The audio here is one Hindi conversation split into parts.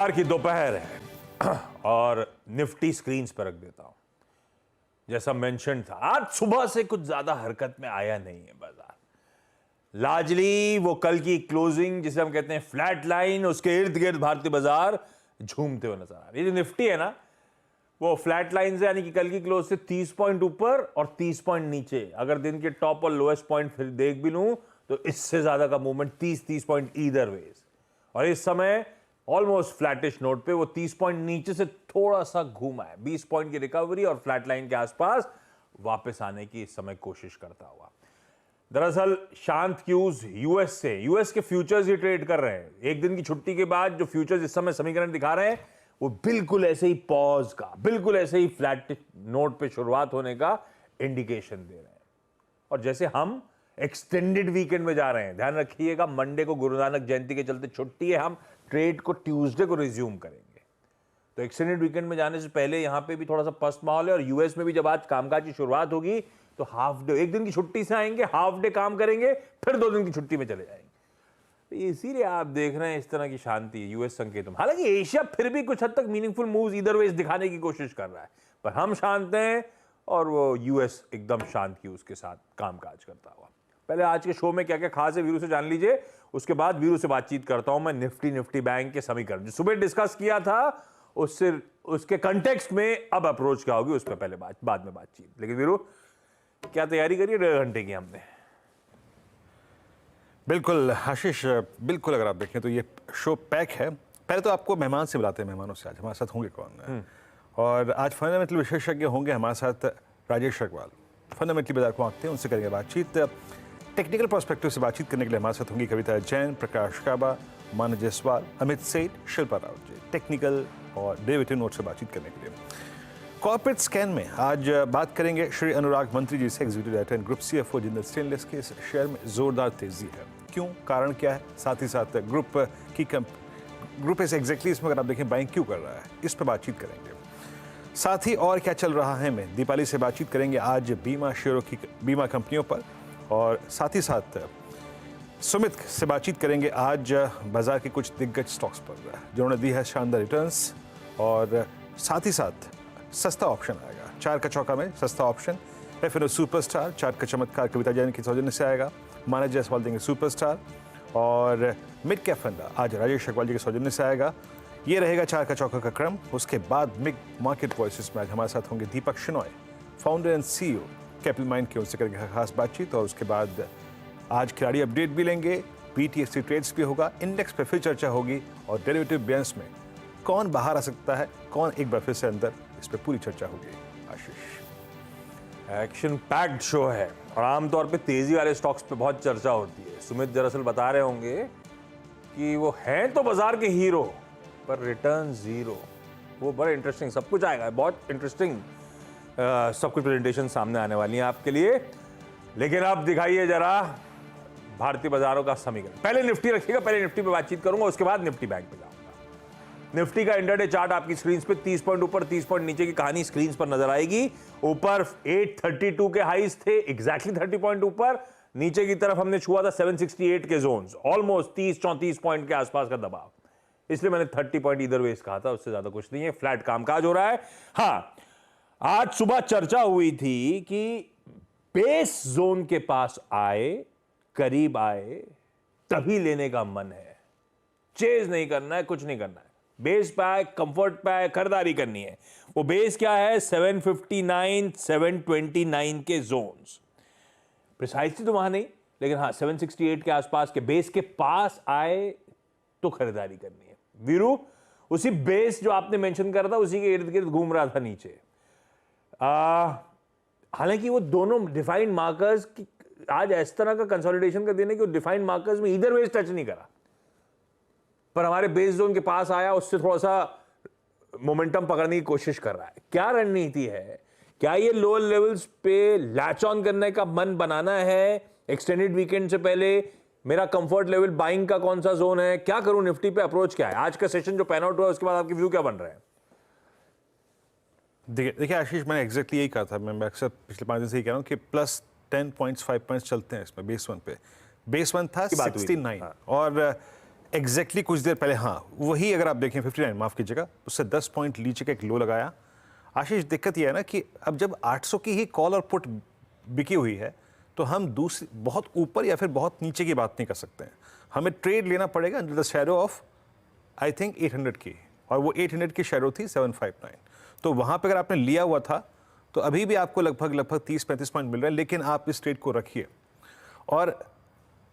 बाजार की दोपहर है और निफ्टी स्क्रीन्स पर रख देता हूं। जैसा मेंशन था, आज सुबह से कुछ ज्यादा हरकत में आया नहीं है बाजार। लार्जली वो कल की क्लोजिंग जिसे हम कहते हैं फ्लैट लाइन, उसके इर्द गिर्द भारतीय बाजार झूमते हुए नजर आ रही है। ये जो निफ्टी है ना, वो फ्लैट लाइन से यानी कि कल की क्लोज से 30 पॉइंट ऊपर और 30 पॉइंट नीचे। अगर दिन के टॉप और लोएस्ट पॉइंट फिर देख भी लूं तो इससे ज्यादा का मूवमेंट 30 पॉइंट ईदर वेज। और इस समय ऑलमोस्ट फ्लैटिश नोट पे वो 30 पॉइंट नीचे से थोड़ा सा घूमा है। 20 पॉइंट की रिकवरी और फ्लैट लाइन के आसपास वापस आने की इस समय कोशिश करता हुआ। दरअसल शांत क्यूज यूएस के फ्यूचर्स ही ट्रेड कर रहे हैं। एक दिन की छुट्टी के बाद जो फ्यूचर्स इस समय समीकरण दिखा रहे हैं वो बिल्कुल ऐसे ही पॉज का, बिल्कुल ऐसे ही फ्लैट नोट पे शुरुआत होने का इंडिकेशन दे रहे हैं। और जैसे हम एक्सटेंडेड वीकेंड में जा रहे हैं, ध्यान रखिएगा मंडे को गुरु नानक जयंती के चलते छुट्टी है, हम ट्रेड को ट्यूसडे को रिज्यूम करेंगे। तो एक्सटेंडेड वीकेंड में जाने से पहले यहां पे भी थोड़ा सा पस्त माहौल है। और यूएस में भी जब आज कामकाज की शुरुआत होगी तो हाफ डे, एक दिन की छुट्टी से आएंगे, हाफ डे काम करेंगे, फिर 2 दिन की छुट्टी में चले जाएंगे। तो इसीलिए आप देख रहे हैं इस तरह की शांति यूएस संकेत में। हालांकि एशिया फिर भी कुछ हद तक मीनिंगफुल मूव्स इधर वेज दिखाने की कोशिश कर रहा है, पर हम शांत हैं और वो यूएस एकदम शांत की उसके साथ कामकाज करता हुआ। पहले आज के शो में क्या क्या खास है वीरू से जान लीजिए, उसके बाद वीरू से बातचीत करता हूं मैं निफ्टी बैंक के समीकरण जो सुबह डिस्कस किया था उससे, उसके कंटेक्स्ट में अब अप्रोच क्या होगी उस पर पहले बाद में बातचीत। लेकिन वीरू क्या तैयारी करी है 1.5 घंटे की हमने? बिल्कुल आशीष, बिल्कुल। अगर आप देखें तो ये शो पैक है। पहले तो आपको मेहमान से बुलाते हैं, मेहमानों से। आज हमारे साथ होंगे कौन? और आज फंडामेंटल विशेषज्ञ होंगे हमारे साथ राजेश अग्रवाल। फंडामेंटली बाजार को आंकते हैं, उनसे करेंगे बातचीत। टेक्निकल पर्सपेक्टिव से बातचीत करने के लिए हमारे साथ होंगी कविता जैन, प्रकाश काबा, मानव जायसवाल, अमित सेठ, शिल्पा राउत जी। टेक्निकल और डेरिवेटिव नोट से बातचीत करने के लिए कॉर्पोरेट स्कैन में आज बात करेंगे श्री अनुराग मंत्री जी से, executive director and group CFO Jindal stainless के शेयर में जोरदार तेजी है। क्यों, कारण क्या है, साथ ही साथ ग्रुप ऐसे एग्जैक्टली इसमें अगर आप देखें बाइंग क्यों कर रहा है, इस पर बातचीत करेंगे। साथ ही और क्या चल रहा है में दीपाली से बातचीत करेंगे आज बीमा शेयरों की, बीमा कंपनियों पर। और साथ ही साथ सुमित से बातचीत करेंगे आज बाजार के कुछ दिग्गज स्टॉक्स पर जिन्होंने दी है शानदार रिटर्न्स। और साथ ही साथ सस्ता ऑप्शन आएगा, 4 का चौका में सस्ता ऑप्शन। एफएनओ सुपरस्टार 4 का चमत्कार कविता जैन की सौजन्य से आएगा। मानव जायसवाल देंगे सुपरस्टार। और मिड कैप फंडा आज राजेश अग्रवाल जी के सौजन्य से आएगा। ये रहेगा 4 का चौका का क्रम। उसके बाद मिड मार्केट वॉइसेस में आज हमारे साथ होंगे Deepak Shenoy, founder and CEO Capital Mind के, उनसे करेंगे खास बातचीत। और उसके बाद आज खिलाड़ी अपडेट भी लेंगे, बीटीएससी ट्रेड्स भी होगा, इंडेक्स पे फिर चर्चा होगी और डेरिवेटिव बेयर्स में कौन बाहर आ सकता है, कौन एक बार फिर से अंदर, इस पर पूरी चर्चा होगी। आशीष, एक्शन पैक्ड शो है और आमतौर पे तेजी वाले स्टॉक्स पे बहुत चर्चा होती है। सुमित दरअसल बता रहे होंगे कि वो हैं तो बाजार के हीरो पर रिटर्न जीरो। वो बड़ा इंटरेस्टिंग, सब कुछ आएगा, बहुत इंटरेस्टिंग सब कुछ प्रेजेंटेशन सामने आने वाली है आपके लिए। लेकिन अब दिखाइए जरा भारतीय बाजारों का समीकरण। पहले निफ्टी रखिएगा, पहले निफ्टी पे बातचीत करूंगा, उसके बाद निफ्टी बैंक पे जाऊंगा। निफ्टी का इंटरडे चार्ट आपकी स्क्रीन पे 30 पॉइंट ऊपर 30 पॉइंट नीचे की कहानी स्क्रीन पर नजर आएगी। ऊपर 832 के हाईज थे, एग्जैक्टली 30 पॉइंट ऊपर। नीचे की तरफ हमने छुआ था 768 के जोन्स, ऑलमोस्ट 30-34 पॉइंट के आसपास का दबाव। इसलिए मैंने 30 पॉइंट इधर वेज कहा था, उससे ज्यादा कुछ नहीं है। फ्लैट कामकाज हो रहा है। हाँ, आज सुबह चर्चा हुई थी कि बेस जोन के पास आए, करीब आए, तभी लेने का मन है। चेज नहीं करना है, कुछ नहीं करना है। बेस पे आए, कंफर्ट पे आए, खरीदारी करनी है। वो बेस क्या है? 759, 729 के जोन्स। प्रिसाइसली तो वहां नहीं, लेकिन हाँ 768 के आसपास के बेस के पास आए तो खरीदारी करनी है। वीरू, उसी बेस जो आपने मेंशन करा था उसी के इर्द गिर्द घूम रहा था नीचे। हालांकि वो दोनों डिफाइंड मार्कर्स की आज इस तरह का कंसोलिडेशन कर देने कि वो डिफाइंड मार्कर्स में इधर वेज टच नहीं करा, पर हमारे बेस जोन के पास आया, उससे थोड़ा सा मोमेंटम पकड़ने की कोशिश कर रहा है। क्या रणनीति है? क्या ये लोअर लेवल्स पे लैच ऑन करने का मन बनाना है एक्सटेंडेड वीकेंड से पहले? मेरा कंफर्ट लेवल बाइंग का कौन सा जोन है? क्या करूं निफ्टी पे? अप्रोच क्या है? आज का सेशन जो पैन आउट हुआ उसके बाद आपके व्यू क्या बन रहे हैं? देखिए आशीष, मैंने एग्जैक्टली यही कहा था। मैं अक्सर पिछले 5 दिन से ही कह रहा हूँ कि प्लस 10 पॉइंट्स 5 पॉइंट्स चलते हैं इसमें। बेस वन पे, बेस वन था 69 और एग्जैक्टली कुछ देर पहले, हाँ वही अगर आप देखें 59, माफ़ कीजिएगा, उससे 10 पॉइंट नीचे का एक लो लगाया। आशीष, दिक्कत ये है ना कि अब जब 800 की ही कॉल और पुट बिकी हुई है तो हम दूसरी बहुत ऊपर या फिर बहुत नीचे की बात नहीं कर सकते हैं। हमें ट्रेड लेना पड़ेगा under the shadow of I think 800 की, और वो 800 की शैडो थी 759। तो वहाँ पे अगर आपने लिया हुआ था तो अभी भी आपको लगभग 30-35 पॉइंट मिल रहे हैं, लेकिन आप इस ट्रेड को रखिए और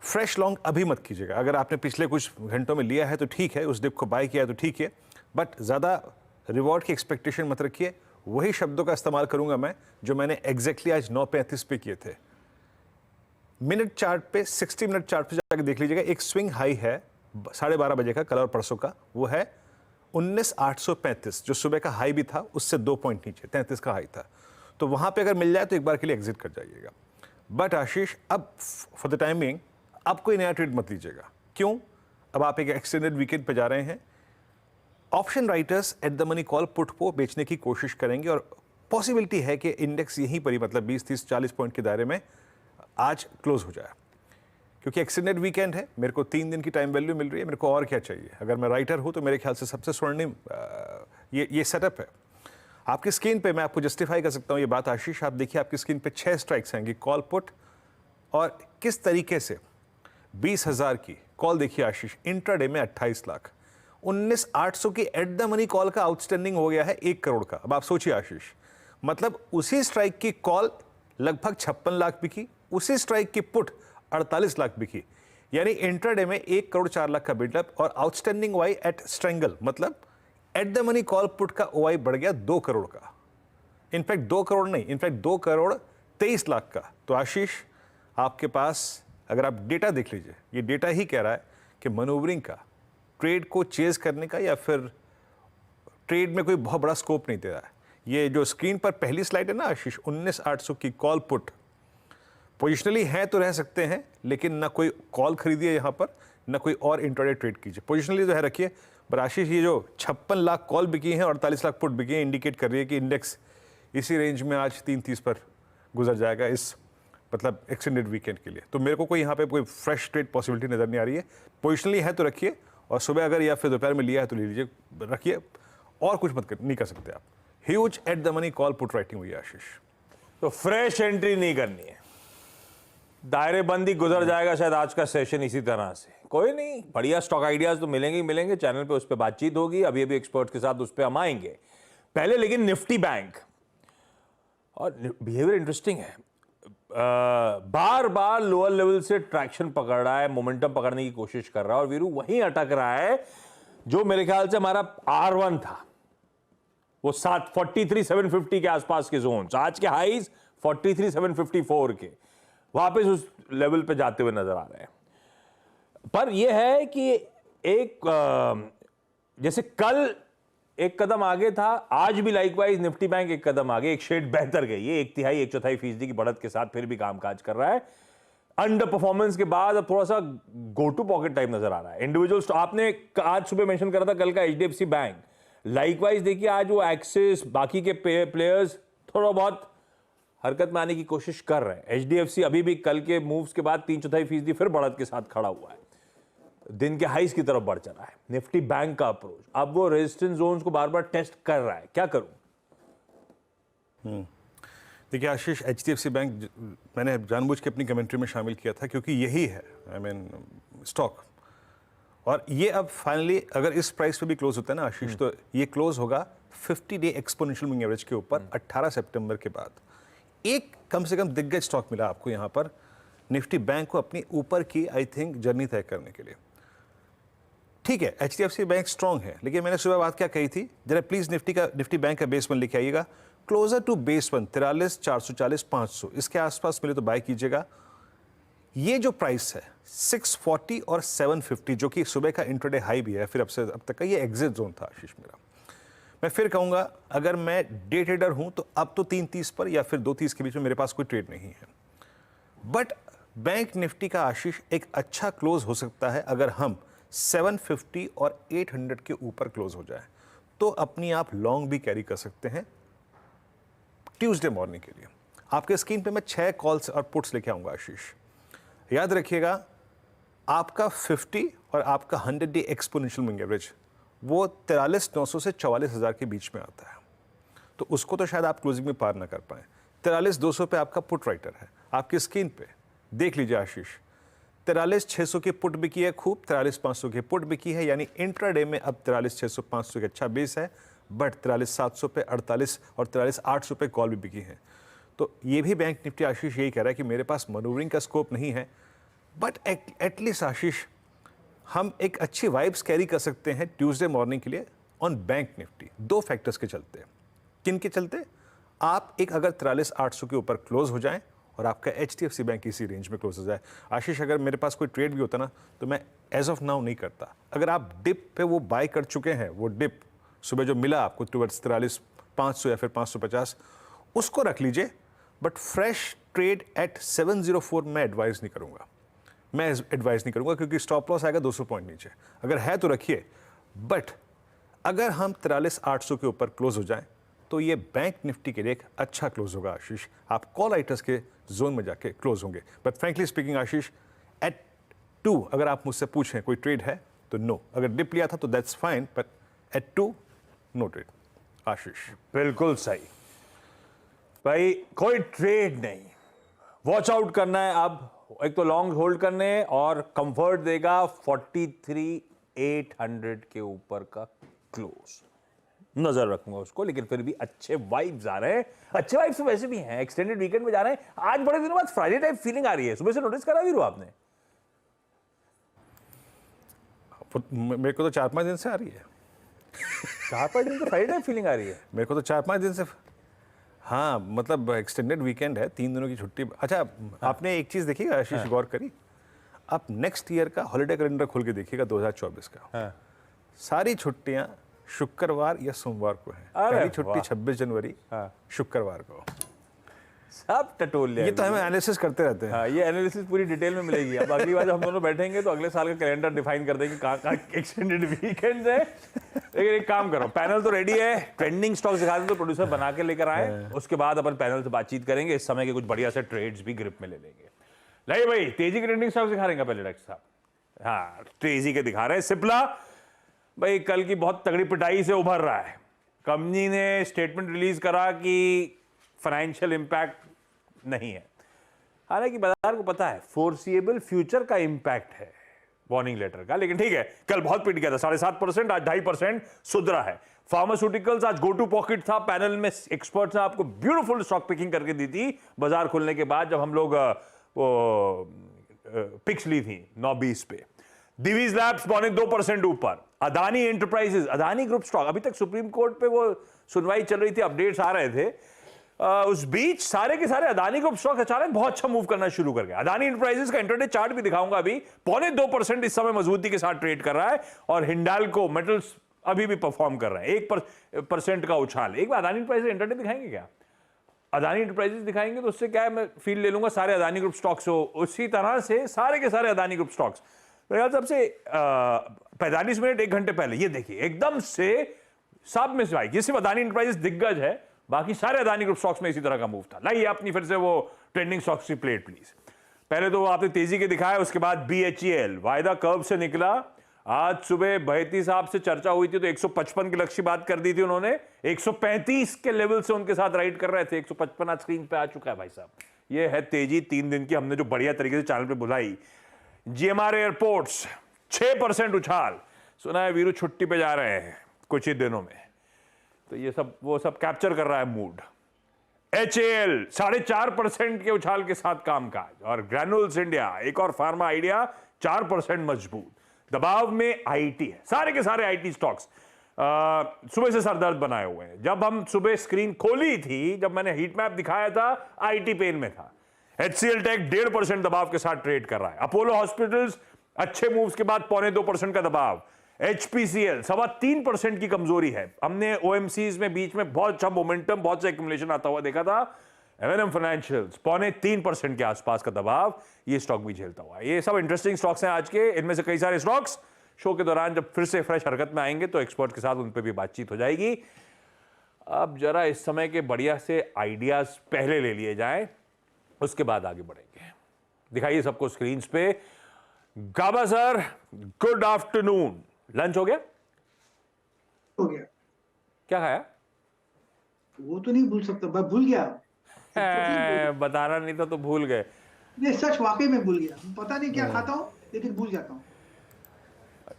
फ्रेश लॉन्ग अभी मत कीजिएगा। अगर आपने पिछले कुछ घंटों में लिया है तो ठीक है, उस डिप को बाय किया है तो ठीक है, बट ज़्यादा रिवॉर्ड की एक्सपेक्टेशन मत रखिए। वही शब्दों का इस्तेमाल करूंगा मैं जो मैंने एग्जैक्टली आज 9:35 पे किए थे। मिनट चार्ट पे, 60 मिनट चार्ट पे जाकर देख लीजिएगा, एक स्विंग हाई है 12:30 बजे का, कल और परसों का, वो है 19,835, जो सुबह का हाई भी था उससे 2 पॉइंट नीचे 33 का हाई था। तो वहां पे अगर मिल जाए तो एक बार के लिए एग्जिट कर जाइएगा। बट आशीष, अब फॉर द टाइमिंग अब कोई नया ट्रेड मत लीजिएगा। क्यों? अब आप एक एक्सटेंडेड वीकेंड पे जा रहे हैं। Option writers at the money call put को बेचने की कोशिश करेंगे और पॉसिबिलिटी है कि इंडेक्स यहीं पर ही, मतलब 20, 30, 40 पॉइंट के दायरे में आज क्लोज हो जाए, क्योंकि एक्सटेंडेड वीकेंड है। मेरे को 3 दिन की टाइम वैल्यू मिल रही है, मेरे को और क्या चाहिए? अगर मैं राइटर हूं तो मेरे ख्याल से सबसे स्वर्णिम ये सेटअप है। आपकी स्क्रीन पे मैं आपको जस्टिफाई कर सकता हूं ये बात आशीष। आप देखिए आपकी स्क्रीन पे 6 स्ट्राइक्स आएंगी कॉल पुट, और किस तरीके से 20,000 की कॉल देखिए आशीष, इंट्राडे में 28 लाख, 19,800 की एट द मनी कॉल का आउटस्टैंडिंग हो गया है 1 करोड़ का। अब आप सोचिए आशीष, मतलब उसी स्ट्राइक की कॉल लगभग 56 लाख बिकी, उसी स्ट्राइक की पुट 48 लाख बिकी, यानी इंट्राडे में 1 करोड़ 4 लाख का बिल्डअप, और आउटस्टैंडिंग ओआई एट स्ट्रेंगल, मतलब at the money call put का ओआई बढ़ गया 2 करोड़ का। इनफैक्ट 2 करोड़ नहीं, इनफैक्ट 2 करोड़ 23 लाख का। तो आशीष, आपके पास अगर आप डेटा देख लीजिए, ये डेटा ही कह रहा है कि मनूवरिंग का, ट्रेड को चेज करने का, या फिर ट्रेड में कोई बहुत बड़ा स्कोप नहीं दे रहा है। ये जो स्क्रीन पर पहली स्लाइड है ना आशीष, 19,800 की कॉल पुट, पोजिशनली है तो रह सकते हैं, लेकिन ना कोई कॉल खरीदिए यहाँ पर, ना कोई और इंट्राडे ट्रेड कीजिए। पोजिशनली तो है रखिए, पर आशीष ये जो 56 लाख कॉल बिकी हैं और 48 लाख पुट बिकी हैं, इंडिकेट कर रही है कि इंडेक्स इसी रेंज में आज 330 पर गुजर जाएगा इस मतलब एक्सटेंडेड वीकेंड के लिए। तो मेरे को कोई यहाँ पे कोई फ्रेश ट्रेड पॉसिबिलिटी नजर नहीं आ रही है। पोजिशनली है तो रखिए, और सुबह अगर या फिर दोपहर में लिया है तो ले लीजिए, रखिए, और कुछ नहीं कर सकते आप। Huge at the money call put writing हुई है आशीष। तो फ्रेश एंट्री नहीं करनी है, दायरे बंदी गुजर जाएगा शायद आज का सेशन इसी तरह से। कोई नहीं, बढ़िया स्टॉक आइडियाज तो मिलेंगे ही मिलेंगे, चैनल पे उस पर बातचीत होगी, अभी अभी एक्सपर्ट्स के साथ उस पर हम आएंगे। पहले लेकिन निफ्टी बैंक, और बिहेवियर इंटरेस्टिंग है, बार बार लोअर लेवल से ट्रैक्शन पकड़ रहा है, मोमेंटम पकड़ने की कोशिश कर रहा है, और वीरू वहीं अटक रहा है जो मेरे ख्याल से हमारा R1 था, वो 43,750 के आसपास के जोन। आज के हाईज 43,754 के, वापस उस लेवल पे जाते हुए नजर आ रहे हैं। पर यह है कि एक जैसे कल एक कदम आगे था, आज भी लाइकवाइज निफ्टी बैंक एक कदम आगे, एक शेड बेहतर गई है, 1/3 1/4% की बढ़त के साथ फिर भी कामकाज कर रहा है। अंडर परफॉर्मेंस के बाद अब थोड़ा सा गो टू पॉकेट टाइप नजर आ रहा है। इंडिविजुअल आपने आज सुबह मेंशन करा था कल का HDFC बैंक, लाइकवाइज देखिए आज वो एक्सिस, बाकी के प्लेयर्स थोड़ा बहुत हरकत में आने की कोशिश कर रहे हैं। HDFC अभी भी कल के मूव्स के बाद 3/4% फिर बढ़त के साथ खड़ा हुआ है, दिन के हाइस की तरफ बढ़ चला है। निफ्टी बैंक का अप्रोच अब वो रेजिस्टेंस जोन्स को बार बार टेस्ट कर रहा है, क्या करूं? देखिए आशीष, HDFC बैंक मैंने जानबूझ के अपनी कमेंट्री में शामिल किया था क्योंकि यही है स्टॉक, और ये अब फाइनली अगर इस प्राइस पे भी क्लोज होता है ना आशीष, तो ये क्लोज होगा 50 डे एक्सपोनेंशियल मूविंग एवरेज के ऊपर 18 सितंबर के बाद। एक कम से कम दिग्गज स्टॉक मिला आपको यहाँ पर निफ्टी बैंक को अपनी ऊपर की आई थिंक जर्नी तय करने के लिए। ठीक है, HDFC बैंक स्ट्रांग है, लेकिन मैंने सुबह बात क्या कही थी, जरा प्लीज निफ्टी बैंक का बेस वन लिखे आइएगा, क्लोजर टू बेस वन 43,440-500 इसके आसपास मिले तो बाय कीजिएगा। ये जो प्राइस है 640 और 750, जो कि सुबह का इंट्राडे हाई भी है, फिर अब तक का ये एग्जिट जोन था आशीष मेरा। मैं फिर कहूंगा, अगर मैं डे ट्रेडर हूं तो अब तो 330 पर या फिर 230 के बीच में मेरे पास कोई ट्रेड नहीं है। बट बैंक निफ्टी का आशीष एक अच्छा क्लोज हो सकता है अगर हम 750 और 800 के ऊपर क्लोज हो जाए, तो अपनी आप लॉन्ग भी कैरी कर सकते हैं ट्यूसडे मॉर्निंग के लिए। आपके स्क्रीन पे मैं 6 कॉल्स और पुट्स लेके आऊंगा आशीष। याद रखिएगा, आपका 50 और आपका 100 डे एक्सपोनेंशियल मूविंग एवरेज वो 43,900 से 44,000 के बीच में आता है, तो उसको तो शायद आप क्लोजिंग में पार ना कर पाए। 43,200 पे आपका पुट राइटर है आपकी स्क्रीन पे, देख लीजिए आशीष। 43,600 की पुट बिकी है खूब, 43,500 की पुट बिकी है, यानी इंट्राडे में अब 43,600 500 के अच्छा बेस है, बट 43,700 पे 48 और 43,800 पे कॉल भी बिकी है। तो ये भी बैंक निफ्टी आशीष यही कह रहा है कि मेरे पास मनूवरिंग का स्कोप नहीं है, बट एटलीस्ट आशीष हम एक अच्छी वाइब्स कैरी कर सकते हैं ट्यूसडे मॉर्निंग के लिए ऑन बैंक निफ्टी, दो फैक्टर्स के चलते। किन के चलते? आप एक अगर 43,800 के ऊपर क्लोज हो जाएं और आपका HDFC बैंक इसी रेंज में क्लोज हो जाए। आशीष अगर मेरे पास कोई ट्रेड भी होता ना तो मैं एज ऑफ नाउ नहीं करता। अगर आप डिप पे वो बाय कर चुके हैं, वो डिप सुबह जो मिला आपको टुवर्ड्स 43,500 या फिर 550, उसको रख लीजिए, बट फ्रेश ट्रेड एट 704 मैं एडवाइस नहीं करूंगा। मैं एडवाइस नहीं करूंगा क्योंकि स्टॉप लॉस आएगा 200 पॉइंट नीचे। अगर है तो रखिए, बट अगर हम 43,800 के ऊपर क्लोज हो जाएं तो ये बैंक निफ्टी के लिए एक अच्छा क्लोज होगा आशीष। आप कॉल राइटर्स के जोन में जाके क्लोज होंगे। But frankly speaking Ashish, at 2 अगर आप मुझसे पूछें कोई ट्रेड है तो नो। अगर डिप लिया था तो that's fine, but at 2 no trade Ashish. बिल्कुल सही भाई, कोई ट्रेड नहीं, वॉच आउट करना है। अब एक तो लॉन्ग होल्ड करने और कंफर्ट देगा 43,800 के ऊपर का क्लोज, नजर रखूंगा उसको। लेकिन फिर भी अच्छे वाइब्स आ रहे हैं, अच्छे वाइब्स तो वैसे भी हैं, एक्सटेंडेड वीकेंड में जा रहे हैं। आज बड़े दिनों बाद फ्राइडे टाइप फीलिंग आ रही है, सुबह से नोटिस करा भी रू आपने? मेरे को तो 4-5 दिन से आ रही है। 4-5 दिन तो फ्राइडे टाइप फीलिंग आ रही है मेरे को तो 4-5 दिन से, हाँ मतलब एक्सटेंडेड वीकेंड है, 3 दिनों की छुट्टी। अच्छा आपने एक चीज़ देखिएगा आशीष, गौर करी, आप नेक्स्ट ईयर का हॉलिडे कैलेंडर खोल के देखिएगा 2024 का। सारी छुट्टियां शुक्रवार या सोमवार को है। पहली छुट्टी 26 जनवरी शुक्रवार को। सब टटोल लिया। ये तो हमें एनालिसिस करते रहते हैं। हाँ, ये एनालिसिस पूरी डिटेल में मिलेगी। अब अगली बार जब हम दोनों बैठेंगे तो अगले साल का कैलेंडर डिफाइन कर देंगे कहाँ कहाँ एक्सटेंडेड वीकेंड है। लेकिन एक काम करो, पैनल तो रेडी है, ट्रेंडिंग स्टॉक्स दिखा दें तो प्रोड्यूसर बना के लेकर आए, उसके बाद अपन पैनल से बातचीत करेंगे। इस समय के कुछ बढ़िया से ट्रेड्स भी ग्रिप में ले लेंगे। नहीं भाई, तेजी के ट्रेंडिंग स्टॉक्स दिखा रहे हैं पहले डॉक्टर साहब? हाँ, तेजी के दिखा रहे हैं। सिप्ला भाई कल की बहुत तगड़ी पिटाई से उभर रहा है। कंपनी ने स्टेटमेंट रिलीज करा कि फाइनेंशियल इंपैक्ट नहीं है, हालांकि बाजार को पता है फोर्सिएबल फ्यूचर का इंपैक्ट है वार्निंग लेटर का। लेकिन ठीक है, कल बहुत पिट गया था, 7.5%, आज 2.5% सुधरा है। फार्मास्यूटिकल्स आज गो टू पॉकेट था। पैनल में एक्सपर्ट्स ने आपको ब्यूटीफुल स्टॉक पिकिंग करके दी थी बाजार खुलने के बाद, जब हम लोग वो पिक्स ली थी 9-20 पे। दिवीज लैब्स 2% ऊपर। Adani enterprises, Adani group stock, अभी तक सुप्रीम कोर्ट पे वो सुनवाई चल रही थी, अपडेट्स आ रहे थे, उस बीच सारे के सारे अदानी ग्रुप स्टॉक अचानक बहुत अच्छा मूव करना शुरू कर गए। अदानी एंटरप्राइजेस का इंटरडे चार्ट भी दिखाऊंगा अभी, 2.25% इस समय मजबूती के साथ ट्रेड कर रहा है। और हिंडाल्को मेटल्स अभी भी परफॉर्म कर रहे हैं, 1% का उछाल। एक बार अदानी एंटरप्राइजेस इंटरडे दिखाएंगे क्या? अदानी एंटरप्राइजेस दिखाएंगे तो उससे क्या है, मैं फील ले लूंगा सारे अदानी ग्रुप स्टॉक्स हो। उसी तरह से सारे के सारे अदानी ग्रुप स्टॉक्स मेरे ख्याल सबसे 45 मिनट 1 घंटे पहले ये देखिए एकदम से सब में से, ये सिर्फ अदानी एंटरप्राइजेस दिग्गज है, बाकी सारे अदानी ग्रुप स्टॉक्स में इसी तरह का मूव था। लाइए अपनी फिर से वो ट्रेंडिंग स्टॉक्स की प्लेट प्लीज। पहले तो आपने तेजी के दिखाया, उसके बाद BHEL वायदा कर्व से निकला। आज सुबह बहेती साहब से चर्चा हुई थी तो 155 के लक्ष्य बात कर दी थी उन्होंने, 135 के लेवल से उनके साथ राइड कर रहे थे। 155 आज स्क्रीन पे आ चुका है भाई साहब। ये है तेजी 3 दिन की, हमने जो बढ़िया तरीके से चैनल पे बुलाई। GMR एयरपोर्ट्स 6% उछाल, सुना है वीरू छुट्टी पे जा रहे हैं कुछ ही दिनों में, तो ये सब वो सब कैप्चर कर रहा है मूड। HAL 4.5% के उछाल के साथ कामकाज। और ग्रैनुल्स इंडिया, एक और फार्मा आइडिया 4% मजबूत। दबाव में IT है, सारे के सारे IT स्टॉक्स सुबह से सरदर्द बनाए हुए हैं। जब हम सुबह स्क्रीन खोली थी, जब मैंने हीट मैप दिखाया था, IT पेन में था। HCL टेक 1.5% दबाव के साथ ट्रेड कर रहा है। अपोलो हॉस्पिटल्स अच्छे मूव्स के बाद 2.25% का दबाव। HPCL 3.25% की कमजोरी है। हमने OMCs में बीच में बहुत अच्छा मोमेंटम, बहुत सा एक्यूमुलेशन आता हुआ देखा था। M&M फाइनेंशियल्स 3.25% के आसपास का दबाव, ये स्टॉक भी झेलता हुआ। ये सब इंटरेस्टिंग स्टॉक्स हैं आज के। इनमें से कई सारे स्टॉक्स शो के दौरान जब फिर से फ्रेश हरकत में आएंगे तो एक्सपर्ट के साथ उन पर भी बातचीत हो जाएगी। अब जरा इस समय के बढ़िया से आइडियाज पहले ले लिए जाएं, उसके बाद आगे बढ़ेंगे। दिखाइए सबको स्क्रीन पे। गाबा सर, गुड आफ्टरनून। लंच हो गया? हो गया। क्या खाया? वो तो नहीं भूल सकता, मैं भूल गया। टोटली भूल गया। बताना नहीं था तो भूल गए। ये सच वाकई में भूल गया, पता नहीं क्या खाता हूँ लेकिन भूल जाता हूँ।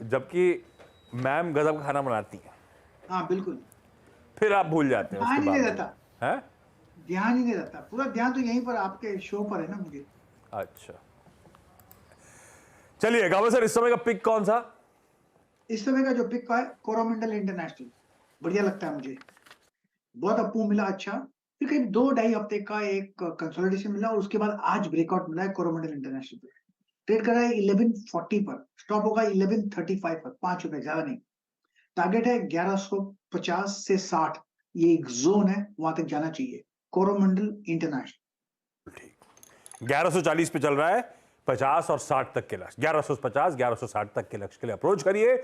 जबकि मैम गजब खाना बनाती है, हाँ बिल्कुल। फिर आप भूल जाते हैं उसके ध्यान ही नहीं बाद। रहता, हैं? ध्यान ही नहीं रहता। पूरा ध्यान तो यहीं पर आपके शो पर है ना मुझे। अच्छा, चलिए गाबा सर, इस समय का पिक कौन सा? इस समय का जो पिक का है कोरोमंडल इंटरनेशनल, बढ़िया लगता है मुझे। बहुत अप्पू मिला अच्छा, फिर करीब 2-2.5 हफ्ते का एक कंसोलिडेशन मिला और उसके बाद आज ब्रेकआउट मिला है कोरोमंडल इंटरनेशनल पे। ट्रेड कर रहा है 1140 पर, स्टॉप होगा 1135 पर, ₹5 ज्यादा नहीं। टारगेट है 1150 से 60, ये एक जोन है, वहां तक जाना चाहिए कोरोमंडल इंटरनेशनल। ठीक, 1140 पे चल रहा है, 50 और 60 तक के लक्ष्य, 1150 1160 तक के लक्ष्य के लिए अप्रोच करिए।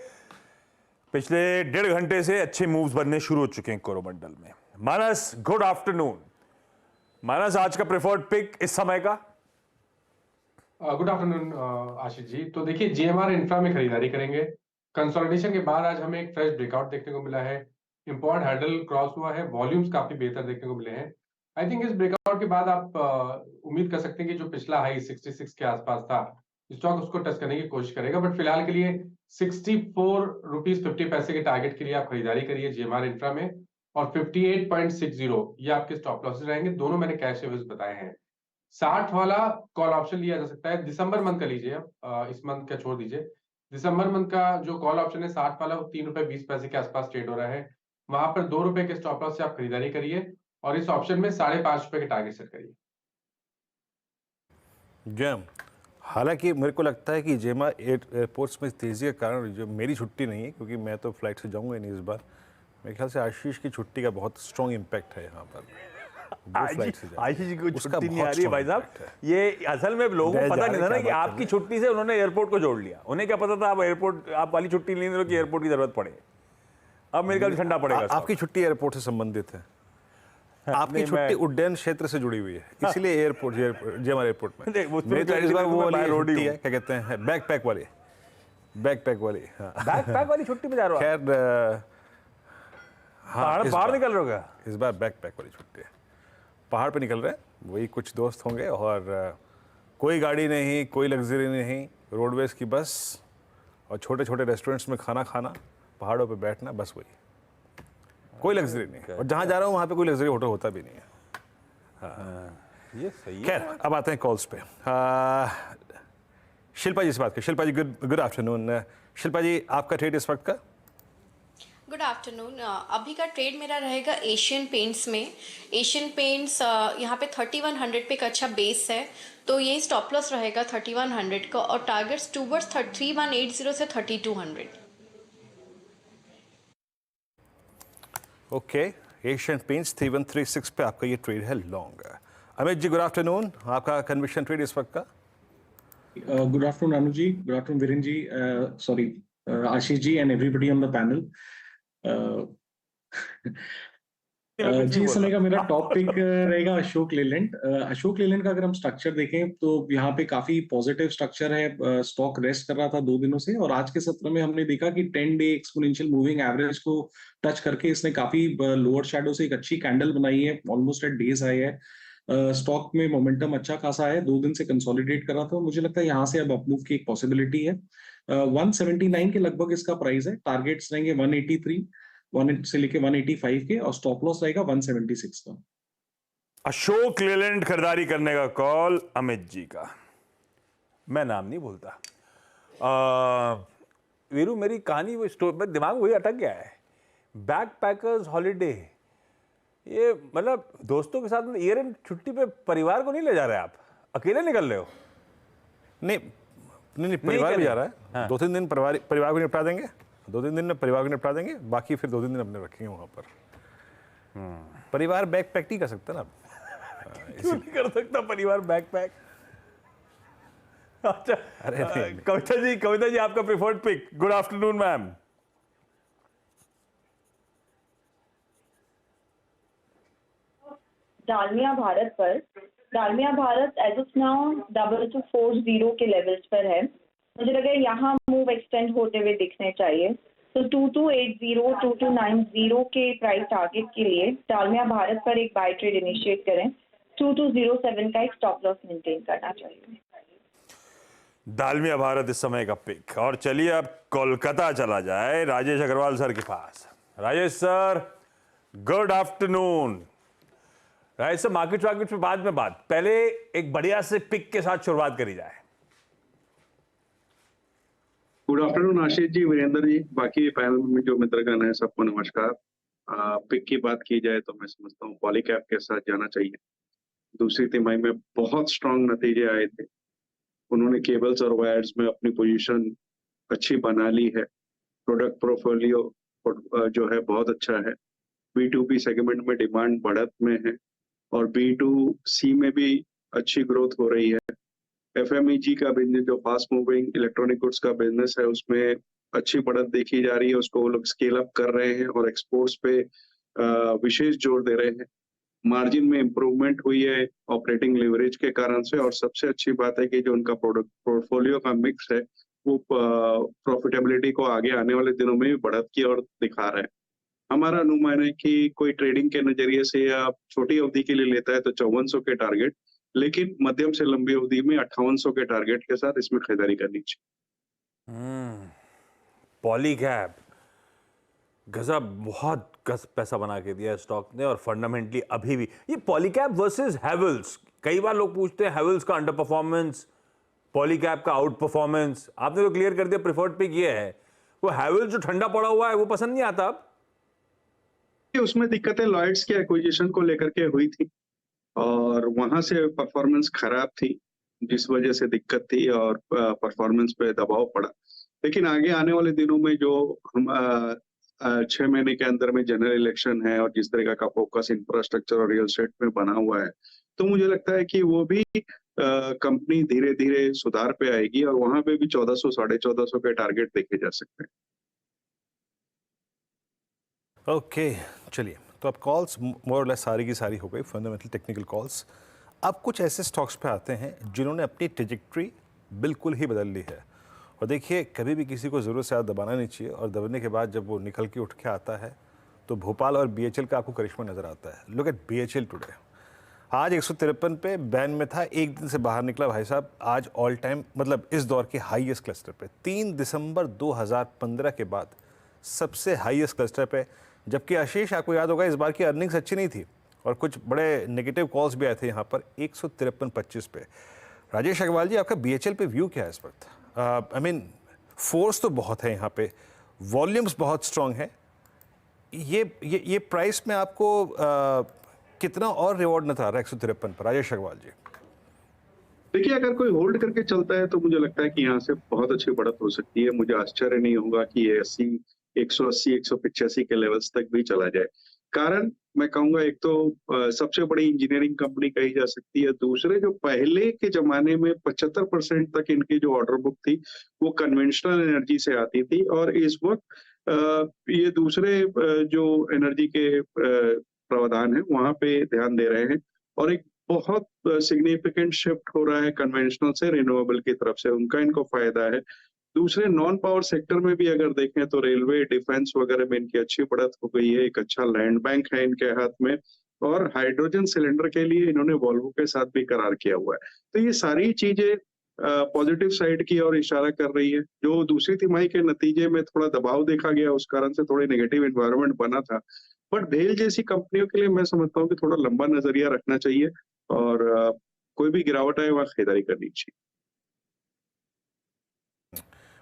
पिछले 1.5 घंटे से अच्छे मूव्स बनने शुरू हो चुके हैं कोरोमंडल में। मानस, गुड आफ्टरनून। मानस, आज का प्रेफर्ड पिक इस समय का? Good afternoon Ashish ji. तो देखिए, जीएमआर इंफ्रा में खरीदारी करेंगे। कंसोलिडेशन के बाद आज हमें एक फ्रेश ब्रेकआउट देखने को मिला है, इम्पोर्टेंट हर्डल क्रॉस हुआ है, वॉल्यूम्स काफी बेहतर देखने को मिले हैं। आई थिंक इस ब्रेकआउट के बाद आप उम्मीद कर सकते हैं कि जो पिछला हाई 66 के आसपास था, स्टॉक उसको टच करने की कोशिश करेगा। बट फिलहाल के लिए 64.50 रुपीज के टारगेट के लिए आप खरीदारी करिए जीएमआर इंफ्रा में, और 58.60 ये आपके स्टॉप लॉसेस रहेंगे। दोनों मैंने कैश एवज बताए हैं। 60 वाला कॉल ऑप्शन लिया जा सकता है, दिसंबर मंथ का लीजिए अब, इस मंथ का छोड़ दीजिए। दिसंबर मंथ का जो कॉल ऑप्शन है 60 वाला, वो ₹3.20 के आसपास ट्रेड हो रहा है। वहां पर ₹2 के स्टॉप लॉस से आप खरीदारी करिए और इस ऑप्शन में ₹5.5 के टारगेट सेट करिए। जैम, हालांकि मेरे को लगता है कि जेमा एयरपोर्ट्स में तेज़ी के कारण, जो मेरी छुट्टी नहीं है क्योंकि मैं तो फ्लाइट से जाऊंगा ही नहीं इस बार, मेरे ख्याल से आशीष की छुट्टी का बहुत स्ट्रॉन्ग इम्पैक्ट है यहाँ पर। वो फ्लाइट से जाएगा। आशीष जी को उसका छुट्टी नहीं बहुत आ रही है भाई strong साहब। impact है। ये असल में लोगों को ले पता जा नहीं रहे था ना क्या कि बात आपकी कर छुट्टी से उन्होंने एयरपोर्ट को जोड़ लिया। उन्हें क्या पता था आप एयरपोर्ट, आप वाली छुट्टी नहीं रहे कि एयरपोर्ट की जरूरत पड़े। अब मेरे ख्याल से ठंडा पड़ेगा स्टॉक। आपकी छुट्टी एयरपोर्ट से संबंधित है। आपकी नहीं, छुट्टी मैं- उड्डयन क्षेत्र से जुड़ी हुई है, इसीलिए एयरपोर्ट जेमा एयरपोर्ट में। देख, उसमें मेरी तो इस बार मैं वो वाली बाय रोड ही छुट्टी हूँ। है, क्या कहते हैं, बैकपैक वाली, बैकपैक वाली। हाँ। बैकपैक वाली छुट्टी पे जा रहा हूँ? खैर पहाड़ इस पहाड़ बार- निकल रहे हो क्या? इस बार बैकपैक वाली छुट्टी है, पहाड़ पे निकल रहे हैं। वही कुछ दोस्त होंगे और कोई गाड़ी नहीं, कोई लग्जरी नहीं, रोडवेज की बस और छोटे छोटे रेस्टोरेंट्स में खाना खाना, पहाड़ों पे बैठना, बस वही, कोई लग्जरी नहीं। और जहाँ जा रहा हूँ वहाँ पे कोई लग्जरी होटल होता भी नहीं है। ये सही है। खैर, अब आते हैं कॉल्स पे। शिल्पा जी से बात करें। शिल्पा जी, गुड आफ्टरनून। शिल्पा जी, आपका ट्रेड इस वक्त का? Good afternoon. अभी का ट्रेड मेरा रहेगा एशियन पेंट्स में। एशियन पेंट्स यहाँ पे 3100 पे एक अच्छा बेस है, तो ये स्टॉप लॉस रहेगा 3100 का और टारगेट्स टूवर्ड्स 3180 से 3200। ओके, एशियन पेंट्स 3136 पे आपका ये ट्रेड है long. Amit ji, good afternoon. आपका कन्विक्शन ट्रेड इस वक्त का? Good afternoon, Anuji. Good afternoon, Viren ji. Sorry, Ashish ji, and everybody on the panel. जी, इस समय का मेरा टॉप पिक रहेगा अशोक लेलैंड। अशोक लेलैंड का अगर हम स्ट्रक्चर देखें तो यहाँ पे काफी पॉजिटिव स्ट्रक्चर है। स्टॉक रेस्ट कर रहा था 2 दिनों से और आज के सत्र में हमने देखा कि 10-डे एक्सपोनेंशियल मूविंग एवरेज को टच करके इसने काफी लोअर शैडो से एक अच्छी कैंडल बनाई है, ऑलमोस्ट एट डेज हाई है। स्टॉक में मोमेंटम अच्छा खासा है, 2 दिन से कंसोलिडेट कर रहा था। मुझे लगता है यहाँ से अब अपमूव की एक पॉसिबिलिटी है। 179 के लगभग इसका प्राइस है। टारगेट्स रहेंगे 183 से लेके 185 के और स्टॉप लॉस रहेगा 176 का। अशोक लेलैंड खरीदारी करने का कॉल अमित जी का। मैं नाम नहीं भूलता। वीरू, मेरी कहानी वो स्टोरी में दिमाग वही अटक गया है। बैकपैकर्स हॉलीडे, ये मतलब दोस्तों के साथ ईयर एंड छुट्टी पे परिवार को नहीं ले जा रहे आप, अकेले निकल रहे हो? नहीं, परिवार भी जा रहा है। हाँ। 2-3 दिन परिवार को निपटा देंगे, 2-3 दिन में परिवार को निपटा देंगे, बाकी फिर 2 दिन अपने रखेंगे वहां पर। परिवार बैकपैक नहीं कर सकता ना। क्यों नहीं कर सकता परिवार बैकपैक? अच्छा, अरे नहीं। कविता जी आपका preferred pick. Good afternoon ma'am. Dalmia Bharat as of now 2240 के लेवल्स पर है। मुझे लगा यहाँ मूव एक्सटेंड होते हुए दिखने चाहिए। तो 2280 2290 के प्राइस टारगेट के लिए डालमिया भारत पर एक बाय ट्रेड इनिशिएट करें। 2207 का एक स्टॉप लॉस मेंटेन करना चाहिए। दालमिया भारत इस समय का पिक। और चलिए अब कोलकाता चला जाए राजेश अग्रवाल सर के पास। Rajesh sir, good afternoon. Rajesh sir, market पे बाद में बात, पहले एक बढ़िया से पिक के साथ शुरुआत करी जाए। गुड आफ्टरनून आशीष जी, वीरेंद्र जी, बाकी पैनल में जो मित्रगण है सबको नमस्कार। पिक की बात की जाए तो मैं समझता हूँ पॉलीकैब के साथ जाना चाहिए। दूसरी तिमाही में बहुत स्ट्रांग नतीजे आए थे, उन्होंने केबल्स और वायर्स में अपनी पोजीशन अच्छी बना ली है। प्रोडक्ट पोर्टफोलियो जो है बहुत अच्छा है। B2B सेगमेंट में डिमांड बढ़त में है और B2C में भी अच्छी ग्रोथ हो रही है। FMEG का बिजनेस जो फास्ट मूविंग इलेक्ट्रॉनिक गुड्स का बिजनेस है उसमें अच्छी बढ़त देखी जा रही है, उसको वो लोग स्केल अप कर रहे हैं और एक्सपोर्ट्स पे विशेष जोर दे रहे हैं। मार्जिन में इंप्रूवमेंट हुई है ऑपरेटिंग लिवरेज के कारण से, और सबसे अच्छी बात है कि जो उनका प्रोडक्ट पोर्टफोलियो का मिक्स है वो प्रॉफिटेबिलिटी को आगे आने वाले दिनों में भी बढ़त की ओर दिखा रहा है। हमारा अनुमान है कि कोई ट्रेडिंग के नजरिए से या छोटी अवधि के लिए लेता है तो 5400 के टारगेट, लेकिन मध्यम से लंबी अवधि में 5800 के टारगेट के साथ इसमें खरीदारी करनी चाहिए। पॉलीकैब गजब, बहुत पैसा बना के दिया स्टॉक ने, और फंडामेंटली अभी भी ये पॉलीकैब वर्सेस हैवेल्स। कई बार लोग पूछते हैं हैवेल्स का अंडर परफॉर्मेंस, पॉलीकैब का आउट परफॉर्मेंस। आपने तो क्लियर कर दिया प्रेफर्ड पिक ये है। वो हैवेल्स जो ठंडा पड़ा हुआ है वो पसंद नहीं आता अब। उसमें दिक्कतें लॉयड्स के एक्विजिशन को लेकर के हुई थी और वहां से परफॉर्मेंस खराब थी, जिस वजह से दिक्कत थी और परफॉर्मेंस पे दबाव पड़ा। लेकिन आगे आने वाले दिनों में जो हम 6 महीने के अंदर में जनरल इलेक्शन है और जिस तरह का फोकस इंफ्रास्ट्रक्चर और रियल एस्टेट में बना हुआ है, तो मुझे लगता है कि वो भी कंपनी धीरे धीरे सुधार पे आएगी और वहां पे भी 1400 1450 के टारगेट देखे जा सकते हैं। ओके चलिए, तो अब कॉल्स मोर और लेस सारी की सारी हो गई, फंडामेंटल टेक्निकल कॉल्स। अब कुछ ऐसे स्टॉक्स पे आते हैं जिन्होंने अपनी ट्रेजेक्ट्री बिल्कुल ही बदल ली है। और देखिए, कभी भी किसी को ज़रूरत से ज़्यादा दबाना नहीं चाहिए, और दबने के बाद जब वो निकल के उठ के आता है तो भोपाल और BHL का आपको करिश्मा नज़र आता है। Look at BHL today. आज 153 पे बैन में था, एक दिन से बाहर निकला भाई साहब, आज ऑल टाइम मतलब इस दौर के हाईएस्ट क्लस्टर पे 3 दिसंबर 2015 के बाद सबसे हाईएस्ट क्लस्टर पे। जबकि आशीष, आपको याद होगा इस बार की अर्निंग्स अच्छी नहीं थी और कुछ बड़े नेगेटिव कॉल्स भी आए थे यहाँ पर 153.25 पे। राजेश अग्रवाल जी, आपका BHL पे व्यू क्या है इस वक्त? आई मीन फोर्स तो बहुत है यहाँ पे, वॉल्यूम्स बहुत स्ट्रांग है। ये प्राइस में आपको कितना और रिवॉर्ड नजर आ रहा है 153 पर? राजेश अग्रवाल जी, देखिए, अगर कोई होल्ड करके चलता है तो मुझे लगता है कि यहाँ से बहुत अच्छी बढ़त हो सकती है। मुझे आश्चर्य नहीं होगा कि ये 180 185 के लेवल्स तक भी चला जाए। कारण मैं कहूंगा, एक तो सबसे बड़ी इंजीनियरिंग कंपनी कही जा सकती है, दूसरे जो पहले के जमाने में 75% तक इनकी जो ऑर्डर बुक थी वो कन्वेंशनल एनर्जी से आती थी, और इस वक्त ये दूसरे जो एनर्जी के प्रावधान है वहां पे ध्यान दे रहे हैं और एक बहुत सिग्निफिकेंट शिफ्ट हो रहा है कन्वेंशनल से रिन्यूएबल की तरफ से, उनका इनको फायदा है। दूसरे नॉन पावर सेक्टर में भी अगर देखें तो रेलवे, डिफेंस वगैरह में इनकी अच्छी बढ़त हो गई है। एक अच्छा लैंड बैंक है इनके हाथ में, और हाइड्रोजन सिलेंडर के लिए इन्होंने वॉल्वो के साथ भी करार किया हुआ है। तो ये सारी चीजें पॉजिटिव साइड की ओर इशारा कर रही है। जो दूसरी तिमाही के नतीजे में थोड़ा दबाव देखा गया, उस कारण से थोड़ी नेगेटिव एनवायरनमेंट बना था, बट भेल जैसी कंपनियों के लिए मैं समझता हूँ कि थोड़ा लंबा नजरिया रखना चाहिए और कोई भी गिरावट आए वहां खरीदारी करनी चाहिए।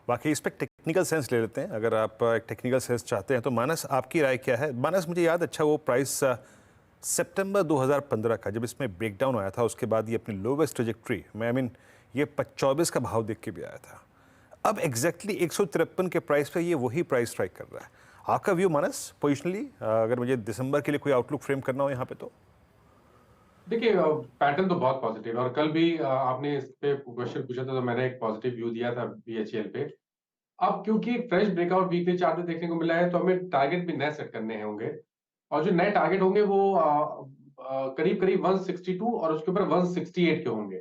बाकी इस पर टेक्निकल सेंस ले लेते हैं। अगर आप एक टेक्निकल सेंस चाहते हैं तो मानस, आपकी राय क्या है? मानस, मुझे याद अच्छा वो प्राइस सितंबर 2015 का जब इसमें ब्रेकडाउन आया था, उसके बाद ये अपनी लोवेस्ट ट्रेजेक्ट्री में, आई मीन ये 24 का भाव देख के भी आया था। अब एग्जैक्टली 153 के प्राइस पे ये वही प्राइस स्ट्राइक कर रहा है। आपका व्यू मानस, पोजिशनली अगर मुझे दिसंबर के लिए कोई आउटलुक फ्रेम करना हो यहाँ पे तो? देखिए, पैटर्न तो बहुत पॉजिटिव है और कल भी आपने इस पे क्वेश्चन पूछा था तो मैंने एक पॉजिटिव व्यू दिया था BHL पे। अब क्योंकि फ्रेश ब्रेकआउट वीकली चार्ट में देखने को मिला है तो हमें टारगेट भी नए सेट करने होंगे, और जो नए टारगेट होंगे वो करीब करीब 162 और उसके ऊपर 168 के होंगे।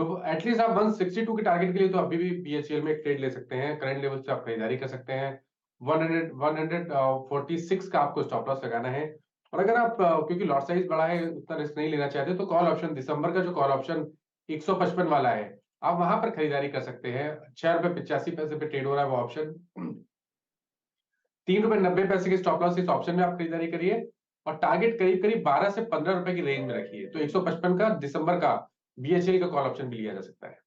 तो एटलीस्ट आप 162 के टारगेट के लिए तो अभी भी BHEL में एक ट्रेड ले सकते हैं। करंट लेवल से आप खरीदारी कर सकते हैं। 146 का आपको स्टॉप लॉस लगाना है। और अगर आप क्योंकि लॉट साइज बड़ा है, उतना रिस्क नहीं लेना चाहते, तो कॉल ऑप्शन दिसंबर का जो कॉल ऑप्शन 155 वाला है, आप वहां पर खरीदारी कर सकते हैं। ₹6.85 पे ट्रेड हो रहा है वो ऑप्शन। ₹3.90 के स्टॉप लॉस इस ऑप्शन में आप खरीदारी करिए और टारगेट करीब करीब 12 से 15 रुपए की रेंज में रखिए। तो 155 का दिसंबर का BHEL का कॉल ऑप्शन भी लिया जा सकता है।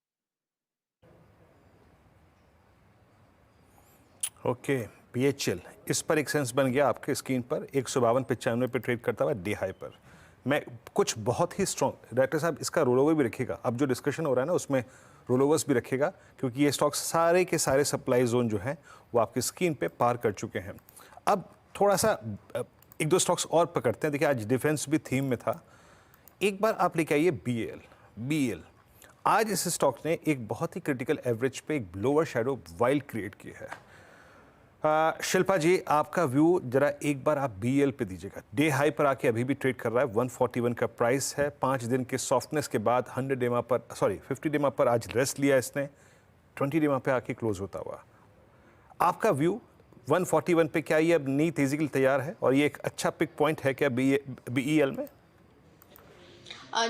ओके, BHEL इस पर एक सेंस बन गया आपके स्क्रीन पर 152.95 पे ट्रेड करता हुआ डे हाई पर। मैं कुछ बहुत ही स्ट्रॉन्ग, डायरेक्टर साहब इसका रोल ओवर भी रखिएगा, अब जो डिस्कशन हो रहा है ना उसमें रोल ओवर्स भी रखिएगा, क्योंकि ये स्टॉक्स सारे के सारे सप्लाई जोन जो हैं वो आपकी स्क्रीन पे पार कर चुके हैं। अब थोड़ा सा एक दो स्टॉक्स और पकड़ते हैं। देखिए आज डिफेंस भी थीम में था। एक बार आप लेके आइए BEL। आज इस स्टॉक ने एक बहुत ही क्रिटिकल एवरेज पे एक लोअर शैडो वाइल क्रिएट की है। शिल्पा जी आपका व्यू जरा एक बार आप BEL पे दीजिएगा। डे हाई पर आके अभी भी ट्रेड कर रहा है, 141 का प्राइस है। 5 दिन के सॉफ्टनेस के बाद 50 डेमा पर आज रेस्ट लिया इसने, 20 डेमा पे आके क्लोज होता हुआ। आपका व्यू 141 पे, क्या ये अब नई तेजी के लिए तैयार है और ये एक अच्छा पिक पॉइंट है क्या BEL में?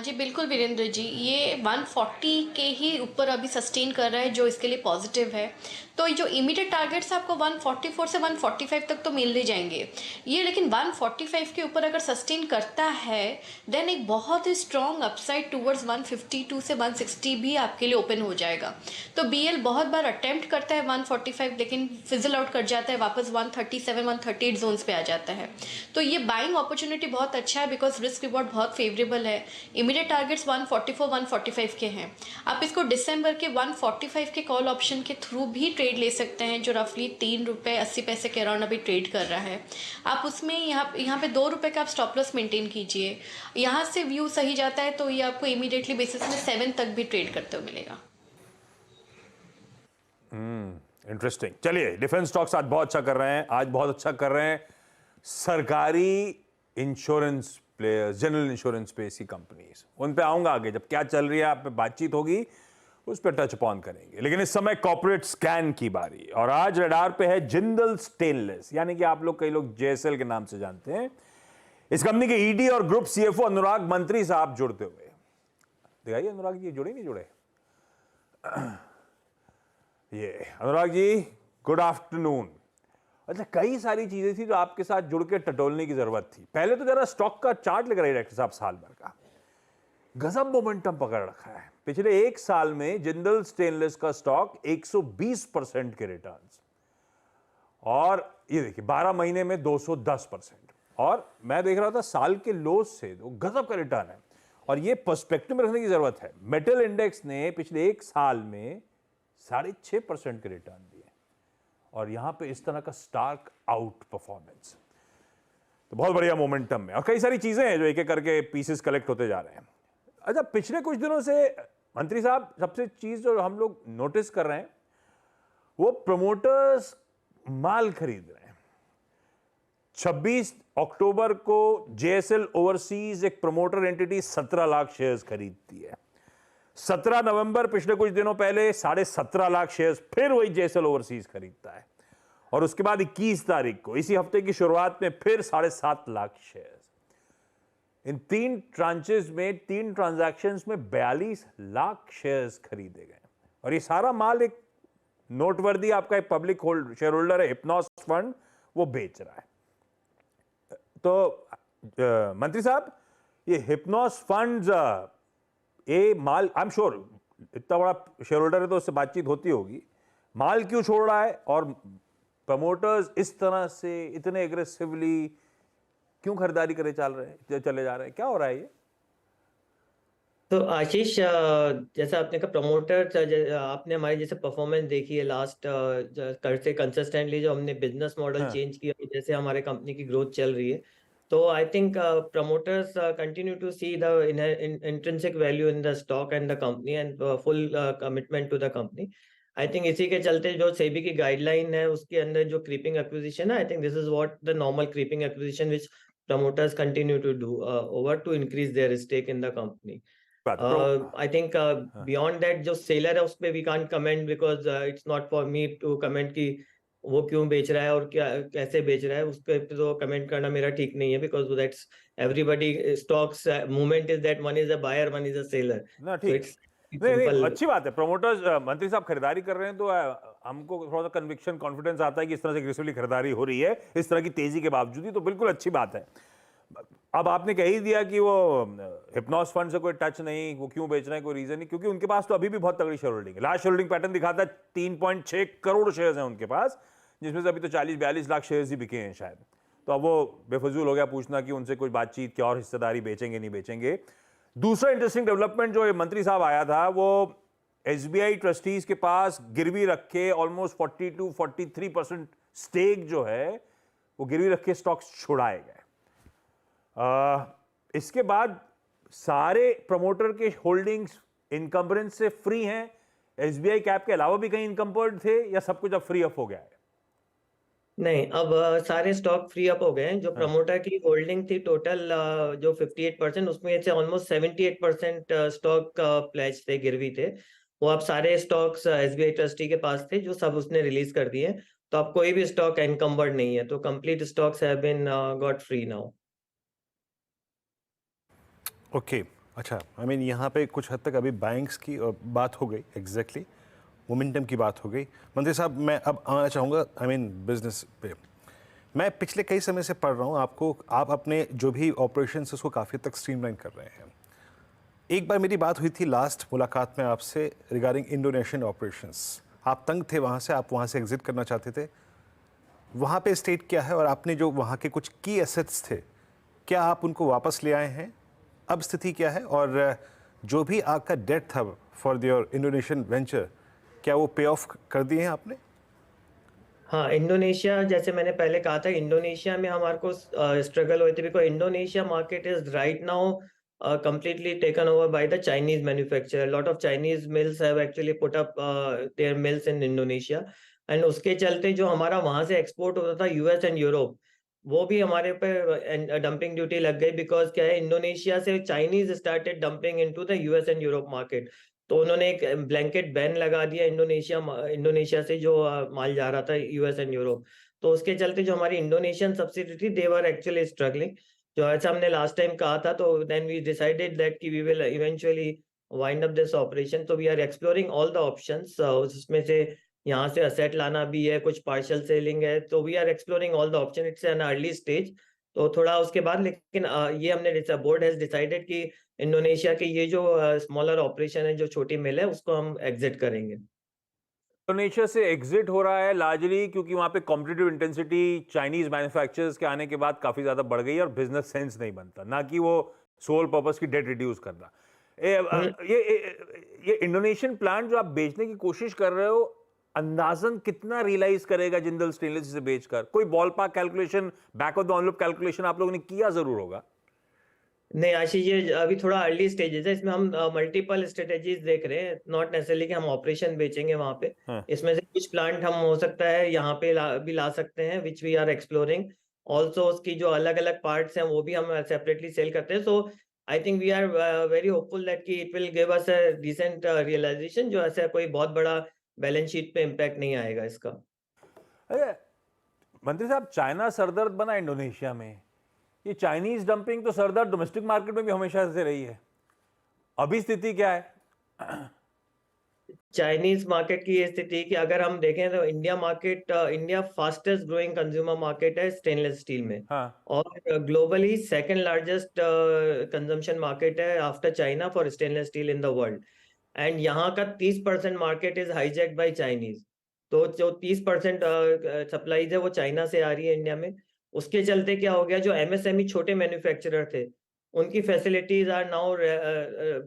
जी बिल्कुल वीरेंद्र जी, ये 140 के ही ऊपर अभी सस्टेन कर रहा है, जो इसके लिए पॉजिटिव है। तो ये जो इमीडिएट टारगेट्स आपको 144 से 145 तक तो मिल ही जाएंगे ये, लेकिन 145 के ऊपर अगर सस्टेन करता है देन एक बहुत ही स्ट्रॉन्ग अपसाइड टूवर्ड्स 152 से 160 भी आपके लिए ओपन हो जाएगा। तो BEL बहुत बार अटेम्प्ट करता है 145, लेकिन फिजल आउट कर जाता है, वापस 137 138 जोन्स पे आ जाता है। तो ये बाइंग अपॉर्चुनिटी बहुत अच्छा है, बिकॉज रिस्क रिवॉर्ड बहुत फेवरेबल है। इमीडिएट टारगेट्स 144 145 के हैं। आप इसको दिसंबर के 145 के कॉल ऑप्शन के थ्रू भी ट्रेड ले सकते हैं, जो रफली ₹3.80 के अराउंड अभी ट्रेड कर रहा है। आप उसमें यहाँ पे ₹2 का आप स्टॉप लॉस मेंटेन कीजिए। यहाँ से व्यू सही जाता है तो ये आपको इमीडिएटली बेसिस में 7 तक भी ट्रेड करते हुए मिलेगा। इंटरेस्टिंग। चलिए, डिफेंस स्टॉक्स आज बहुत अच्छा कर रहे हैं, आज बहुत अच्छा कर रहे हैं सरकारी इंश्योरेंस प्लेयर्स, जनरल इंश्योरेंस पे ऐसी कंपनीज, उन पे आऊंगा आगे, जब क्या चल रही है आप पे बातचीत होगी उस पर टच अपॉन करेंगे। लेकिन इस समय कॉर्पोरेट स्कैन की बारी, और आज रडार पे है जिंदल स्टेनलेस, यानी कि आप लोग, कई लोग JSL के नाम से जानते हैं। इस कंपनी के ED और ग्रुप CFO अनुराग मंत्री साहब जुड़ते हुए, दिखाइए अनुराग जी जुड़े नहीं जुड़े? ये अनुराग जी, गुड आफ्टरनून। अच्छा, कई सारी चीजें थी जो आपके साथ जुड़ के टटोलने की जरूरत थी। पहले तो जरा स्टॉक का चार्ट लेकर आइए डायरेक्टर साहब, साल भर का गजब मोमेंटम पकड़ रखा है। पिछले एक साल में जिंदल स्टेनलेस का स्टॉक 120% के रिटर्न्स, और ये देखिए 12 महीने में 210%, और मैं देख रहा था साल के लोस से तो गजब का रिटर्न है। और ये पर्सपेक्टिव में रखने की जरूरत है। मेटल इंडेक्स ने पिछले एक साल में 6.5% के रिटर्न दिए, और यहां पे इस तरह का स्टार्क आउट परफॉर्मेंस, तो बहुत बढ़िया मोमेंटम में। और कई सारी चीजें हैं जो एक एक करके पीसेस कलेक्ट होते जा रहे हैं। अच्छा, पिछले कुछ दिनों से मंत्री साहब, सबसे चीज जो हम लोग नोटिस कर रहे हैं वो प्रमोटर्स माल खरीद रहे हैं। 26 अक्टूबर को JSL ओवरसीज एक प्रमोटर एंटिटी 17 लाख शेयर्स खरीदती है। 17 नवंबर, पिछले कुछ दिनों पहले 17.5 लाख शेयर्स फिर वही JSL ओवरसीज खरीदता है, और उसके बाद 21 तारीख को, इसी हफ्ते की शुरुआत में, फिर 7.5 लाख शेयर्स। इन 3 ट्रांचेस में, 3 ट्रांजैक्शंस में 42 लाख शेयर्स खरीदे गए। और ये सारा माल एक नोटवर्दी आपका एक पब्लिक शेयर होल्डर है, हिप्नोस फंड, वो बेच रहा है। तो मंत्री साहब, ये हिप्नोस फंड्स ये माल, आई एम श्योर इतना बड़ा शेयर होल्डर है तो उससे बातचीत होती होगी, माल क्यों छोड़ रहा है, और प्रमोटर्स इस तरह से इतने एग्रेसिवली क्यों खरीदारी चले जा रहे हैं, क्या हो रहा है ये? तो आशीष, जैसा आपने कहा प्रमोटर, आपने हमारी जैसे परफॉर्मेंस देखी है लास्ट कर से कंसिस्टेंटली, जो हमने बिजनेस मॉडल चेंज किया, जैसे हमारे कंपनी की ग्रोथ चल रही है, तो I think promoters continue to see the intrinsic value in the stock and the company and full commitment to the company. I think इसी के चलते जो सेबी की गाइडलाइन है उसके अंदर जो क्रीपिंग एक्विजिशन है, I think this is what the normal creeping acquisition which promoters continue to do over to increase their stake in the company. I think beyond that जो सेलर है उस पे we can't comment because it's not for me to comment कि वो क्यों बेच रहा है और क्या कैसे बेच रहा है, उस पे तो कमेंट करना मेरा ठीक नहीं है because that's everybody stocks movement is that one is a buyer one is a seller, ना सो ठीक इट्स नहीं नहीं सिंपल। अच्छी बात है। प्रमोटर्स मंत्री साहब खरीदारी कर रहे हैं तो हमको थोड़ा सा कन्विक्शन कॉन्फिडेंस आता है कि इस तरह से एग्रेसिवली खरीदारी हो रही है इस तरह की तेजी के बावजूद ही, तो बिल्कुल अच्छी बात है। अब आपने कह ही दिया कि वो हिप्नोस फंड से कोई टच नहीं, वो क्यों बेच रहे हैं कोई रीजन नहीं, क्योंकि उनके पास तो अभी भी बहुत तगड़ी शेयर होल्डिंग है। लास्ट होल्डिंग पैटर्न दिखाता है 3.6 करोड़ शेयर्स हैं उनके पास, जिसमें से अभी तो 40-42 लाख शेयर्स ही बिके हैं शायद। तो अब वो बेफजूल हो गया पूछना कि उनसे कोई बातचीत क्या और हिस्सेदारी बेचेंगे नहीं बेचेंगे। दूसरा इंटरेस्टिंग डेवलपमेंट जो मंत्री साहब आया था वो एसबीआई ट्रस्टीज के पास गिरवी रखे ऑलमोस्ट 42-43% स्टेक जो है वो गिरवी रखे स्टॉक्स छुड़ाए गए। इसके बाद सारे प्रमोटर के होल्डिंग्स इनकम्बरेंस से फ्री हैं। एसबीआई कैप के अलावा भी कहीं इनकम्बर्ड थे या सब कुछ अब फ्री अप हो गया है? नहीं, अब सारे स्टॉक फ्री अप हो गए हैं। जो प्रमोटर की होल्डिंग थी टोटल जो 58%, उसमें से ऑलमोस्ट 78% स्टॉक प्लेज थे, गिरवी थे। वो अब सारे स्टॉक्स एसबीआई ट्रस्टी के पास थे जो सब उसने रिलीज कर दिए। तो अब कोई भी स्टॉक एनकम्बर्ड नहीं है, तो complete stocks have been got free now. Okay अच्छा, आई मीन यहाँ पे कुछ हद तक अभी बैंक्स की बात हो गई, एग्जैक्टली मोमेंटम की बात हो गई। मंत्री साहब मैं अब आना चाहूँगा आई मीन बिजनेस पे। मैं पिछले कई समय से पढ़ रहा हूँ आपको, आप अपने जो भी ऑपरेशन उसको काफ़ी तक स्ट्रीमलाइन कर रहे हैं। एक बार मेरी बात हुई थी लास्ट मुलाकात में आपसे रिगार्डिंग इंडोनेशियन ऑपरेशंस। आप तंग थे वहाँ से, आप वहाँ से एग्जिट करना चाहते थे। वहाँ पे स्टेट क्या है और आपने जो वहाँ के कुछ की एसेट्स थे क्या आप उनको वापस ले आए हैं? अब स्थिति क्या है? और जो भी आपका डेट था फॉर योर इंडोनेशियन वेंचर क्या वो पे ऑफ कर दिए हैं आपने? हाँ, इंडोनेशिया जैसे मैंने पहले कहा था, इंडोनेशिया में हमारे को स्ट्रगल हुई थी because Indonesia market is right now completely taken over by the Chinese manufacturer. A lot of Chinese mills have actually put up their mills in Indonesia, and उसके चलते जो हमारा वहां से एक्सपोर्ट होता था यूएस एंड यूरोप, वो भी हमारे पे डंपिंग ड्यूटी लग गई। बिकॉज क्या है, इंडोनेशिया से Chinese started dumping into the US and Europe market. तो उन्होंने एक ब्लैंकेट बैन लगा दिया इंडोनेशिया से जो माल जा रहा था यूएस एंड यूरोप। तो उसके चलते जो हमारी इंडोनेशियन सब्सिडी थी, दे वर एक्चुअली स्ट्रगलिंग। जो ऐसा हमने लास्ट टाइम कहा था, तो देन वी डिसाइडेड दैट कि we will eventually wind up this operation. तो we are exploring all the options, उसमें से यहाँ से असेट लाना भी है, कुछ पार्शियल सेलिंग है। तो we are exploring all the option, it's an early stage. तो थोड़ा उसके बाद लेकिन ये हमने बोर्ड हैज डिसाइडेड कि इंडोनेशिया के ये जो स्मॉलर ऑपरेशन है, जो छोटी मिल है, उसको हम एग्जिट करेंगे। इंडोनेशिया से एग्जिट हो रहा है लार्जली क्योंकि वहां पे कॉम्पिटिटिव इंटेंसिटी चाइनीज मैन्युफैक्चरर्स के आने के बाद काफी ज्यादा बढ़ गई है और बिजनेस सेंस नहीं बनता, ना कि वो सोल पर्पस की डेट रिड्यूस करना। ये इंडोनेशियन प्लांट जो आप बेचने की कोशिश कर रहे हो, अंदाजन कितना रियलाइज करेगा जिंदल स्टेनलेस से बेचकर? कोई ball park calculation, back of the envelope calculation आप लोगों ने किया जरूर होगा? नहीं आशीष, ये अभी थोड़ा अर्ली स्टेजेस है। इसमें हम मल्टीपल स्ट्रेटेजीज देख रहे हैं, नॉट नेसेसरली कि हम ऑपरेशन बेचेंगे वहां पे। इसमें से कुछ प्लांट हम हो सकता है यहाँ पे भी ला सकते हैं, which we are exploring. Also उसकी जो अलग अलग पार्ट्स हैं वो भी हम सेपरेटली सेल करते हैं। So I think we are very hopeful that कि it will give us a decent realization, जो ऐसा कोई बहुत बड़ा बैलेंस शीट पे इम्पैक्ट नहीं आएगा इसका। अरे मंत्री साहब, चाइना सरदर्द बना इंडोनेशिया में। ये चाइनीज डंपिंग तो सरदर्द डोमेस्टिक मार्केट में भी हमेशा से रही है, अभी स्थिति क्या है? चाइनीज मार्केट की ये स्थिति कि अगर हम देखें तो India fastest growing consumer market है स्टेनलेस स्टील में। और globally second largest consumption market है after China for stainless steel in the world. And यहाँ का 30% market is hijacked by Chinese. तो जो 30% सप्लाईज है वो चाइना से आ रही है इंडिया में। उसके चलते क्या हो गया, जो एमएसएमई छोटे मैन्युफैक्चरर थे, उनकी facilities are now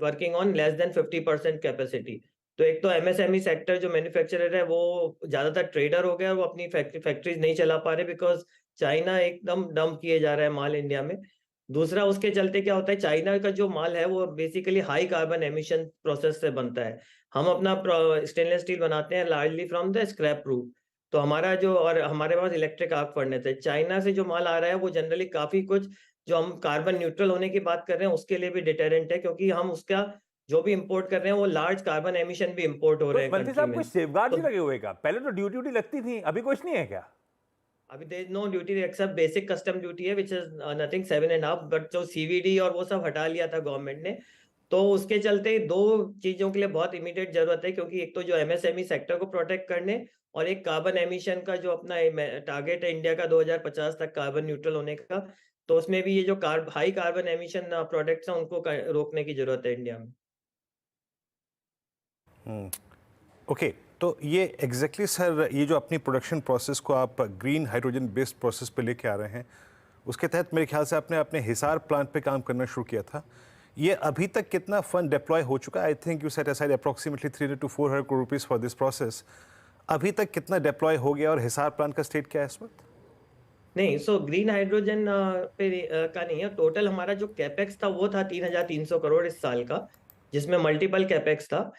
working on less than 50% capacity. तो एक तो एमएसएमई सेक्टर जो मैन्युफैक्चरर है वो ज्यादातर ट्रेडर हो गया, वो अपनी फैक्ट्रीज नहीं चला पा रहे बिकॉज चाइना एकदम डंप किए जा रहा है माल इंडिया में। दूसरा, उसके चलते क्या होता है, चाइना का जो माल है वो basically high carbon emission process से बनता है। हम अपना स्टेनलेस स्टील बनाते हैं largely from the scrap route. तो हमारा और हमारे पास इलेक्ट्रिक आर्क फर्नेस है। चाइना से जो माल आ रहा है वो जनरली काफी कुछ जो हम कार्बन न्यूट्रल होने की बात कर रहे हैं उसके लिए भी डिटरेंट है, क्योंकि हम उसका जो भी इंपोर्ट कर रहे हैं वो लार्ज कार्बन एमिशन भी इंपोर्ट हो रहे हैं मंत्री कंट्री साहब में। कोई सेफगार्ड तो नहीं लगे हुए का? पहले तो ड्यूटी लगती थी, अभी कुछ नहीं है क्या? अभी there is no duty except basic custom duty है विच इज नथिंग 7.5, बट जो सीवीडी और वो सब हटा लिया था गवर्नमेंट ने। तो उसके चलते दो चीजों के लिए बहुत इमीडिएट जरूरत है, क्योंकि एक तो जो एमएसएमई सेक्टर को प्रोटेक्ट करने, और एक कार्बन एमिशन का जो अपना टारगेट है इंडिया का 2050 तक कार्बन न्यूट्रल होने का, तो उसमें भी ये जो हाई कार्बन एमिशन प्रोडक्ट्स हैं उनको रोकने की जरूरत है इंडिया में। ओके, तो ये एग्जैक्टली सर, ये जो अपनी प्रोडक्शन प्रोसेस को आप ग्रीन हाइड्रोजन बेस्ड प्रोसेस पे लेके आ रहे हैं, उसके तहत मेरे ख्याल से आपने अपने हिसार प्लांट पे काम करना शुरू किया था। ये अभी तक कितना फंड डिप्लॉय हो चुका है? I think you set aside approximately 300 to 400 crore rupees for this process. अभी तक कितना डिप्लॉय हो गया और हिसार प्लांट का स्टेट क्या है इस वक्त? नहीं, सो ग्रीन हाइड्रोजन का नहीं है, टोटल हमारा जो कैपेक्स था वो था 3,300 करोड़ इस साल का, जिसमें मल्टीपल कैपेक्स था।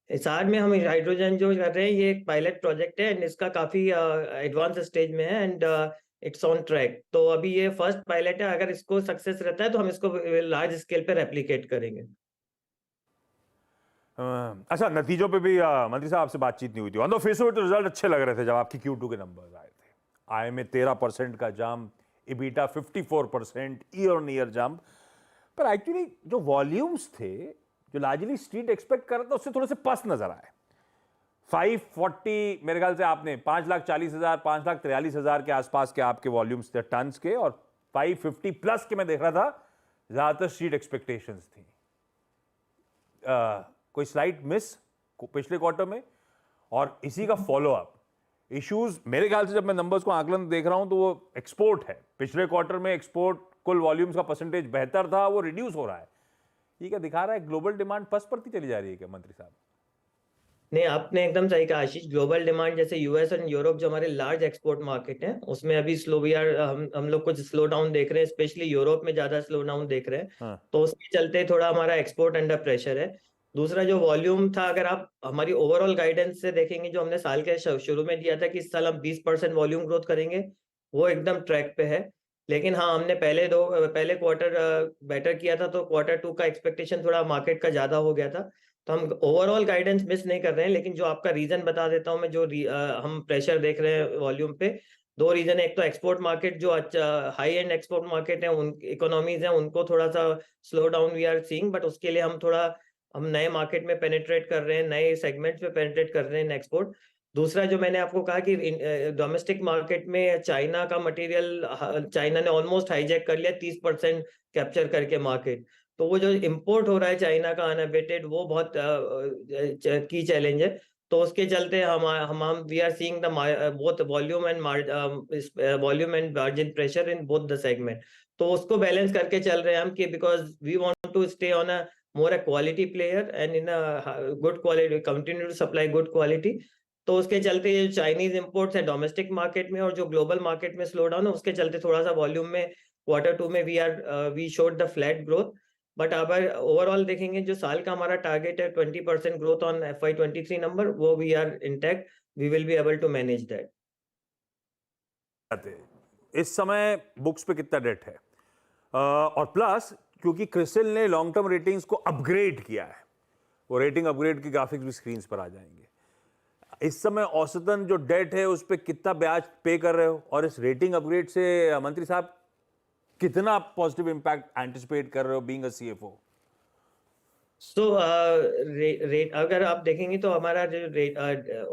हिसार में हम हाइड्रोजन जो कर रहे हैं ये एक पायलट प्रोजेक्ट है एंड इसका काफी एडवांस स्टेज में है एंड इट्स ऑन ट्रैक। तो अभी ये फर्स्ट पायलट है, अगर इसको सक्सेस रहता है तो हम इसको लार्ज स्केल पे रेप्लिकेट करेंगे। अच्छा, नतीजों पे भी मंत्री साहब आपसे बातचीत नहीं हुई थी। On the face of it result अच्छे लग रहे थे जब आपकी Q2 के नंबर्स आए थे। आय में 13% का jump, EBITDA 54% year on year jump. पर एक्चुअली जो वॉल्यूम्स थे, जो लार्जली स्ट्रीट एक्सपेक्ट कर रहा था, उससे थोड़े से पस नजर आए। 540 मेरे ख्याल से आपने 5,40,000 5,43,000 के आसपास के आपके वॉल्यूम्स थे टन्स के, और 550 प्लस के मैं देख रहा था, ज्यादातर स्ट्रीट एक्सपेक्टेशंस थी। कोई स्लाइट मिस पिछले क्वार्टर में, और इसी का फॉलोअप इश्यूज मेरे ख्याल से जब मैं नंबर्स को आकलन देख रहा हूं तो वो एक्सपोर्ट है। पिछले क्वार्टर में एक्सपोर्ट कुल वॉल्यूम्स का परसेंटेज बेहतर था, वो रिड्यूस हो रहा है। ये क्या दिखा रहा है? ग्लोबल डिमांड पस पड़ती चली जा रही है क्या मंत्री साहब? नहीं, आपने एकदम सही कहा आशीष। ग्लोबल डिमांड जैसे यूएस और यूरोप जो हमारे लार्ज एक्सपोर्ट मार्केट हैं उसमें अभी हम लोग कुछ स्लो डाउन देख रहे हैं, स्पेशली यूरोप में ज्यादा स्लो डाउन देख रहे हैं। तो उसके चलते थोड़ा हमारा एक्सपोर्ट अंडर प्रेशर है। दूसरा जो वॉल्यूम था, अगर आप हमारी ओवरऑल गाइडेंस से देखेंगे जो हमने साल के शुरू में दिया था कि इस साल हम 20% वॉल्यूम ग्रोथ करेंगे, वो एकदम ट्रैक पे है। लेकिन हाँ, हमने पहले क्वार्टर बेटर किया था, तो क्वार्टर 2 का एक्सपेक्टेशन थोड़ा मार्केट का ज्यादा हो गया था। तो हम ओवरऑल गाइडेंस मिस नहीं कर रहे हैं, लेकिन जो आपका रीजन बता देता हूँ मैं, जो हम प्रेशर देख रहे हैं वॉल्यूम पे, दो रीजन है। एक तो एक्सपोर्ट मार्केट, जो अच्छा हाई एंड एक्सपोर्ट मार्केट है, उन इकोनॉमीज है, उनको थोड़ा सा slow down we are seeing, but उसके लिए हम नए मार्केट में पेनिट्रेट कर रहे हैं, नए सेगमेंट्स में पेनिट्रेट कर रहे हैं एक्सपोर्ट। दूसरा जो मैंने आपको कहा कि डोमेस्टिक मार्केट में चाइना का मटेरियल, चाइना ने ऑलमोस्ट हाईजैक कर लिया 30% कैप्चर करके मार्केट। तो वो जो इंपोर्ट हो रहा है चाइना का अनअबेटेड, वो बहुत की चैलेंज है। तो उसके चलते हम we are seeing the both volume and margin pressure in both the segment. तो उसको बैलेंस करके चल रहे हैं हम, कि because we want to stay on a more a quality player and in a good quality, continue to supply good quality. तो उसके चलते ये चाइनीज इंपोर्ट्स है डोमेस्टिक मार्केट में, और जो ग्लोबल मार्केट में स्लो डाउन है, उसके चलते थोड़ा सा वॉल्यूम में क्वार्टर 2 में we showed the flat growth. But अगर ओवरऑल देखेंगे, जो साल का हमारा टारगेट है 20% ग्रोथ ऑन FY23 नंबर, वो we are intact, we will be able to manage that. इस समय बुक्स पे कितना डेट है? और प्लस क्योंकि क्रिसिल ने लॉन्ग टर्म रेटिंग्स को अपग्रेड किया है, वो रेटिंग अपग्रेड की ग्राफिक्स भी स्क्रीन पर आ जाएंगे। इस समय औसतन जो डेट है उस पर कितना ब्याज पे कर रहे हो, और इस रेटिंग अपग्रेड से मंत्री साहब कितना पॉजिटिव इंपैक्ट एंटिसिपेट कर रहे हो बीइंग अ CFO? सो अगर आप देखेंगे तो हमारा जो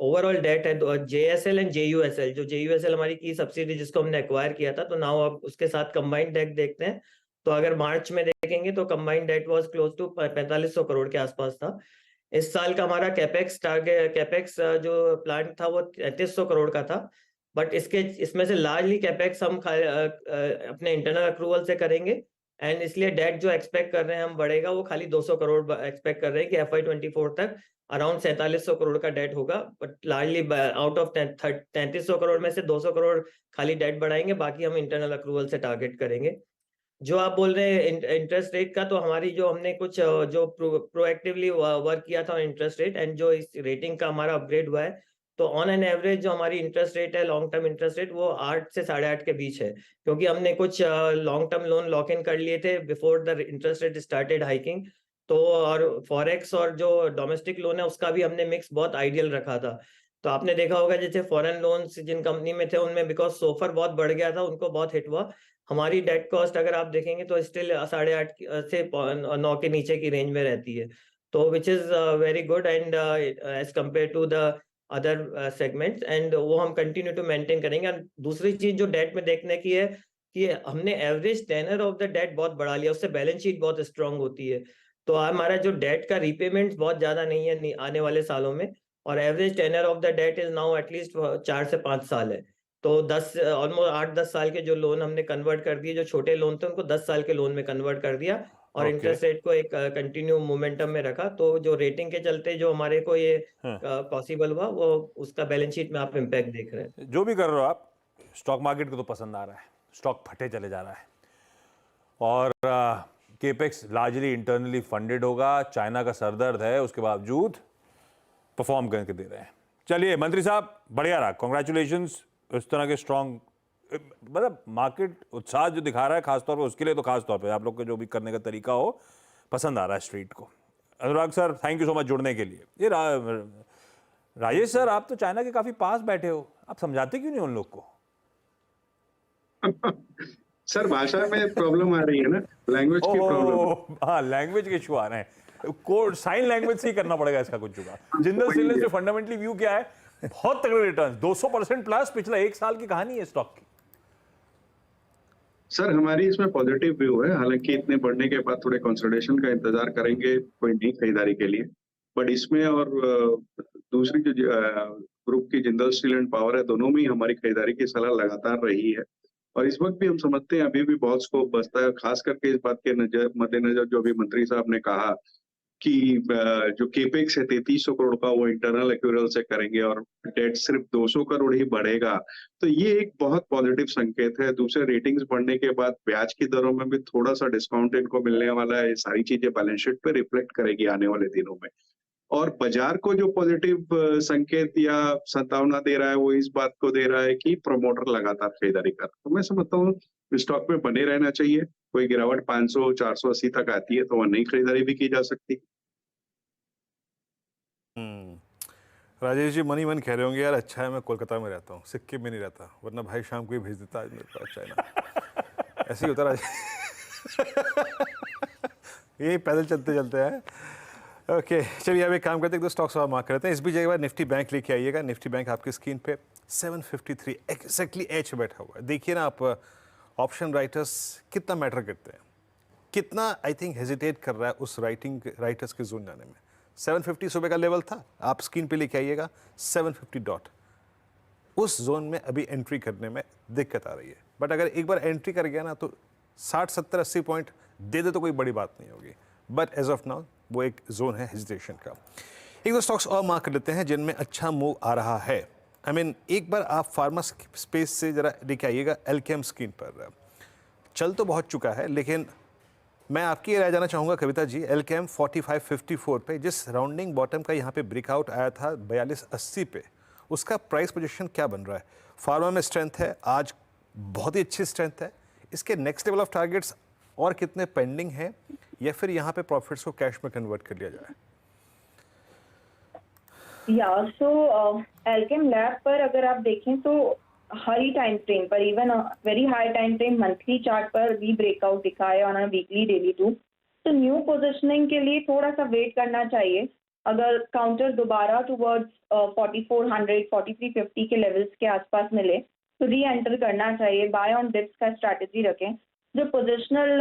ओवरऑल डेट है JSL एंड JUSL, जो JUSL हमारी की सब्सिडी जिसको हमने एक्वायर किया था, तो नाउ आप उसके साथ कंबाइंड डेट देखते हैं। तो अगर मार्च में देखेंगे तो combined debt was close to 4500 crore के आसपास था। इस साल का हमारा कैपेक्स जो प्लान था वो 3300 करोड़ का था, बट इसमें से लार्जली कैपेक्स हम अपने इंटरनल अक्रूवल से करेंगे, एंड इसलिए डेट जो एक्सपेक्ट कर रहे हैं हम बढ़ेगा, वो खाली 200 करोड़ एक्सपेक्ट कर रहे हैं कि FY24 तक अराउंड 4700 करोड़ का डेट होगा। But largely out of 3300 crore में से 200 करोड़ खाली डेट बढ़ाएंगे, बाकी हम इंटरनल अक्रूवल से टारगेट करेंगे। जो आप बोल रहे हैं इंटरेस्ट रेट का, तो हमारी जो हमने कुछ जो प्रोएक्टिवली वर्क किया था इंटरेस्ट रेट, एंड जो इस रेटिंग का हमारा अपग्रेड हुआ है, तो ऑन एन एवरेज जो हमारी इंटरेस्ट रेट है, लॉन्ग टर्म इंटरेस्ट रेट, वो 8 से 8.5 के बीच है, क्योंकि हमने कुछ long term loan lock in कर लिए थे before the interest rate started hiking. तो और फॉरेक्स और जो डोमेस्टिक लोन है उसका भी हमने मिक्स बहुत आइडियल रखा था। तो आपने देखा होगा जैसे फॉरेन लोन्स जिन कंपनी में थे उनमें बिकॉज सोफर बहुत बढ़ गया था, उनको बहुत हिट हुआ। हमारी डेट कॉस्ट अगर आप देखेंगे तो स्टिल 8.5 से 9 के नीचे की रेंज में रहती है, तो which is very good and as compare to the other segments, and वो हम कंटिन्यू टू मेंटेन करेंगे। और दूसरी चीज जो डेट में देखने की है कि हमने average tenor of the debt बहुत बढ़ा लिया, उससे बैलेंस शीट बहुत स्ट्रांग होती है। तो हमारा जो डेट का रीपेमेंट बहुत ज्यादा नहीं है आने वाले सालों में, और average tenor of the debt is now at least 4 से 5 साल है। तो 10 ऑलमोस्ट 8-10 साल के जो लोन हमने कन्वर्ट कर दिए, जो छोटे लोन थे उनको 10 साल के लोन में कन्वर्ट कर दिया, और Okay. इंटरेस्ट रेट को एक कंटिन्यू मोमेंटम में रखा। तो जो रेटिंग के चलते जो हमारे को ये पॉसिबल हुआ, वो उसका बैलेंस शीट में आप इम्पैक्ट देख रहे हैं। जो भी कर रहे हो आप, स्टॉक मार्केट को तो पसंद आ रहा है, स्टॉक फटे चले जा रहा है, और केपेक्स लार्जली इंटरनली फंडेड होगा, चाइना का सरदर्द है, उसके बावजूद परफॉर्म करके दे रहे हैं। चलिए मंत्री साहब, बढ़िया रहा, कॉन्ग्रेचुलेशंस। इस तरह के स्ट्रॉन्ग, मतलब मार्केट उत्साह जो दिखा रहा है खासतौर पर, उसके लिए तो खासतौर पे आप लोग का जो भी करने का तरीका हो पसंद आ रहा है स्ट्रीट को। Anurag sir, thank you so much जुड़ने के लिए। ये राजेश सर, आप तो चाइना के काफी पास बैठे हो, आप समझाते क्यों नहीं उन लोग को? सर भाषा में प्रॉब्लम आ रही है ना, लैंग्वेज की प्रॉब्लम। हाँ, लैंग्वेज के इशू आ रहे हैं, कोड साइन लैंग्वेज से ही करना पड़ेगा इसका कुछ जुगाड़। जिंदल स्टेनलेस जो फंडामेंटली व्यू क्या है, बहुत तगड़े रिटर्न, 200% प्लस पिछला 1 साल की कहानी है स्टॉक की। सर हमारी इसमें पॉजिटिव व्यू है, हालांकि इतने बढ़ने के बाद थोड़े कंसोलिडेशन का इंतजार करेंगे कोई नई खरीदारी के लिए, बट इसमें और दूसरी जो ग्रुप की जिंदल स्टील एंड पावर है, दोनों में हमारी खरीदारी की सलाह लगातार रही है, और इस वक्त भी हम समझते हैं अभी भी बहुत स्कोप बचता है, खास करके इस बात के मद्देनजर जो अभी मंत्री साहब ने कहा कि जो केपेक्स है 3300 करोड़ का वो इंटरनल एक्यूरल से करेंगे और डेट सिर्फ 200 करोड़ ही बढ़ेगा, तो ये एक बहुत पॉजिटिव संकेत है। दूसरे रेटिंग्स बढ़ने के बाद ब्याज की दरों में भी थोड़ा सा डिस्काउंट इनको मिलने वाला है, ये सारी चीजें बैलेंस शीट पे रिफ्लेक्ट करेगी आने वाले दिनों में। और बाजार को जो पॉजिटिव संकेत या संभावना दे रहा है वो इस बात को दे रहा है कि प्रमोटर लगातार खरीदारी कर, तो मैं समझता हूँ स्टॉक में बने रहना चाहिए। कोई गिरावट 500-480 तक आती है तो वह नई खरीदारी भी की जा सकती है। राजेश जी मनी मन कह रहे होंगे यार, अच्छा है मैं कोलकाता में रहता हूँ, सिक्किम में नहीं रहता, वरना भाई शाम को ही भेज देता आज मेरे पास चाइना। ऐसे ही होता राजेश। यही पैदल चलते चलते हैं। ओके चलिए अब एक काम करते हैं, 2 स्टॉक्स और मार्क करते हैं। इस बीच एक बार निफ्टी बैंक लेके आइएगा। निफ्टी बैंक आपकी स्क्रीन पे 753 एक्जैक्टली एच बैठा हुआ है। देखिए ना आप, ऑप्शन राइटर्स कितना मैटर करते हैं, कितना आई थिंक हेजिटेट कर रहा है उस राइटर्स के जोन जाने में। 750 सुबह का लेवल था, आप स्क्रीन पे लेके आइएगा 750 डॉट, उस जोन में अभी एंट्री करने में दिक्कत आ रही है, बट अगर एक बार एंट्री कर गया ना तो 60, 70, 80 पॉइंट दे दे तो कोई बड़ी बात नहीं होगी, बट एज ऑफ नाउ वो एक जोन है हेजिटेशन का। 1-2 स्टॉक्स और मार्क कर लेते हैं जिनमें अच्छा मूव आ रहा है। एक बार आप फार्मा स्पेस से जरा लेके आइएगा। एल्केम स्क्रीन पर चल तो बहुत चुका है, लेकिन मैं आपकी राय जाना चाहूँगा कविता जी। एल्केम 4554 पे जिस राउंडिंग बॉटम का यहाँ पे ब्रेकआउट आया था 4280 पे, उसका प्राइस पोजीशन क्या बन रहा है? फार्मा में स्ट्रेंथ है, आज बहुत ही अच्छी स्ट्रेंथ है, इसके नेक्स्ट लेवल ऑफ टारगेट्स और कितने पेंडिंग हैं, या फिर यहाँ पे प्रॉफिट्स को कैश में कन्वर्ट कर लिया जाए? एल्केम लैब पर अगर आप देखें तो हाई टाइम फ्रेम पर, even very high time frame monthly chart पर भी ब्रेकआउट दिखा है on a weekly daily too. तो न्यू पोजीशनिंग के लिए थोड़ा सा वेट करना चाहिए। अगर काउंटर दोबारा टुवर्ड्स 4400 4350 के लेवल्स के आसपास मिले तो री एंटर करना चाहिए। बाय ऑन डिप्स का स्ट्रैटेजी रखें। जो पोजिशनल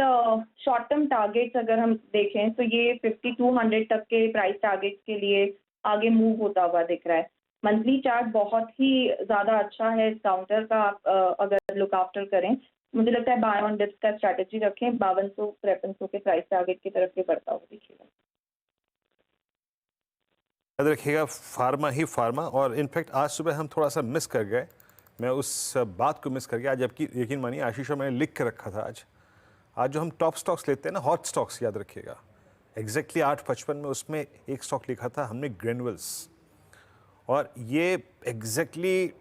शॉर्ट टर्म टारगेट्स अगर हम देखें तो ये 5200 तक के प्राइस टारगेट्स के लिए आगे मूव होता हुआ दिख रहा है। मंथली चार्ट बहुत ही ज्यादा अच्छा है इस काउंटर का, आप अगर लुक आफ्टर करें मुझे लगता है बाय ऑन डिप्स का स्ट्रैटेजी रखें। 5200-5300 के प्राइस टारगेट की तरफ ये बढ़ता हुआ दिखेगा। याद रखिएगा फार्मा ही फार्मा। और इनफैक्ट आज सुबह हम थोड़ा सा मिस कर गए, मैं उस बात को मिस कर गया, जबकि यकीन मानिए आशीष मैंने लिख के रखा था आज जो हम टॉप स्टॉक्स लेते हैं ना, हॉट स्टॉक्स, याद रखिएगा एग्जैक्टली 8:55 में उसमें एक स्टॉक लिखा था हमने, ग्रेनुअल्स, और ये एग्जैक्टली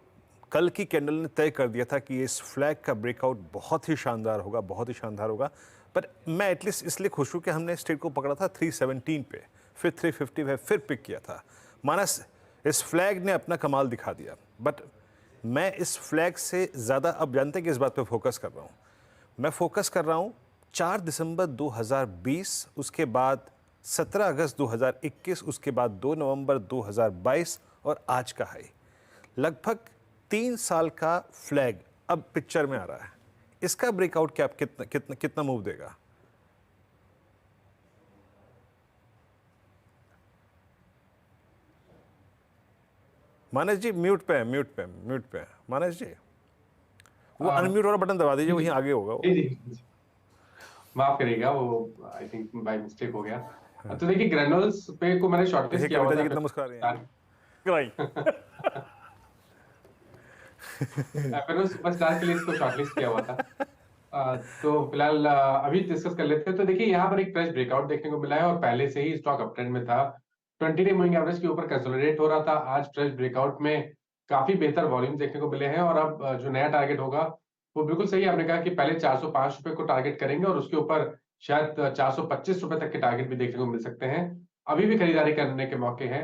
कल की कैंडल ने तय कर दिया था कि इस फ्लैग का ब्रेकआउट बहुत ही शानदार होगा, बहुत ही शानदार होगा। पर मैं एटलीस्ट इसलिए खुश हूँ कि हमने स्ट्रेट को पकड़ा था 317 पे, फिर 350 पे फिर पिक किया था। मानस, इस फ्लैग ने अपना कमाल दिखा दिया। बट मैं इस फ्लैग से ज़्यादा अब जानते हैं कि इस बात पे फोकस कर रहा हूँ। मैं फोकस कर रहा हूँ 4 दिसंबर 2020, उसके बाद 17 अगस्त 2021, उसके बाद 2 नवंबर 2022 और आज का हाई। लगभग 3 साल का फ्लैग अब पिक्चर में आ रहा है। इसका ब्रेकआउट क्या कितना मूव देगा? मानस जी म्यूट पे है मानस जी, वो अनम्यूट वाला बटन दबा दीजिए, वहीं आगे होगा वो। जी माफ करिएगा, वो आई थिंक बाय मिस्टेक हो गया। तो देखिए ग्रेनुल्स पे को मैंने शॉर्टलिस्ट किया हुआ था। कितना मुस्कुरा रही हैं। एफएनओ सुपरस्टार के लिए इसको शॉर्टलिस्ट किया हुआ था। तो फिलहाल अभी डिस्कस कर लेते हैं। तो देखिए यहाँ पर एक फ्रेश ब्रेकआउट देखने को मिला है और पहले से ही स्टॉक अप ट्रेंड में था। 20 डे मूविंग एवरेज के ऊपर कंसोलिडेट हो रहा था। आज फ्रेश ब्रेकआउट में काफी बेहतर वॉल्यूम देखने को मिले हैं और अब जो नया टारगेट होगा वो बिल्कुल सही आपने कहा कि पहले 405 रुपए को टारगेट करेंगे और उसके ऊपर शायद 425 रुपए तक के टारगेट भी देखने को मिल सकते हैं। अभी भी खरीदारी करने के मौके हैं।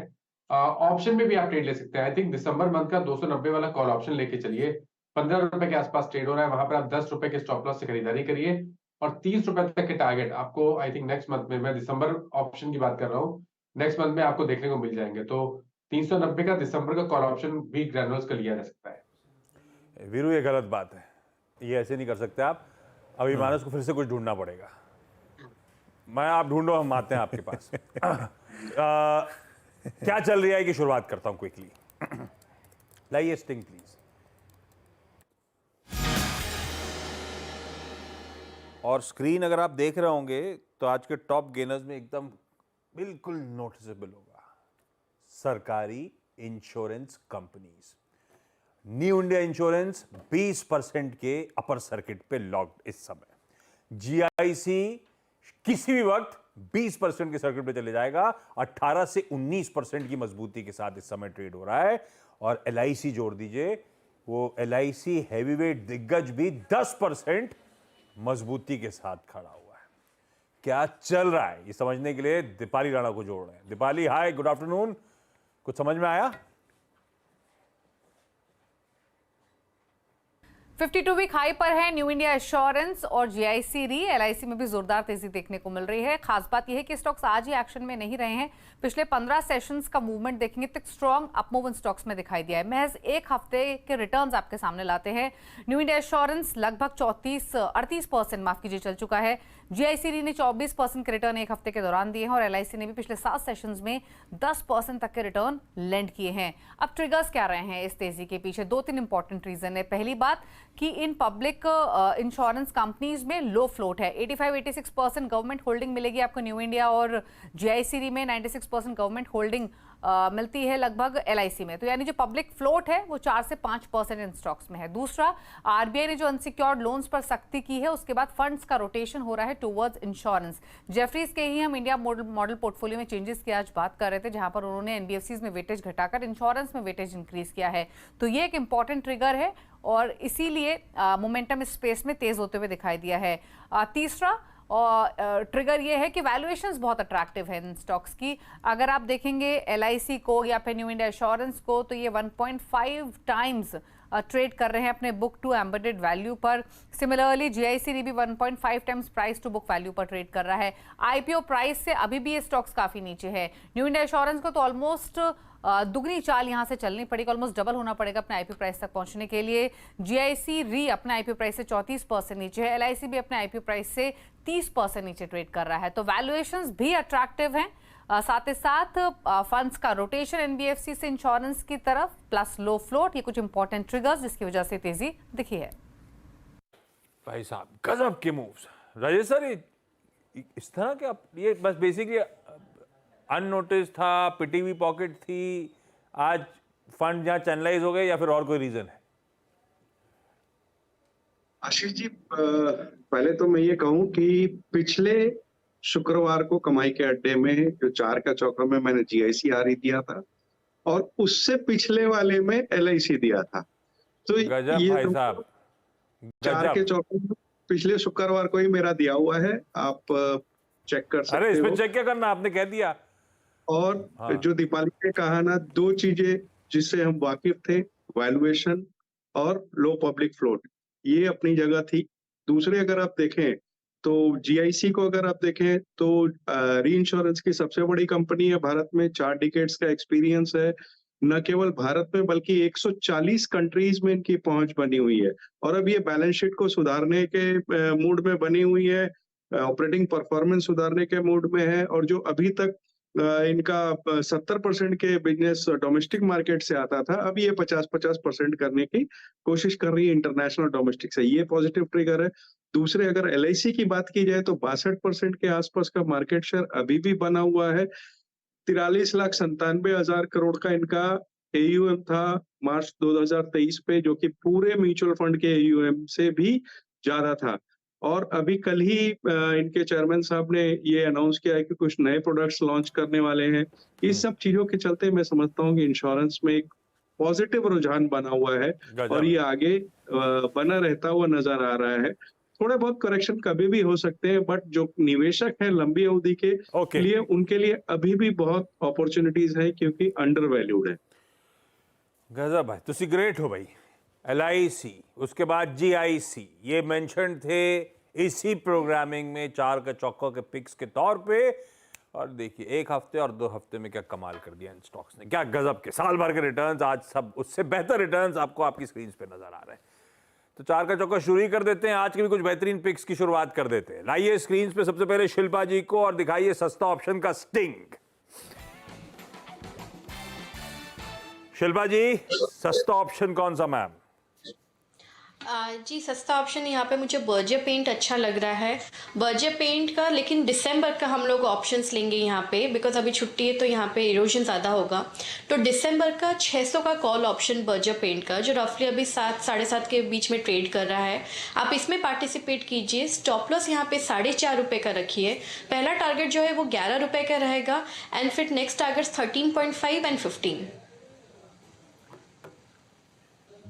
ऑप्शन में भी आप ट्रेड ले सकते हैं। आई थिंक दिसंबर मंथ का 290 वाला कॉल ऑप्शन लेके चलिए। 15 रुपए के आसपास ट्रेड हो रहा है, वहां पर आप 10 रुपए के स्टॉप लॉस से खरीदारी करिए और 30 रुपए तक के टारगेट आपको आई थिंक नेक्स्ट मंथ में, मैं दिसंबर ऑप्शन की बात कर रहा हूँ, नेक्स्ट मंथ में आपको देखने को मिल जाएंगे। तो 390 का दिसंबर का कॉल ऑप्शन भी ग्रेनुल्स का लिया जा सकता है। वीरू, ये गलत बात है, ये ऐसे नहीं कर सकते आप। अभी मानस को फिर से कुछ ढूंढना पड़ेगा। मैं आप ढूंढो, हम आते हैं आपके पास। क्या चल रहा है की शुरुआत करता हूं क्विकली। लाइए स्टिंग प्लीज। और स्क्रीन अगर आप देख रहे होंगे तो आज के टॉप गेनर्स में एकदम बिल्कुल नोटिसेबल होगा सरकारी insurance companies. New India insurance 20% के अपर सर्किट पे लॉक्ड इस समय। जीआईसी किसी भी वक्त 20% के सर्किट पे चले जाएगा। 18 से 19% की मजबूती के साथ इस समय ट्रेड हो रहा है। और एलआईसी जोड़ दीजिए, वो एलआईसी हैवीवेट दिग्गज भी 10% मजबूती के साथ खड़ा हुआ है। क्या चल रहा है ये समझने के लिए दीपाली राणा को जोड़ रहे हैं। दीपाली, हाय, गुड आफ्टरनून। कुछ समझ में आया? 52 वीक हाई पर है न्यू इंडिया एश्योरेंस और जीआईसी री। एलआईसी में भी जोरदार तेजी देखने को मिल रही है। खास बात यह है कि स्टॉक्स आज ही एक्शन में नहीं रहे हैं। पिछले 15 सेशंस का मूवमेंट देखेंगे तो स्ट्रॉन्ग अपमूव इन स्टॉक्स में दिखाई दिया है। महज एक हफ्ते के रिटर्न्स आपके सामने लाते हैं। न्यू इंडिया एश्योरेंस लगभग 38% माफ कीजिए चल चुका है। जीआईसी री ने 24% के रिटर्न एक हफ्ते के दौरान दिए हैं और एलआईसी ने भी पिछले 7 सेशंस में 10% तक के रिटर्न लैंड किए हैं। अब ट्रिगर्स क्या रहे हैं इस तेजी के पीछे? 2-3 इंपॉर्टेंट रीजन है। पहली बात कि इन पब्लिक इंश्योरेंस कंपनीज में लो फ्लोट है। 85-86% गवर्नमेंट होल्डिंग मिलेगी आपको न्यू इंडिया और जीआईसी री में 96% गवर्नमेंट होल्डिंग मिलती है लगभग एलआईसी में। तो यानी जो पब्लिक फ्लोट है वो 4 से 5% इन स्टॉक्स में है। दूसरा, आरबीआई ने जो अनसिक्योर्ड लोन्स पर सख्ती की है उसके बाद फंड्स का रोटेशन हो रहा है टुवर्ड्स इंश्योरेंस। जेफरीज के ही हम इंडिया मॉडल पोर्टफोलियो में चेंजेस की आज बात कर रहे थे, जहां पर उन्होंने एनबीएफसीज में वेटेज घटाकर इंश्योरेंस में वेटेज इंक्रीज किया है। तो ये एक इंपॉर्टेंट ट्रिगर है और इसीलिए मोमेंटम इस स्पेस में तेज होते हुए दिखाई दिया है। तीसरा और ट्रिगर ये है कि वैल्यूएशंस बहुत अट्रैक्टिव है इन स्टॉक्स की। अगर आप देखेंगे एलआईसी को या फिर न्यू इंडिया एश्योरेंस को तो ये 1.5 टाइम्स ट्रेड कर रहे हैं अपने बुक टू एम्बेडेड वैल्यू पर। सिमिलरली जीआईसी भी 1.5 times price to book value पर ट्रेड कर रहा है। आईपीओ प्राइस से अभी भी ये स्टॉक्स काफी नीचे है। न्यू इंडिया एश्योरेंस को तो ऑलमोस्ट दुगनी चाल यहां से चलनी पड़ेगी, ऑलमोस्ट डबल होना पड़ेगा अपने आईपीओ प्राइस तक पहुंचने के लिए। जीआईसी री अपने आईपीओ प्राइस से 34% नीचे है। एलआईसी भी अपने आईपीओ प्राइस से 30% नीचे ट्रेड कर रहा है। तो वैल्यूएशंस भी अट्रैक्टिव हैं। साथ ही साथ फंड्स का रोटेशन एनबीएफसी से इंश्योरेंस की तरफ प्लस लो फ्लोट, ये कुछ इंपॉर्टेंट ट्रिगर्स जिसकी वजह से तेजी दिखी है। भाई साहब गजब के मूव्स। राजेश सर, इस तरह के आप ये बस बेसिकली अननोटिस था, पिटी हुई पॉकेट थी, आज फंड जहां चैनलाइज हो गए या फिर और कोई रीजन है? आशीष जी, पहले तो मैं ये कहूं कि पिछले शुक्रवार को कमाई के अड्डे में जो 4 का चौका में मैंने जीआईसी आरई दिया था और उससे पिछले वाले में एलआईसी दिया था। तो गजब ये भाई तो साहब, 4 के गजब। चौके पिछले शुक्रवार को ही मेरा दिया हुआ है, आप चेक कर अरे सकते इसमें हो। चेक क्या करना, आपने कह दिया। और हाँ। जो दीपाली ने कहा ना, 2 चीजें जिससे हम वाकिफ थे, वैल्यूएशन और लो पब्लिक फ्लोट, ये अपनी जगह थी। दूसरे अगर आप देखें तो जीआईसी को अगर आप देखें तो रीइंश्योरेंस की सबसे बड़ी कंपनी है भारत में, 4 डिकेड्स का एक्सपीरियंस है। न केवल भारत में बल्कि 140 कंट्रीज में इनकी पहुंच बनी हुई है, और अब ये बैलेंस शीट को सुधारने के मूड में बनी हुई है, ऑपरेटिंग परफॉर्मेंस सुधारने के मूड में है। और जो अभी तक इनका 70% के बिजनेस डोमेस्टिक मार्केट से आता था, अब ये 50-50% करने की कोशिश कर रही है इंटरनेशनल डोमेस्टिक से। ये पॉजिटिव ट्रिगर है। दूसरे अगर एलआईसी की बात की जाए तो 62% के आसपास का मार्केट शेयर अभी भी बना हुआ है। 43,97,000 करोड़ का इनका एयूएम था मार्च 2023 पे, जो कि पूरे म्यूचुअल फंड के एयूएम से भी ज्यादा था। और अभी कल ही इनके चेयरमैन साहब ने ये अनाउंस किया है कि कुछ नए प्रोडक्ट्स लॉन्च करने वाले हैं। इस सब चीजों के चलते मैं समझता हूँ कि इंश्योरेंस में एक पॉजिटिव रुझान बना हुआ है, और ये आगे बना रहता हुआ नजर आ रहा है। थोड़े बहुत करेक्शन कभी भी हो सकते हैं, बट जो निवेशक है लंबी अवधि के लिए, उनके लिए अभी भी बहुत अपॉर्चुनिटीज है, क्योंकि अंडर वैल्यूड है। गजब भाई, तुसी ग्रेट हो भाई। LIC, उसके बाद GIC, ये मेंशन थे इसी प्रोग्रामिंग में 4 के चौकों के पिक्स के तौर पे। और देखिए 1 हफ्ते और 2 हफ्ते में क्या कमाल कर दिया इन स्टॉक्स ने, क्या गजब के साल भर के रिटर्न्स, आज सब उससे बेहतर रिटर्न्स आपको आपकी स्क्रीन पे नजर आ रहे हैं। तो 4 का चौका शुरू ही कर देते हैं, आज के भी कुछ बेहतरीन पिक्स की शुरुआत कर देते हैं। लाइए स्क्रीन पे सबसे पहले शिल्पा जी को और दिखाइए सस्ता ऑप्शन का स्टिंग। शिल्पा जी, सस्ता ऑप्शन कौन सा मैम? जी सस्ता ऑप्शन यहाँ पे मुझे बर्जर पेंट अच्छा लग रहा है। बर्जर पेंट का लेकिन दिसंबर का हम लोग ऑप्शंस लेंगे यहाँ पे, बिकॉज अभी छुट्टी है तो यहाँ पे इरोजन ज़्यादा होगा। तो दिसंबर का 600 का कॉल ऑप्शन बर्जर पेंट का, जो रफली अभी 7 साढ़े 7 के बीच में ट्रेड कर रहा है, आप इसमें पार्टिसिपेट कीजिए। स्टॉप लॉस यहाँ पे 4.5 रुपये का रखिए। पहला टारगेट जो है वो 11 रुपये का रहेगा, एंड फिर next target 13.5 and 15।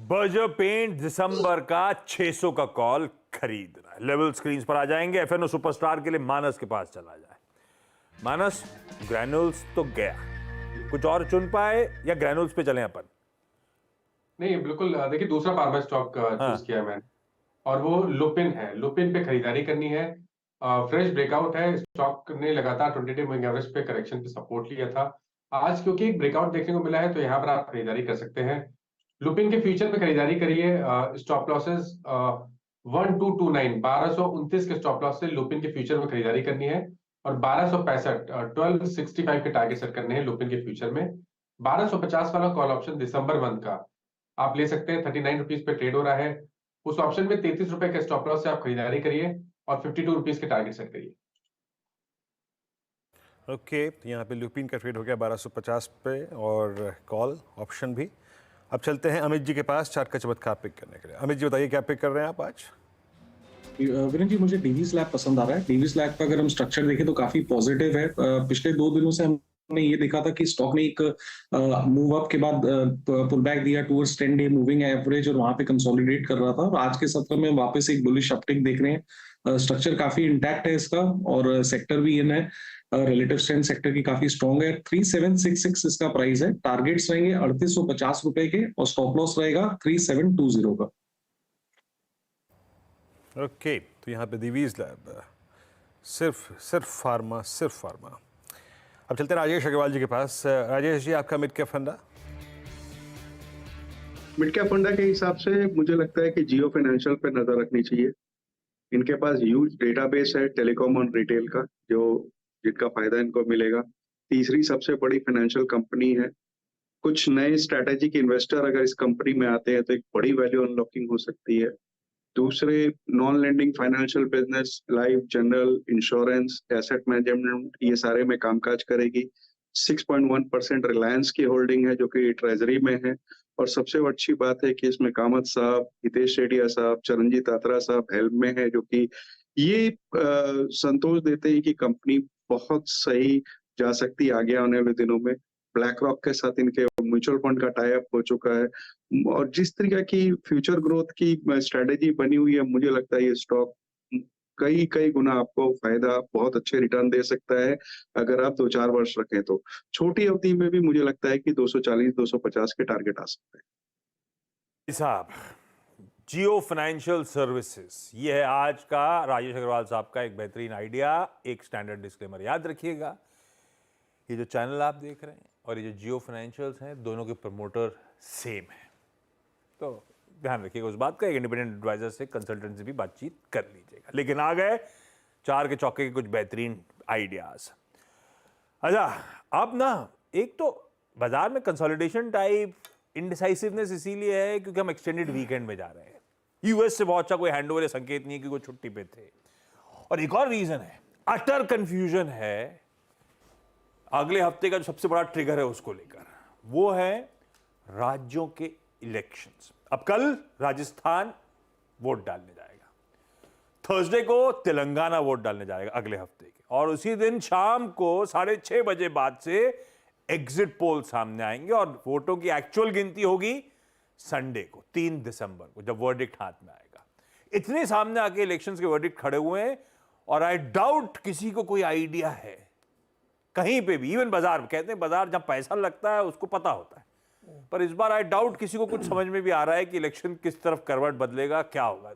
Berger paint दिसंबर का 600 का कॉल खरीदना है। लेवल स्क्रीन पर आ जाएंगे। FNO सुपरस्टार के लिए मानस के पास चला जाए। मानस, ग्रैनुल्स तो गया, कुछ और चुन पाए या ग्रैनुल्स पे चले अपन? नहीं बिल्कुल, देखिए दूसरा फार्मा स्टॉक चूज किया है मैंने, और वो लुपिन है। लुपिन पे खरीदारी करनी है। फ्रेश ब्रेकआउट है, स्टॉक ने लगातार 22 मूविंग एवरेज पे करेक्शन पे सपोर्ट लिया था। आज क्योंकि एक ब्रेकआउट देखने को मिला है, तो यहाँ पर आप खरीदारी कर सकते हैं। लुपिन के फ्यूचर पे खरीदारी करिए। स्टॉप लॉसेस 1229 1229 के स्टॉप लॉस से लुपिन के फ्यूचर में खरीदारी करनी है, और 1265 1265 के टारगेट सेट करने हैं लुपिन के फ्यूचर में। 1250 वाला कॉल ऑप्शन दिसंबर मंथ का आप ले सकते हैं, 39 रुपीज पे ट्रेड हो रहा है। उस ऑप्शन में 33 रुपए के स्टॉप लॉस से आप खरीदारी करिए और 52 रुपीज के टारगेट सेट करिए। ओके, तो यहाँ पे लुपिन का ट्रेड हो गया 1250 पे, और कॉल ऑप्शन भी। अब चलते हैं अमित जी के पास 4 का चमत्कार पिक करने के लिए। अमित जी बताइए क्या पिक कर रहे हैं आप आज? वीरेंद्र जी, मुझे डीवी स्लैब पसंद आ रहा है। डीवी स्लैब का अगर हम स्ट्रक्चर देखें तो काफी पॉजिटिव है। पिछले 2 दिनों से हमने ये देखा था कि स्टॉक ने एक मूव अप के बाद पुल बैक दिया टूवर्ड्स 10 डे मूविंग एवरेज, और वहां पे कंसोलिडेट कर रहा था। और आज के सत्र में वापस एक बुलिश अपटिक देख रहे हैं। स्ट्रक्चर काफी इंटैक्ट है इसका, और सेक्टर भी इन है, रिलेटिव स्ट्रेंथ सेक्टर की काफी स्ट्रॉन्ग है। 3766 इसका प्राइस है। टारगेट्स रहेंगे 3850 रुपए के, और स्टॉप लॉस रहेगा 3720 का। ओके, तो यहाँ पे दिवीज लैब सिर्फ फार्मा। अब चलते हैं राजेश अग्रवाल जी के पास। राजेश जी, आपका मिड कैप फंडा? मिड कैप फंडा के हिसाब से मुझे लगता है कि जियो फाइनेंशियल पे नजर रखनी चाहिए। इनके पास ह्यूज डेटाबेस है टेलीकॉम और रिटेल का, जिनका फायदा इनको मिलेगा। तीसरी सबसे बड़ी फाइनेंशियल कंपनी है। कुछ नए स्ट्रैटेजिक इन्वेस्टर अगर इस कंपनी में आते हैं तो एक बड़ी वैल्यू अनलॉकिंग हो सकती है। दूसरे non lending financial business, life, general insurance, asset management, ये सारे में कामकाज करेगी। 6.1% रिलायंस की होल्डिंग है, जो कि ट्रेजरी में है। और सबसे अच्छी बात है कि इसमें कामत साहब, हितेश रेडिया साहब, चरणजीत आत्रा साहब हेल्प में है, जो कि ये संतोष देते हैं कि कंपनी बहुत सही जा सकती है आगे आने वाले दिनों में। ब्लैक रॉक के साथ इनके म्यूचुअल फंड का टाई अप हो चुका है, और जिस तरीके की फ्यूचर ग्रोथ की स्ट्रेटेजी बनी हुई है, मुझे लगता है ये स्टॉक कई कई गुना आपको फायदा, बहुत अच्छे रिटर्न दे सकता है अगर आप 2-4 वर्ष रखें तो। छोटी अवधि में भी मुझे लगता है कि 240-250 के टारगेट आ सकते हैं। साहब, जियो फाइनेंशियल सर्विसेज, ये है आज का राजेश अग्रवाल साहब का एक बेहतरीन आइडिया। एक स्टैंडर्ड डिस्क्लेमर याद रखिएगा, ये जो चैनल आप देख रहे हैं और ये जो जियो फाइनेंशियल्स हैं, दोनों के प्रमोटर सेम है, तो ध्यान रखिएगा उस बात का। एक इंडिपेंडेंट एडवाइजर से, कंसल्टेंट से भी बातचीत कर लीजिएगा। लेकिन आ गए 4 के चौके के कुछ बेहतरीन आइडियाज। अच्छा, अब ना एक तो बाजार में कंसोलिडेशन टाइप इंडिसाइसिवनेस इसीलिए है क्योंकि हम एक्सटेंडेड वीकेंड में जा रहे हैं। यूएस से बहुत अच्छा कोई हैंडओवर या संकेत नहीं है कि वो छुट्टी पे थे। और एक और रीजन है, अटर कंफ्यूजन है अगले हफ्ते का जो सबसे बड़ा ट्रिगर है उसको लेकर, वो है राज्यों के इलेक्शंस। अब कल राजस्थान वोट डालने जाएगा, थर्सडे को तेलंगाना वोट डालने जाएगा अगले हफ्ते के, और उसी दिन शाम को 6:30 बजे बाद से एग्जिट पोल सामने आएंगे और वोटों की एक्चुअल गिनती होगी संडे को 3 दिसंबर को, जब वर्डिक्ट हाथ में आएगा। इतने सामने आके इलेक्शंस के वर्डिक्ट खड़े हुए हैं और आई डाउट किसी को कोई आइडिया है कहीं पे भी। इवन बाजार में कहते हैं बाजार जहां पैसा लगता है उसको पता होता है, पर इस बार आई डाउट किसी को कुछ समझ में भी आ रहा है कि इलेक्शन किस तरफ करवट बदलेगा, क्या होगा।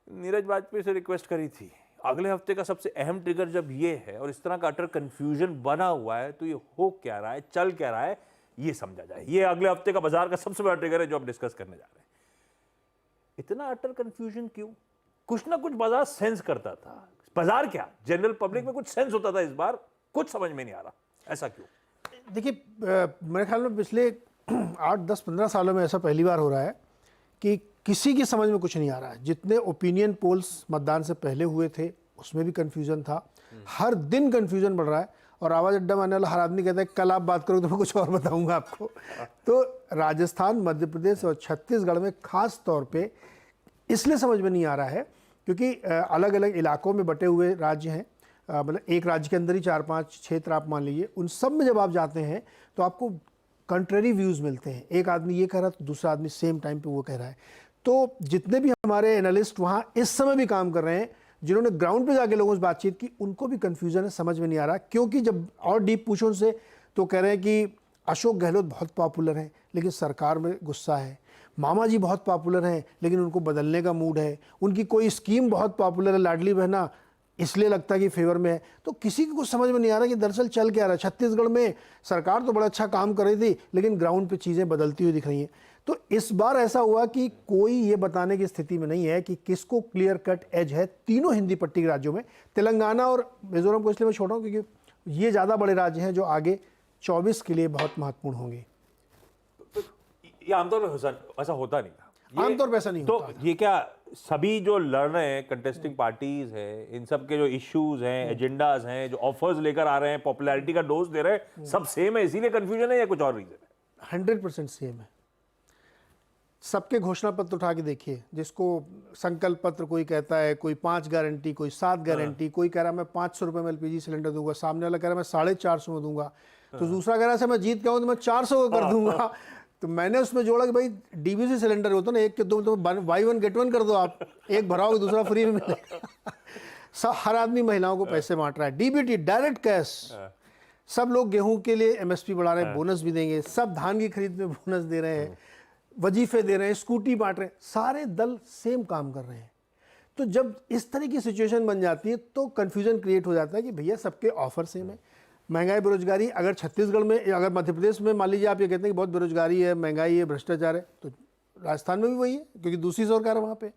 नीरज वाजपेयी से रिक्वेस्ट करी थी, अगले हफ्ते का सबसे अहम ट्रिगर जब ये है और इस तरह का अटर कंफ्यूजन बना हुआ है, तो ये हो क्या रहा है, चल क्या रहा है, ये समझा जाए। ये अगले हफ्ते का बाजार का सबसे बड़ा ट्रिगर है जो आप डिस्कस करने जा रहे हैं। इतना अटर कंफ्यूजन क्यों? कुछ ना कुछ बाजार सेंस करता था। बाजार क्या, जनरल पब्लिक में कुछ सेंस होता था, इस बार कुछ समझ में नहीं आ रहा, ऐसा क्यों? देखिए, मेरे ख्याल में पिछले 8, 10, 15 सालों में ऐसा पहली बार हो रहा है कि किसी की समझ में कुछ नहीं आ रहा है। जितने ओपिनियन पोल्स मतदान से पहले हुए थे उसमें भी कन्फ्यूजन था, हर दिन कन्फ्यूजन बढ़ रहा है, और आवाज़ अड्डा मारने वाला हर आदमी कहता है कल आप बात करोगे तो मैं कुछ और बताऊंगा आपको। तो राजस्थान, मध्य प्रदेश और छत्तीसगढ़ में खास तौर पे इसलिए समझ में नहीं आ रहा है क्योंकि अलग अलग इलाकों में बटे हुए राज्य हैं, मतलब एक राज्य के अंदर ही 4-5 क्षेत्र आप मान लीजिए, उन सब में जब आप जाते हैं तो आपको कंट्रेरी व्यूज़ मिलते हैं। एक आदमी ये कह रहा है तो दूसरा आदमी सेम टाइम पे वो कह रहा है। तो जितने भी हमारे एनालिस्ट वहाँ इस समय भी काम कर रहे हैं, जिन्होंने ग्राउंड पे जाके लोगों से बातचीत की, उनको भी कन्फ्यूजन है, समझ में नहीं आ रहा। क्योंकि जब और डीप पूछो उनसे तो कह रहे हैं कि अशोक गहलोत बहुत पॉपुलर हैं लेकिन सरकार में गुस्सा है, मामा जी बहुत पॉपुलर हैं लेकिन उनको बदलने का मूड है, उनकी कोई स्कीम बहुत पॉपुलर है, लाडली बहना, इसलिए लगता है कि फेवर में है। तो किसी को समझ में नहीं आ रहा कि दरअसल चल क्या रहा है। छत्तीसगढ़ में सरकार तो बड़ा अच्छा काम कर रही थी लेकिन ग्राउंड पे चीज़ें बदलती हुई दिख रही हैं। तो इस बार ऐसा हुआ कि कोई ये बताने की स्थिति में नहीं है कि किसको क्लियर कट एज है तीनों हिंदी पट्टी के राज्यों में। तेलंगाना और मिजोरम को इसलिए मैं छोड़ रहा हूँ क्योंकि ये ज़्यादा बड़े राज्य हैं जो आगे 24 के लिए बहुत महत्वपूर्ण होंगे। ये आमतौर पर ऐसा होता नहीं था, आमतौर पर ऐसा नहीं तो होता। ये क्या सभी जो लड़ रहे हैं कंटेस्टिंग पार्टीज हैं, इन सब के जो इश्यूज हैं, एजेंडाज हैं, जो ऑफर्स लेकर आ रहे हैं, पॉपुलैरिटी का डोज दे रहे हैं, सब सेम है, इसीलिए कंफ्यूजन है या कुछ और रीजन है? 100% सेम है। सबके घोषणा पत्र उठा के देखिए, जिसको संकल्प पत्र कोई कहता है, कोई 5 गारंटी, कोई 7 गारंटी, कोई कह रहा है मैं 500 रुपये में LPG सिलेंडर दूंगा, सामने वाला कह रहा है मैं 450 में दूंगा, तो दूसरा कह रहा है मैं जीत गया हूँ तो मैं 400 का कर दूंगा। तो मैंने उसमें जोड़ा कि भाई DBC सिलेंडर होता ना, एक के दो, तो buy 1 get 1 कर दो, आप एक भराओगे दूसरा फ्री में मिलेगा। हर आदमी महिलाओं को पैसे बांट रहा है, DBT डायरेक्ट कैश, सब लोग गेहूं के लिए MSP बढ़ा रहे हैं, बोनस भी देंगे, सब धान की खरीद में बोनस दे रहे हैं, वजीफे दे रहे हैं, स्कूटी बांट रहे हैं, सारे दल सेम काम कर रहे हैं। तो जब इस तरह की सिचुएशन बन जाती है तो कन्फ्यूजन क्रिएट हो जाता है कि भैया सबके ऑफर सेम है। महंगाई, बेरोजगारी, अगर छत्तीसगढ़ में, अगर मध्य प्रदेश में मान लीजिए आप ये कहते हैं कि बहुत बेरोजगारी है, महंगाई है, भ्रष्टाचार है, तो राजस्थान में भी वही है क्योंकि दूसरी सरकार है वहाँ पे।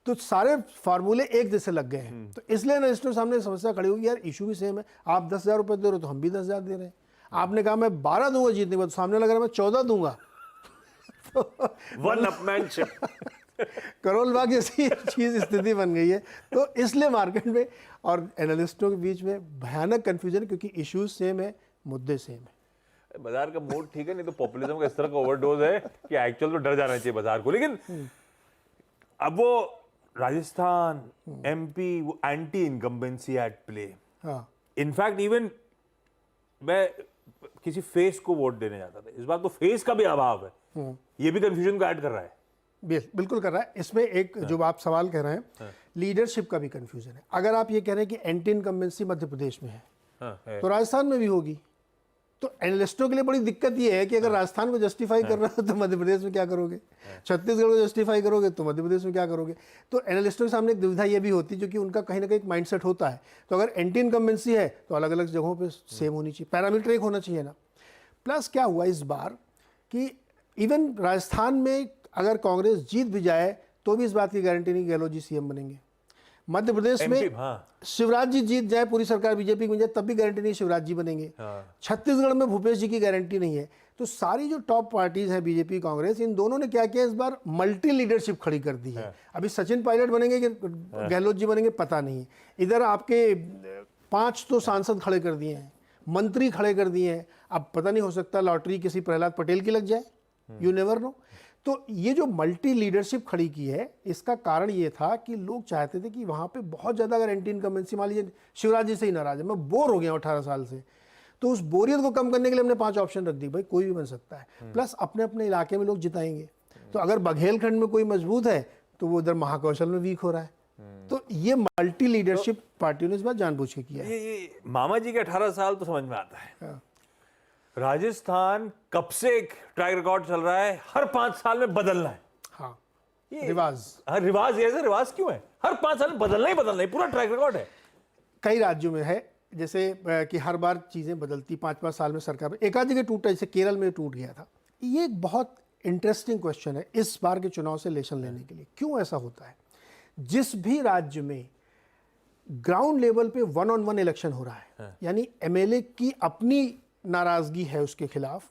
तो सारे फार्मूले एक जैसे लग गए हैं। तो इसलिए एनालिस्टों के सामने समस्या खड़ी होगी, यार इशू भी सेम है, आप 10,000 रुपये दे रहे हो तो हम भी 10,000 दे रहे हैं। आपने कहा मैं 12 दूंगा जीतने के बाद, सामने लग रहा है मैं 14 दूंगा। वन-अपमैनशिप करोल बाग जैसी चीज स्थिति बन गई है। तो इसलिए मार्केट में और एनालिस्टों के बीच में भयानक कंफ्यूजन, क्योंकि इश्यूज सेम है, मुद्दे सेम है। बाजार का मूड ठीक है, नहीं तो पॉपुलिज्म का इस तरह का ओवरडोज है कि एक्चुअल तो डर जाना चाहिए बाजार को। लेकिन अब वो राजस्थान, MP, वो एंटी इनकम्बेंसी एट प्ले। हाँ, इनफैक्ट इवन मैं किसी फेस को वोट देने जाता था। इस बार तो फेस का भी अभाव है, ये भी कंफ्यूजन को ऐड कर रहा है। बिल्कुल कर रहा है। इसमें एक जो आप सवाल कह रहे हैं, लीडरशिप का भी कंफ्यूजन है। अगर आप ये कह रहे हैं कि एंटी इनकम्बेंसी मध्य प्रदेश में है, तो राजस्थान में भी होगी। तो एनालिस्टों के लिए बड़ी दिक्कत ये है कि अगर राजस्थान को जस्टिफाई कर रहे हो तो मध्य प्रदेश में क्या करोगे, छत्तीसगढ़ को जस्टिफाई करोगे तो मध्य प्रदेश में क्या करोगे। तो एनालिस्टों के सामने एक दुविधा ये भी होती है, जो कि उनका कहीं ना कहीं एक माइंडसेट होता है। तो अगर एंटी इनकम्बेंसी है तो अलग अलग जगहों पे सेम होनी चाहिए, पैरामीटर एक होना चाहिए ना। प्लस क्या हुआ इस बार कि इवन राजस्थान में अगर कांग्रेस जीत भी जाए तो भी इस बात की गारंटी नहीं गहलोत जी सीएम बनेंगे। मध्य प्रदेश में शिवराज जी जीत जाए, पूरी सरकार बीजेपी की बन जाए, तब भी गारंटी नहीं शिवराज जी बनेंगे। छत्तीसगढ़ में भूपेश जी की गारंटी नहीं है। तो सारी जो टॉप पार्टीज हैं, बीजेपी कांग्रेस, इन दोनों ने क्या किया इस बार, मल्टी लीडरशिप खड़ी कर दी है। अभी सचिन पायलट बनेंगे कि गहलोत जी बनेंगे पता नहीं है। इधर आपके 5 तो सांसद खड़े कर दिए हैं, मंत्री खड़े कर दिए हैं। अब पता नहीं, हो सकता लॉटरी किसी प्रहलाद पटेल की लग जाए, यू नेवर नो। तो ये जो मल्टी लीडरशिप खड़ी की है, इसका कारण ये था कि लोग चाहते थे कि वहाँ पे बहुत ज़्यादा अगर एंटी इनकम्बेंसी, मान लीजिए शिवराज जी से ही नाराज है, मैं बोर हो गया 18 साल से, तो उस बोरियत को कम करने के लिए हमने 5 ऑप्शन रख दी, भाई कोई भी बन सकता है। प्लस अपने अपने इलाके में लोग जिताएंगे। तो अगर बघेलखंड में कोई मजबूत है तो वो उधर महाकौशल में वीक हो रहा है। तो ये मल्टी लीडरशिप पार्टियों ने इस बार जानबूझ के किया है। ये मामा जी के 18 साल तो समझ में आता है। राजस्थान कब से एक ट्रैक रिकॉर्ड चल रहा है, हर 5 साल में बदलना है। हाँ, रिवाज। हाँ, रिवाज। ऐसे रिवाज क्यों है, हर 5 साल में बदलना ही पूरा ट्रैक रिकॉर्ड है। कई राज्यों में है जैसे कि हर बार चीज़ें बदलती, 5-5 साल में सरकार, एक आध जगह टूटा, जैसे केरल में टूट गया था। ये एक बहुत इंटरेस्टिंग क्वेश्चन है इस बार के चुनाव से लेसन लेने के लिए। क्यों ऐसा होता है? जिस भी राज्य में ग्राउंड लेवल पे 1-on-1 इलेक्शन हो रहा है, यानी एमएलए की अपनी नाराजगी है उसके खिलाफ,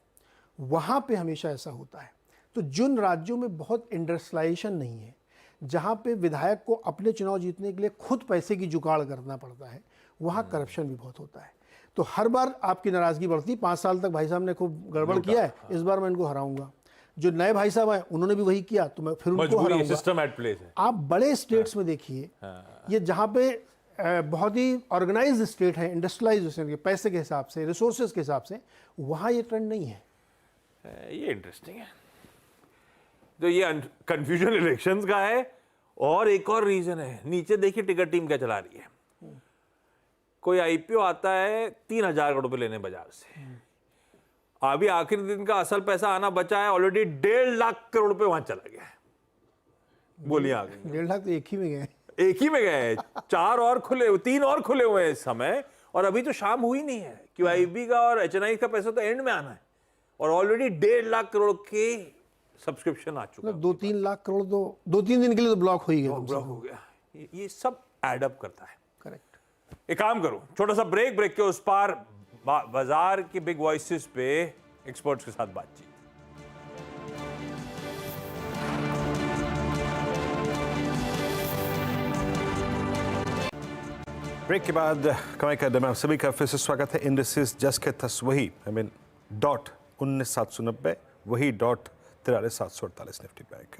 वहाँ पे हमेशा ऐसा होता है। तो जिन राज्यों में बहुत इंडस्ट्रियलाइजेशन नहीं है, जहाँ पे विधायक को अपने चुनाव जीतने के लिए खुद पैसे की जुगाड़ करना पड़ता है, वहाँ करप्शन भी बहुत होता है। तो हर बार आपकी नाराजगी बढ़ती। 5 साल तक भाई साहब ने खूब गड़बड़ किया है, इस बार मैं इनको हराऊंगा। जो नए भाई साहब आए उन्होंने भी वही किया, तो मैं फिर उनको हराऊंगा। सिस्टम एट प्ले है। आप बड़े स्टेट्स में देखिए, ये जहाँ पे बहुत ही ऑर्गेनाइज्ड स्टेट है, इंडस्ट्रियलाइजेशन के पैसे के हिसाब से, रिसोर्सेज के हिसाब से, वहाँ ये ट्रेंड नहीं है। ये इंटरेस्टिंग है। तो ये कंफ्यूजन इलेक्शंस का है। और एक और रीजन है, नीचे देखिए टिकट टीम क्या चला रही है। कोई आईपीओ आता है 3,000 करोड़ रुपए लेने बाजार से, अभी आखिरी दिन का असल पैसा आना बचा है, ऑलरेडी 1.5 लाख करोड़ रुपए वहां चला गया है। बोलिए आ गई। 1.5 लाख तो एक ही में गए, 3 और खुले हुए हैं इस समय, और अभी तो शाम हुई नहीं है। क्यूआईबी का और एचएनआई का पैसा तो एंड में आना है, और ऑलरेडी 1.5 लाख करोड़ के सब्सक्रिप्शन आ चुका है। 2-3 लाख करोड़ तो 2-3 दिन के लिए तो ब्लॉक हो ही गया। ब्लॉक हो गया। ये सब एडअप करता है। करेक्ट। एक काम करो, छोटा सा ब्रेक के उस पार बाजार के बिग वॉइसेस पे एक्सपर्ट्स के साथ बातचीत। ब्रेक के बाद कमाई का दम सभी का फिर से स्वागत है। इंडिसेस जस्ट के थस वही डॉट 19,790, वही डॉट 43,748 निफ्टी बैंक।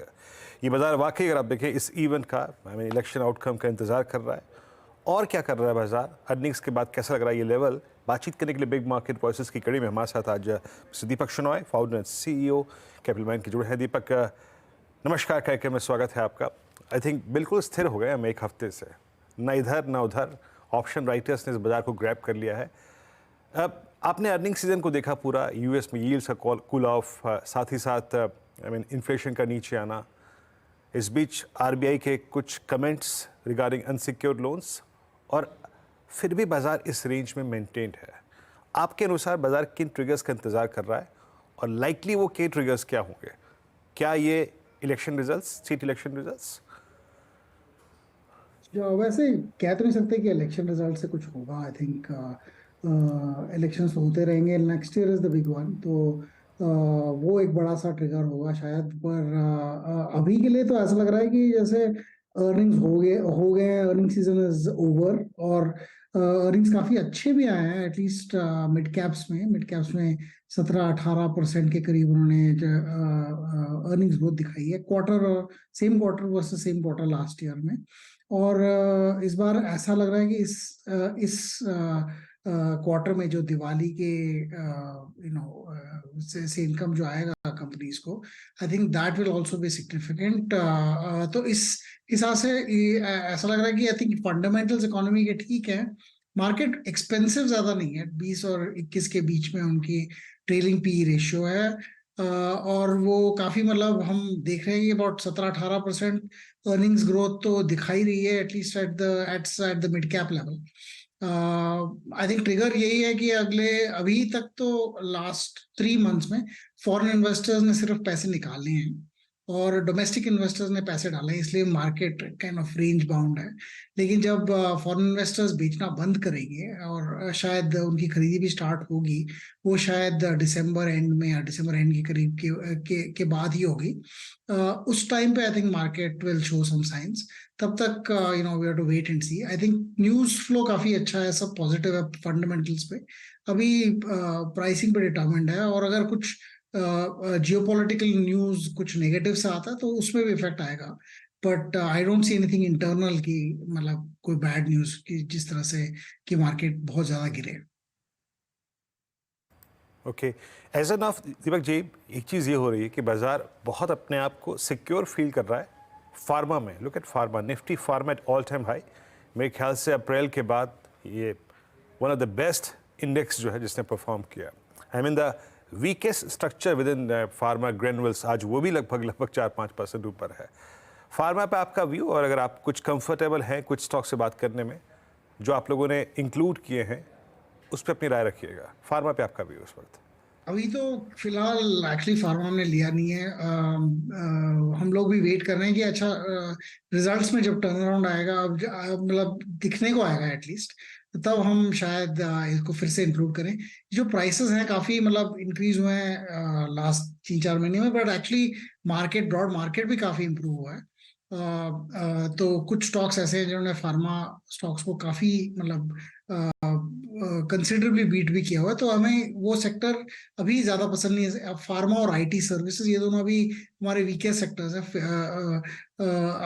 ये बाजार वाकई अगर आप देखें इस इवेंट का इलेक्शन आउटकम का इंतजार कर रहा है। और क्या कर रहा है बाजार, अर्निंग्स के बाद कैसा लग रहा है ये लेवल, बातचीत करने के लिए बिग मार्केट वॉइसेस की कड़ी में हमारे साथ आज Deepak Shenoy, founder and CEO Capital Mind के जुड़े हैं। दीपक नमस्कार, कार्यक्रम में स्वागत है आपका। आई थिंक बिल्कुल स्थिर हो गए हम एक हफ्ते से, ना इधर ना उधर, ऑप्शन राइटर्स ने इस बाजार को ग्रैब कर लिया है। अब आपने अर्निंग सीजन को देखा पूरा, यूएस में यील्ड्स का कूल ऑफ, साथ ही साथ इन्फ्लेशन का नीचे आना, इस बीच आरबीआई के कुछ कमेंट्स रिगार्डिंग अनसिक्योर्ड लोन्स, और फिर भी बाजार इस रेंज में मेंटेन्ड है। आपके अनुसार बाजार किन ट्रिगर्स का इंतजार कर रहा है, और लाइकली वो के ट्रिगर्स क्या होंगे? क्या ये election results, state election results? वैसे कह तो नहीं सकते कि इलेक्शन रिजल्ट से कुछ होगा। आई थिंक इलेक्शंस होते रहेंगे, next year is the big one, तो वो एक बड़ा सा ट्रिगर होगा शायद। पर अभी के लिए तो ऐसा लग रहा है कि जैसे अर्निंग्स हो गए, अर्निंग सीजन इज ओवर, और अर्निंग्स काफी अच्छे भी आए हैं, एटलीस्ट मिड कैप्स में 17-18% के करीब उन्होंने अर्निंग्स ग्रोथ दिखाई है, same quarter versus same quarter last year में। और इस बार ऐसा लग रहा है कि इस क्वार्टर में जो दिवाली के से इनकम जो आएगा कंपनीज को, I think that will also be significant. तो इस हिसाब से ऐसा लग रहा है कि आई थिंक फंडामेंटल्स इकोनॉमी के ठीक है, मार्केट एक्सपेंसिव ज्यादा नहीं है, 20 और 21 के बीच में उनकी ट्रेलिंग पी रेशियो है, और वो काफी मतलब हम देख रहे हैं कि अबाउट 17-18% अर्निंग्स ग्रोथ तो दिखाई रही है, at least at the mid cap level. I think trigger यही है कि अभी तक तो लास्ट 3 मंथ्स में फॉरेन इन्वेस्टर्स ने सिर्फ पैसे निकाले हैं और डोमेस्टिक इन्वेस्टर्स ने पैसे डाले हैं, इसलिए market kind of range bound है। लेकिन जब फॉरेन इन्वेस्टर्स बेचना बंद करेंगे और शायद उनकी खरीदी भी स्टार्ट होगी, वो शायद दिसंबर एंड में या दिसंबर एंड के करीब के बाद ही होगी, उस टाइम पे I think market will show some signs. तब तक we have to wait and see. I think news flow काफी अच्छा है, सब पॉजिटिव है फंडामेंटल्स पे, अभी प्राइसिंग पे डिटरमिन्ड है, और अगर कुछ जियोपॉलिटिकल न्यूज कुछ नेगेटिव से आता है तो उसमें भी इफेक्ट आएगा, but I don't see anything internal की मतलब कोई बैड न्यूज की जिस तरह से कि मार्केट बहुत ज्यादा गिरे। Okay, as an of Deepak ji, एक चीज़ ये हो रही है कि बाजार बहुत अपने आप को सिक्योर फील कर रहा है फार्मा में। Look at pharma, Nifty pharma at all time high. मेरे ख्याल से अप्रैल के बाद ये one of the best index जो है जिसने परफॉर्म किया। I mean the weakest structure with in pharma granules आज वो भी लगभग 4-5% ऊपर है। फार्मा पे आपका व्यू, और अगर आप कुछ कंफर्टेबल हैं कुछ स्टॉक से बात करने में जो आप लोगों ने इंक्लूड किए हैं, उस पर अपनी राय रखिएगा। फार्मा पे आपका व्यू इस वक्त? अभी तो फिलहाल एक्चुअली फार्मा हमने लिया नहीं है, हम लोग भी वेट कर रहे हैं कि अच्छा रिजल्ट्स में जब टर्न अराउंड आएगा, मतलब दिखने को आएगा एटलीस्ट, तब हम शायद इसको फिर से इंक्लूड करें। जो प्राइसेस हैं काफी मतलब इंक्रीज हुए हैं लास्ट 3-4 महीने में, बट एक्चुअली ब्रॉड मार्केट भी काफी इंप्रूव हुआ है। तो कुछ स्टॉक्स ऐसे हैं जिन्होंने फार्मा स्टॉक्स को काफी मतलब कंसिडरेबली बीट भी किया हुआ है, तो हमें वो सेक्टर अभी ज्यादा पसंद नहीं है। फार्मा और आईटी सर्विसेज ये दोनों अभी हमारे वीकेस्ट सेक्टर्स हैं।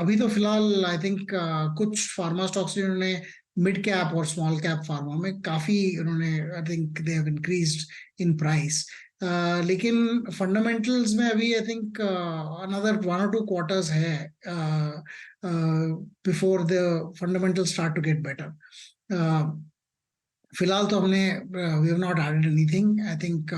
अभी तो फिलहाल आई थिंक कुछ फार्मा स्टॉक्स जिन्होंने मिड कैप और स्मॉल कैप फार्मा में काफी उन्होंने I think they have increased in price, लेकिन फंडामेंटल्स में अभी I think another 1 or 2 quarters है before the fundamental start to get better. फिलहाल तो हमने we have not added anything. I think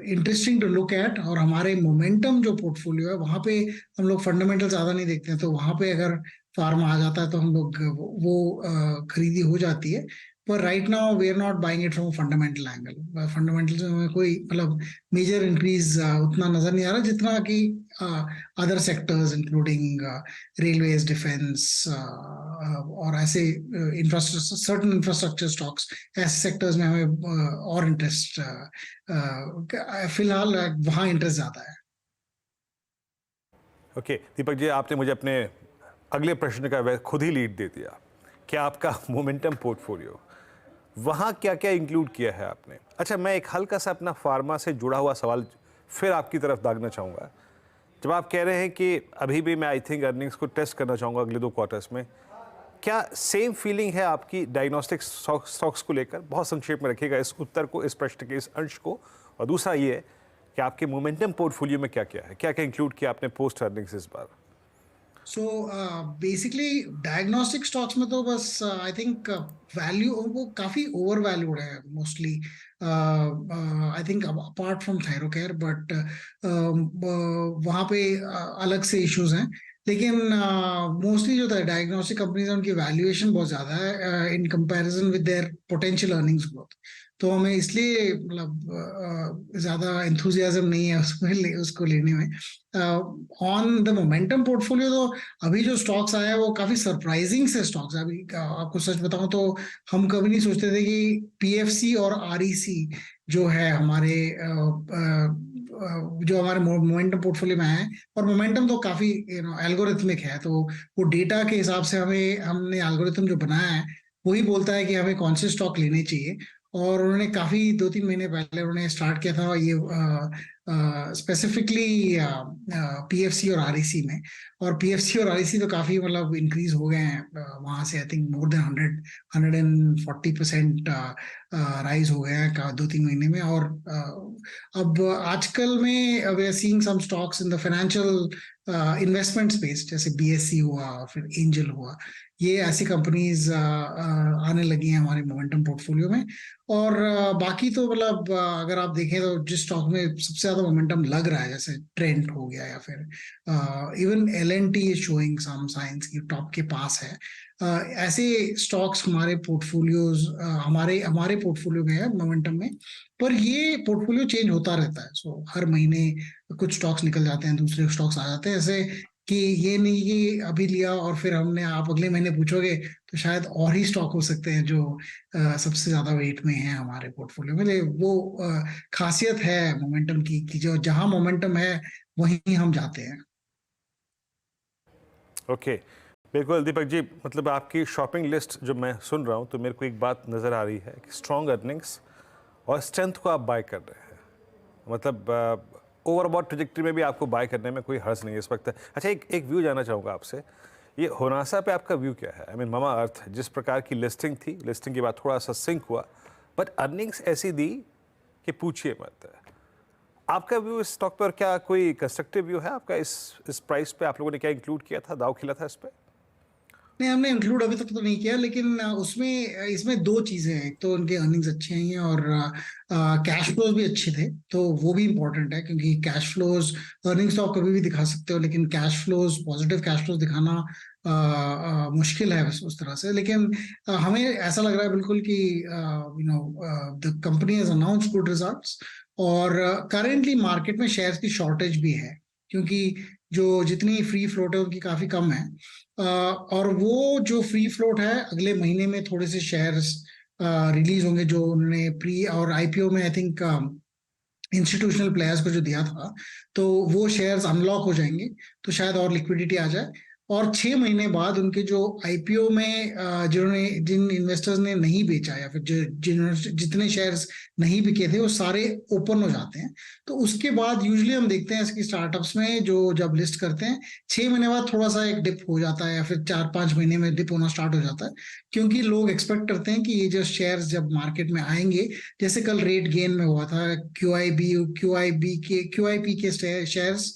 interesting to look at, और हमारे मोमेंटम जो पोर्टफोलियो है वहां पे हम लोग फंडामेंटल ज्यादा नहीं देखते हैं, तो वहां पे अगर फार्मा आ जाता है तो हम लोग वो खरीदी हो जाती है, पर right now we are not buying it from fundamental angle. Fundamentals में कोई मतलब मेजर इंक्रीज उतना नजर नहीं आ रहा जितना कि other sectors including railways, defence और ऐसे सर्टेन इंफ्रास्ट्रक्चर स्टॉक्स, ऐसे सेक्टर्स में हमें और इंटरेस्ट फिलहाल वहाँ इंटरेस्ट ज्यादा है। ओके दीपक जी, आपने मुझे अपने अगले प्रश्न का खुद ही लीड दे दिया कि आपका मोमेंटम पोर्टफोलियो वहाँ क्या क्या इंक्लूड किया है आपने। अच्छा, मैं एक हल्का सा अपना फार्मा से जुड़ा हुआ सवाल फिर आपकी तरफ दागना चाहूँगा। जब आप कह रहे हैं कि अभी भी मैं आई थिंक अर्निंग्स को टेस्ट करना चाहूँगा अगले 2 क्वार्टर्स में, क्या सेम फीलिंग है आपकी डायग्नोस्टिक स्टॉक्स को लेकर? बहुत संक्षेप में रखिएगा इस उत्तर को, इस प्रश्न के इस अंश को। और दूसरा ये है कि आपके मोमेंटम पोर्टफोलियो में क्या क्या है, क्या क्या इंक्लूड किया आपने पोस्ट अर्निंग्स इस बार? सो बेसिकली डायग्नोस्टिक स्टॉक्स में तो बस आई थिंक वैल्यू वो काफी ओवर वैल्यूड है mostly, I think apart from Thyrocare, but वहाँ पे अलग से इश्यूज हैं। लेकिन मोस्टली जो डायग्नोस्टिक कंपनीज हैं उनकी वैल्यूएशन बहुत ज्यादा है in comparison with their potential earnings growth, तो हमें इसलिए मतलब ज्यादा एंथुजियाज्म नहीं है उसको लेने में। ऑन द मोमेंटम पोर्टफोलियो तो अभी जो स्टॉक्स आए हैं वो काफी सरप्राइजिंग से स्टॉक्स है। अभी आपको सच बताऊं तो हम कभी नहीं सोचते थे कि पीएफसी और आरईसी जो है हमारे मोमेंटम पोर्टफोलियो में है, और मोमेंटम तो काफी एल्गोरिथमिक है, तो वो डेटा के हिसाब से हमने एल्गोरिथम जो बनाया है वही बोलता है कि हमें कौन से स्टॉक लेने चाहिए, और उन्होंने काफी 2-3 महीने पहले उन्होंने स्टार्ट किया था ये स्पेसिफिकली पीएफसी और आरईसी में। और पीएफसी और आरईसी तो काफी मतलब इंक्रीज हो गए हैं वहां से। I think more than 140% rise हो गया है 2-3 महीने में। और अब आजकल में we are seeing some stocks in the financial investment space, जैसे बीएससी हुआ, फिर एंजल हुआ, ये ऐसी कंपनीज आने लगी हैं हमारे मोमेंटम पोर्टफोलियो में। और बाकी तो मतलब अगर आप देखें तो जिस स्टॉक में सबसे ज्यादा मोमेंटम लग रहा है, जैसे ट्रेंट हो गया, या फिर even L&T is showing some signs की टॉप के पास है। ऐसे स्टॉक्स हमारे पोर्टफोलियोज हमारे पोर्टफोलियो में है मोमेंटम में। पर ये पोर्टफोलियो चेंज होता रहता है, सो हर महीने कुछ स्टॉक्स निकल जाते हैं, दूसरे स्टॉक्स आ जाते हैं। ऐसे कि ये नहीं कि अभी लिया और फिर हमने, आप अगले महीने पूछोगे तो शायद और ही स्टॉक हो सकते हैं जो सबसे ज्यादा वेट में है हमारे पोर्टफोलियो में। लेकिन वो खासियत है मोमेंटम की कि जो जहां मोमेंटम है वहीं हम जाते हैं। ओके, बिल्कुल दीपक जी, मतलब आपकी शॉपिंग लिस्ट जो मैं सुन रहा हूँ तो मेरे को एक बात नज़र आ रही है कि स्ट्रॉन्ग अर्निंग्स और स्ट्रेंथ को आप बाय कर रहे हैं। मतलब ओवरबॉट ट्रेजेक्टरी में भी आपको बाय करने में कोई हर्ज नहीं है इस वक्त। अच्छा, एक व्यू जानना चाहूँगा आपसे, ये होनासा पे आपका व्यू क्या है? आई मीन मामा अर्थ जिस प्रकार की लिस्टिंग थी, लिस्टिंग के बाद थोड़ा सा सिंक हुआ, बट अर्निंग्स ऐसी दी कि पूछिए मत। आपका व्यू इस स्टॉक पर, क्या कोई कंस्ट्रक्टिव व्यू है आपका इस प्राइस पे? आप लोगों ने क्या इंक्लूड किया था, दाव खिला था इस पर? नहीं, हमने इंक्लूड अभी तक तो नहीं किया, लेकिन उसमें इसमें दो चीजें हैं। एक तो उनके अर्निंग्स अच्छे हैं और कैश फ्लोज भी अच्छे थे, तो वो भी इंपॉर्टेंट है, क्योंकि कैश फ्लोज, अर्निंग्स तो आप कभी भी दिखा सकते हो, लेकिन cash flows, positive cash flows दिखाना मुश्किल है उस तरह से। लेकिन हमें ऐसा लग रहा है बिल्कुल कि the company has announced good results. और करेंटली मार्केट में शेयर्स की शॉर्टेज भी है, क्योंकि जो जितनी फ्री फ्लोट है उनकी काफी कम है। और वो जो फ्री फ्लोट है, अगले महीने में थोड़े से शेयर्स रिलीज होंगे जो उन्होंने प्री और आईपीओ में आई थिंक इंस्टीट्यूशनल प्लेयर्स को जो दिया था, तो वो शेयर्स अनलॉक हो जाएंगे, तो शायद और लिक्विडिटी आ जाए। और 6 महीने बाद उनके जो आईपीओ में जिन इन्वेस्टर्स ने नहीं बेचा, या फिर जितने शेयर्स नहीं बिके थे, वो सारे ओपन हो जाते हैं। तो उसके बाद यूजुअली हम देखते हैं इसकी स्टार्टअप्स में जो जब लिस्ट करते हैं, 6 महीने बाद थोड़ा सा एक डिप हो जाता है, या फिर 4-5 महीने में डिप होना स्टार्ट हो जाता है, क्योंकि लोग एक्सपेक्ट करते हैं कि ये जो शेयर्स जब मार्केट में आएंगे, जैसे कल रेट गेन में हुआ था, क्यूआईपी के शेयर्स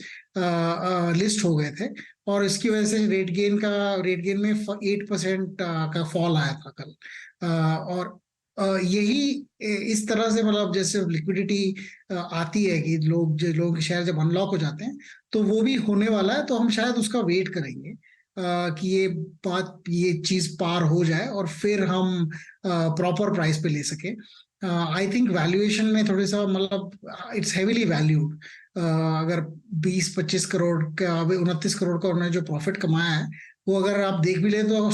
लिस्ट हो गए थे, और इसकी वजह से रेट गेन में 8% का फॉल आया था कल। और यही इस तरह से, मतलब जैसे लिक्विडिटी आती है कि लोग शेयर जब अनलॉक हो जाते हैं, तो वो भी होने वाला है। तो हम शायद उसका वेट करेंगे कि ये चीज पार हो जाए और फिर हम प्रॉपर प्राइस पे ले सके। आई थिंक वैल्यूएशन में थोड़ा सा, मतलब इट्स हेवीली वैल्यूड। अगर 20-25 करोड़ का, 29 करोड़ का उन्होंने जो प्रॉफिट कमाया है, वो अगर आप देख भी ले तो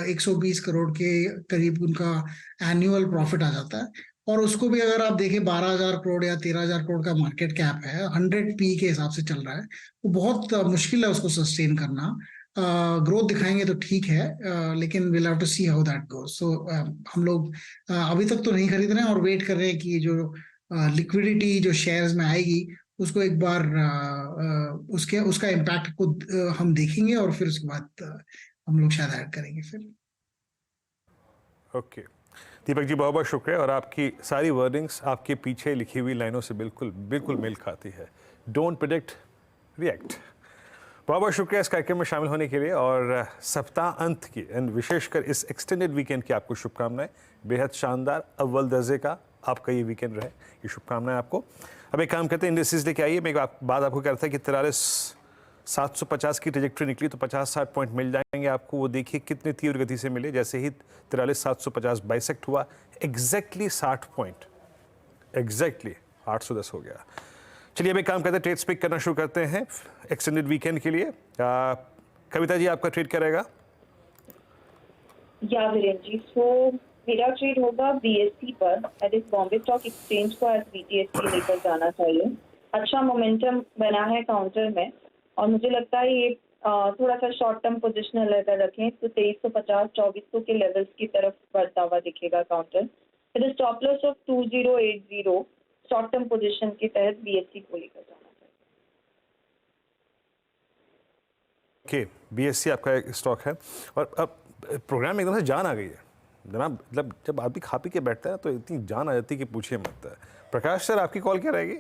120 करोड़ के करीब उनका एनुअल प्रॉफिट आ जाता है। और उसको भी अगर आप देखें, 12,000 करोड़ या 13,000 करोड़ का मार्केट कैप है, 100 पी के हिसाब से चल रहा है, वो बहुत मुश्किल है उसको सस्टेन करना। ग्रोथ दिखाएंगे तो ठीक है, लेकिन will have to see how that goes. So हम लोग अभी तक तो नहीं खरीद रहे हैं और वेट कर रहे हैं कि जो लिक्विडिटी जो शेयर्स में आएगी, उसको एक बार उसका इम्पैक्ट को हम देखेंगे, और फिर उसके बाद हम लोग शायद ऐड करेंगे फिर। ओके, दीपक जी बहुत बहुत शुक्रिया, और आपकी सारी वर्डिंग्स आपके पीछे लिखी हुई लाइनों से बिल्कुल मेल खाती है। Don't predict, react. बहुत बहुत शुक्रिया इस कार्यक्रम में शामिल होने के लिए, और सप्ताह अंत की एंड विशेषकर इस एक्सटेंडेड वीकेंड की आपको शुभकामनाएं। बेहद शानदार अव्वल दर्जे का आपका ये वीकेंड रहे, ये शुभकामनाएं आपको। अब एक काम करते हैं, इंडेक्सेस लेके आइए। मैं एक बात आपको कह रहा था कि 43,750 की ट्रेजेक्टरी निकली तो 50-60 पॉइंट मिल जाएंगे आपको। वो देखिए कितनी तीव्र गति से मिले। जैसे ही 43,750 बाइसेक्ट हुआ, एग्जैक्टली 60 पॉइंट, एग्जैक्टली 810 हो गया। चलिए अब एक काम करते हैं, ट्रेड्स पिक करना शुरू करते हैं एक्सटेंडेड वीकेंड के लिए। कविता जी, आपका ट्रेड क्या रहेगा? या वीरेंद्र जी, सो मेरा ट्रेड होगा बीएससी पर। एट इस बॉम्बे स्टॉक एक्सचेंज को आज बीटीएससी लेकर जाना चाहिए। अच्छा मोमेंटम बना है काउंटर में, और मुझे लगता है ये थोड़ा सा शॉर्ट टर्म पोजिशनल अगर रखें तो 2350-2400 के लेवल्स की तरफ बढ़ता हुआ दिखेगा counter. With a stop loss of 2080 short term position के तहत BSE को लेकर जाना चाहिए। ओके, BSE आपका एक स्टॉक है और अब प्रोग्राम में एकदम से जान आ गई है जनाब। मतलब जब आदमी खा पी के बैठता है तो इतनी जान आ जाती है कि पूछिए मत। प्रकाश सर, आपकी कॉल क्या रहेगी?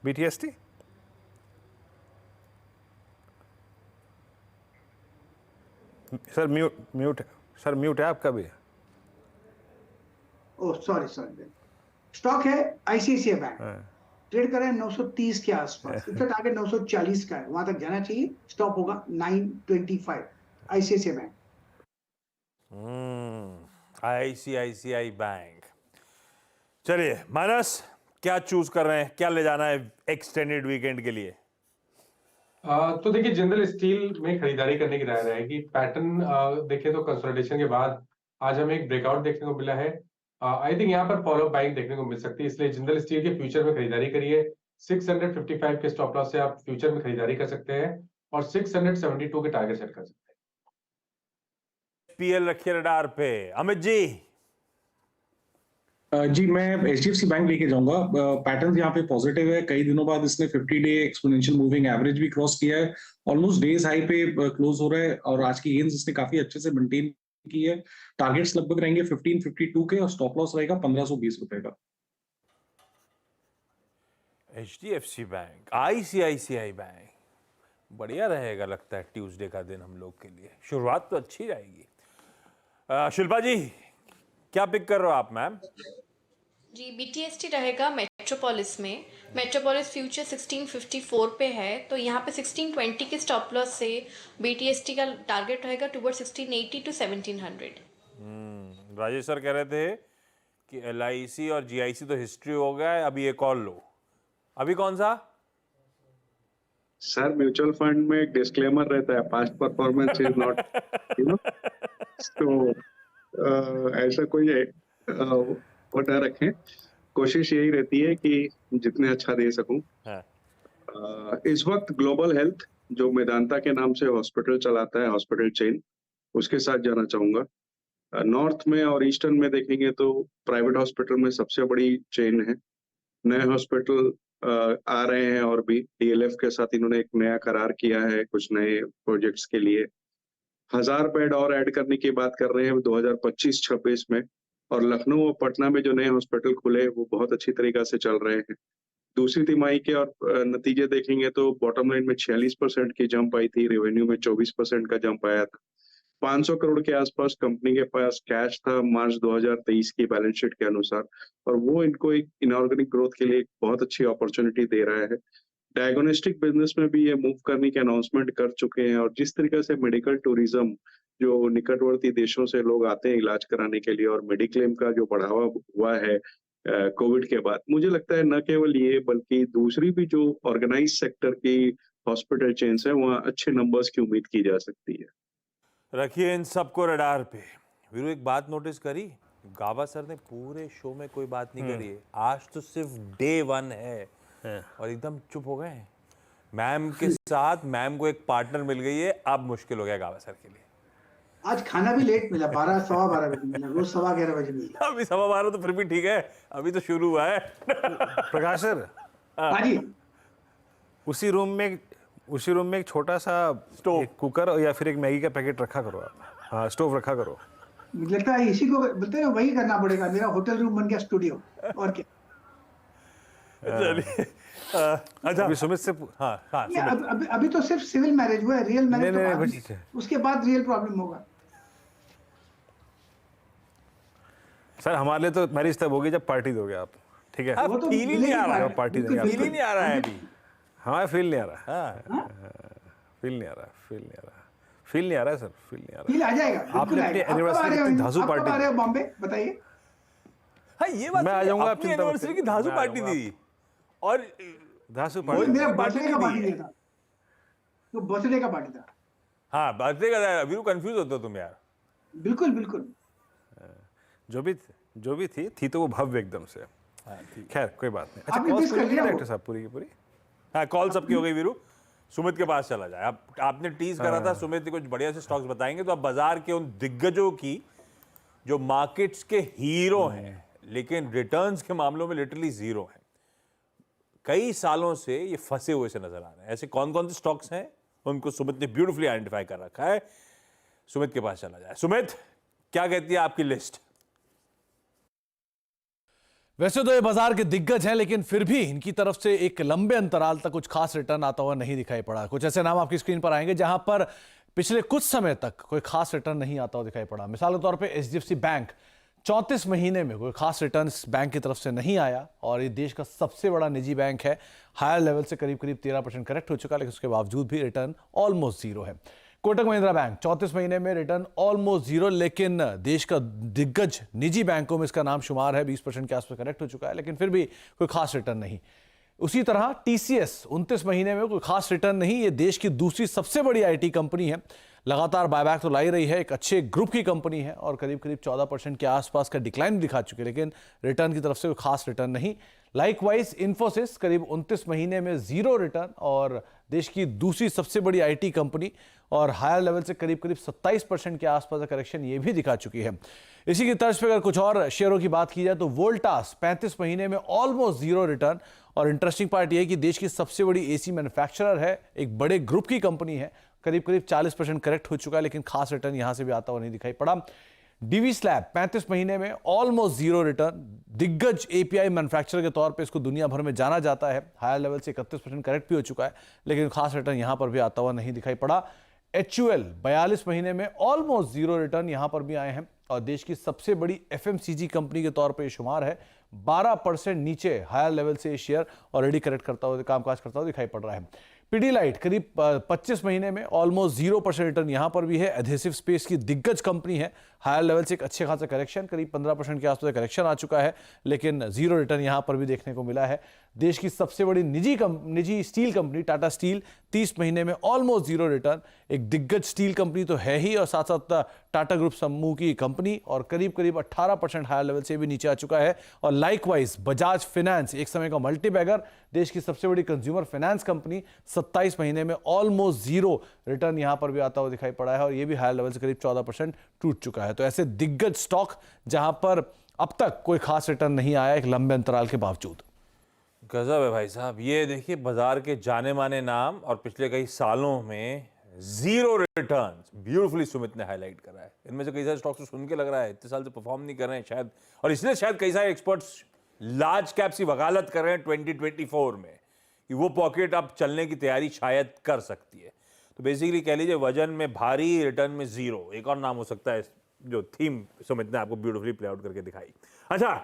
BTST? Sir mute sir, mute है आपका भी। ओह सॉरी, स्टॉक है ICICI बैंक, ट्रेड कर रहे हैं 930 के आसपास, इसका टारगेट 940 का है, वहां तक जाना चाहिए। स्टॉप होगा 925, ICICI बैंक। ICICI bank. चलिए मानस, क्या चूज कर रहे हैं, क्या ले जाना है एक्सटेंडेड वीकेंड के लिए? तो देखिए, जिंदल स्टील में खरीदारी करने की राय रहेगी। पैटर्न देखें तो कंसोलिडेशन के बाद आज हमें एक ब्रेकआउट देखने को मिला है। आई थिंक यहाँ पर फॉलो बाइंग देखने को मिल सकती है, इसलिए जिंदल स्टील के फ्यूचर में खरीदारी करिए। 655 के स्टॉप लॉस से आप फ्यूचर में खरीदारी कर सकते हैं और 672 के टारगेट सेट कर सकते हैं। PL रखिए रडार पे। अमित जी। जी, मैं HDFC बैंक लेके जाऊंगा। पैटर्न यहाँ पे पॉजिटिव है, कई दिनों बाद इसने 50-डे एक्सपोनेंशियल मूविंग एवरेज भी क्रॉस किया है, ऑलमोस्ट डेज हाई पे क्लोज हो रहा है और आज की गेन्स इसने काफी अच्छे से मेंटेन की है। टारगेट्स लगभग रहेंगे 1552 के और स्टॉप लॉस रहेगा 1520 रुपए का। HDFC बैंक, ICICI बैंक, बढ़िया रहेगा लगता है ट्यूसडे का दिन हम लोग के लिए। शुरुआत तो अच्छी रहेगी। शिल्पा जी, क्या पिक कर रहे हो आप मैम? जी, BTST रहेगा मेट्रोपोलिस में। मेट्रोपोलिस फ्यूचर 1654 पे है, तो यहाँ पे 1620 के स्टॉप लॉस से BTST का टारगेट रहेगा टुवर्ड 1680 to 1700। राजेश सर कह रहे थे कि LIC और GIC तो हिस्ट्री हो गया है, अभी एक और लो। अभी कौन सा? सर, म्यूचुअल फंड में एक डिस्क्लेमर रहता है, पास्ट परफॉर्मेंस इज नॉट, तो ऐसा कोई वो न रखें। कोशिश यही रहती है कि जितने अच्छा दे सकूं। इस वक्त ग्लोबल हेल्थ जो मेदांता के नाम से हॉस्पिटल चलाता है, हॉस्पिटल चेन, उसके साथ जाना चाहूंगा। नॉर्थ में और ईस्टर्न में देखेंगे तो प्राइवेट हॉस्पिटल में सबसे बड़ी चेन है। नए हॉस्पिटल आ रहे हैं और भी DLF के साथ इन्होंने एक नया करार किया है कुछ नए प्रोजेक्ट्स के लिए। 1000 बेड और ऐड करने की बात कर रहे हैं 2025-26 में। और लखनऊ और पटना में जो नए हॉस्पिटल खुले वो बहुत अच्छी तरीका से चल रहे हैं। दूसरी तिमाही के और नतीजे देखेंगे तो बॉटम लाइन में 46% की जंप आई थी, रेवेन्यू में 24% का जंप आया था। 500 करोड़ के आसपास कंपनी के पास कैश था मार्च 2023 की बैलेंस शीट के अनुसार, और वो इनको एक इनऑर्गेनिक ग्रोथ के लिए एक बहुत अच्छी अपॉर्चुनिटी दे रहा है। डायग्नोस्टिक बिजनेस में भी ये मूव करने की अनाउंसमेंट कर चुके हैं, और जिस तरीके से मेडिकल टूरिज्म जो निकटवर्ती देशों से लोग आते हैं इलाज कराने के लिए, और मेडिक्लेम का जो बढ़ावा हुआ है कोविड के बाद, मुझे लगता है न केवल ये बल्कि दूसरी भी जो ऑर्गेनाइज सेक्टर की हॉस्पिटल चेन्स है वहाँ अच्छे नंबर्स की उम्मीद की जा सकती है। रखिए इन सबको रडार पे। वीरू, एक बात नोटिस करी, गावा सर ने पूरे शो में कोई बात नहीं करी है। आज तो सिर्फ डे 1 है और एकदम चुप हो गए। मैम के साथ मैम को एक पार्टनर मिल गई है, अब मुश्किल हो गया गावा सर के लिए। आज खाना भी लेट मिला, 12 सवा 12 बजे मिला, रोज 11:15 बजे मिला। अभी 12:15 तो फिर भी ठीक है, अभी तो शुरू हुआ है। प्रकाश सर, हाँ जी, उसी रूम में एक छोटा सा स्टोव, एक कुकर या फिर एक मैगी का पैकेट रखा करो आप। हाँ, स्टोव रखा करो। मुझे लगता है इसी को बोलते हैं, वही करना पड़ेगा। मेरा होटल रूम बन गया स्टूडियो, और क्या। चलिए, अच्छा अभी सुमित से हाँ ये अभी तो सिर्फ सिविल मैरिज हुआ है, रियल मैरिज तो बाद में, उसके बाद रियल प्रॉब्लम होगा। सर, हमारे लिए तो मैरिज तब होगी जब पार्टी दोगे आप, ठीक है? वो तो फील ही नहीं आ रहा है, पार्टी देंगे फील ही नहीं आ रहा है अभी। हाँ, फील नहीं आ रहा, हाँ, फील नहीं आ रहा, फील नहीं आ रहा, फील नहीं आ रहा है सर, फील नहीं आ रहा। फील आ जाएगा, आपने अपनी एनिवर्सरी की धांसू पार्टी, आ रहे हो बॉम्बे, बताइए। हाँ, ये बात मैं आ जाऊंगा अपनी एनिवर्सरी की धांसू पार्टी दी, और धांसू वो पार्टी मेरा बर्थडे का पार्टी दिया था, तो बर्थडे का पार्टी था। हाँ, बर्थडे का। अभी कंफ्यूज होते हो तुम यार। बिल्कुल बिल्कुल, जो भी थी तो वो भव्य एकदम से। खैर, कोई बात नहीं। अच्छा, आपने कॉल मिस कर लिया डायरेक्टर साहब पूरी की पूरी। हाँ, कॉल सबकी हो गई वीरू। सुमित के पास चला जाए। आपने टीज करा था सुमित कुछ बढ़िया से स्टॉक्स बताएंगे, तो अब बाजार के उन दिग्गजों की जो मार्केट्स के हीरो हैं लेकिन रिटर्न्स के मामलों में लिटरली जीरो हैं। कई सालों से ये फंसे हुए से नजर आ रहे हैं। ऐसे कौन कौन से स्टॉक्स हैं उनको सुमित ने ब्यूटीफुली आइडेंटिफाई कर रखा है। सुमित के पास चला जाए। सुमित, क्या कहती है आपकी लिस्ट? वैसे तो ये बाजार के दिग्गज हैं, लेकिन फिर भी इनकी तरफ से एक लंबे अंतराल तक कुछ खास रिटर्न आता हुआ नहीं दिखाई पड़ा। कुछ ऐसे नाम आपकी स्क्रीन पर आएंगे जहां पर पिछले कुछ समय तक कोई खास रिटर्न नहीं आता हुआ दिखाई पड़ा। मिसाल के तौर पे एचडीएफसी बैंक, 34 महीने में कोई खास रिटर्न इस बैंक की तरफ से नहीं आया और ये देश का सबसे बड़ा निजी बैंक है। हायर लेवल से करीब 13% करेक्ट हो चुका, लेकिन उसके बावजूद भी रिटर्न ऑलमोस्ट जीरो है। कोटक महिंद्रा बैंक 34 महीने में रिटर्न ऑलमोस्ट जीरो, लेकिन देश का दिग्गज निजी बैंकों में इसका नाम शुमार है। 20% के आसपास करेक्ट हो चुका है, लेकिन फिर भी कोई खास रिटर्न नहीं। उसी तरह टीसीएस 29 महीने में कोई खास रिटर्न नहीं। ये देश की दूसरी सबसे बड़ी आईटी कंपनी है, लगातार बायबैक तो लाई रही है, एक अच्छे ग्रुप की कंपनी है और करीब 14% के आसपास का डिक्लाइन दिखा चुकी है, लेकिन रिटर्न की तरफ से कोई खास रिटर्न नहीं। लाइकवाइज इन्फोसिस करीब 29 महीने में जीरो रिटर्न और देश की दूसरी सबसे बड़ी आईटी कंपनी और हायर लेवल से करीब 27% के आसपास का करेक्शन ये भी दिखा चुकी है। इसी की तर्ज पर अगर कुछ और शेयरों की बात की जाए तो वोल्टास 35 महीने में ऑलमोस्ट जीरो रिटर्न और इंटरेस्टिंग पार्ट यह है कि देश की सबसे बड़ी एसी मैन्युफैक्चरर है, एक बड़े ग्रुप की कंपनी है, करीब 40% करेक्ट हो चुका है, लेकिन खास रिटर्न यहां से भी आता हुआ नहीं दिखाई पड़ा। डीवी स्लैब 35 महीने में ऑलमोस्ट जीरो रिटर्न। दिग्गज एपीआई मैन्युफैक्चरर के तौर पे इसको दुनिया भर में जाना जाता है। हायर लेवल से 31% करेक्ट भी हो चुका है, लेकिन खास रिटर्न यहां पर भी आता हुआ नहीं दिखाई पड़ा। HUL 42 महीने में ऑलमोस्ट जीरो रिटर्न यहां पर भी आए हैं और देश की सबसे बड़ी FMCG कंपनी के तौर पे शुमार है। 12% नीचे हायर लेवल से ये शेयर ऑलरेडी करेक्ट करता हुआ, कामकाज करता हुआ दिखाई पड़ रहा है। पीडीलाइट करीब 25 महीने में ऑलमोस्ट 0% रिटर्न यहां पर भी है। एडहेसिव स्पेस की दिग्गज कंपनी है, हायर लेवल से एक अच्छे खासा करेक्शन, करीब 15% के आसपास करेक्शन आ चुका है, लेकिन जीरो रिटर्न यहां पर भी देखने को मिला है। देश की सबसे बड़ी निजी स्टील कंपनी टाटा स्टील 30 महीने में ऑलमोस्ट जीरो रिटर्न। एक दिग्गज स्टील कंपनी तो है ही और साथ साथ टाटा ग्रुप समूह की कंपनी और करीब 18% हायर लेवल से भी नीचे आ चुका है। और लाइकवाइज बजाज फाइनेंस, एक समय का मल्टीबैगर, देश की सबसे बड़ी कंज्यूमर फाइनेंस कंपनी, 27 महीने में ऑलमोस्ट जीरो रिटर्न यहां पर भी आता हुआ दिखाई पड़ा है और यह भी हायर लेवल से करीब 14% टूट चुका है। तो ऐसे दिग्गज स्टॉक जहां पर अब तक कोई खास रिटर्न नहीं आया एक लंबे अंतराल के बावजूद। गजब है भाई साहब। ये देखिए बाजार के जाने माने नाम और पिछले कई सालों में जीरो रिटर्न्स ब्यूटीफुली सुमित ने हाईलाइट करा है। इनमें से कई सारे स्टॉक्स सुन के लग रहा है इतने साल से परफॉर्म नहीं कर रहे हैं शायद, और इसलिए शायद कई सारे एक्सपर्ट्स लार्ज कैप्स की वकालत कर रहे हैं 2024 में कि वो पॉकेट अब चलने की तैयारी शायद कर सकती है। तो बेसिकली कह लीजिए वजन में भारी, रिटर्न में जीरो। एक और नाम हो सकता है जो थीम सुमित ने आपको ब्यूटीफुली प्ले आउट करके दिखाई। अच्छा,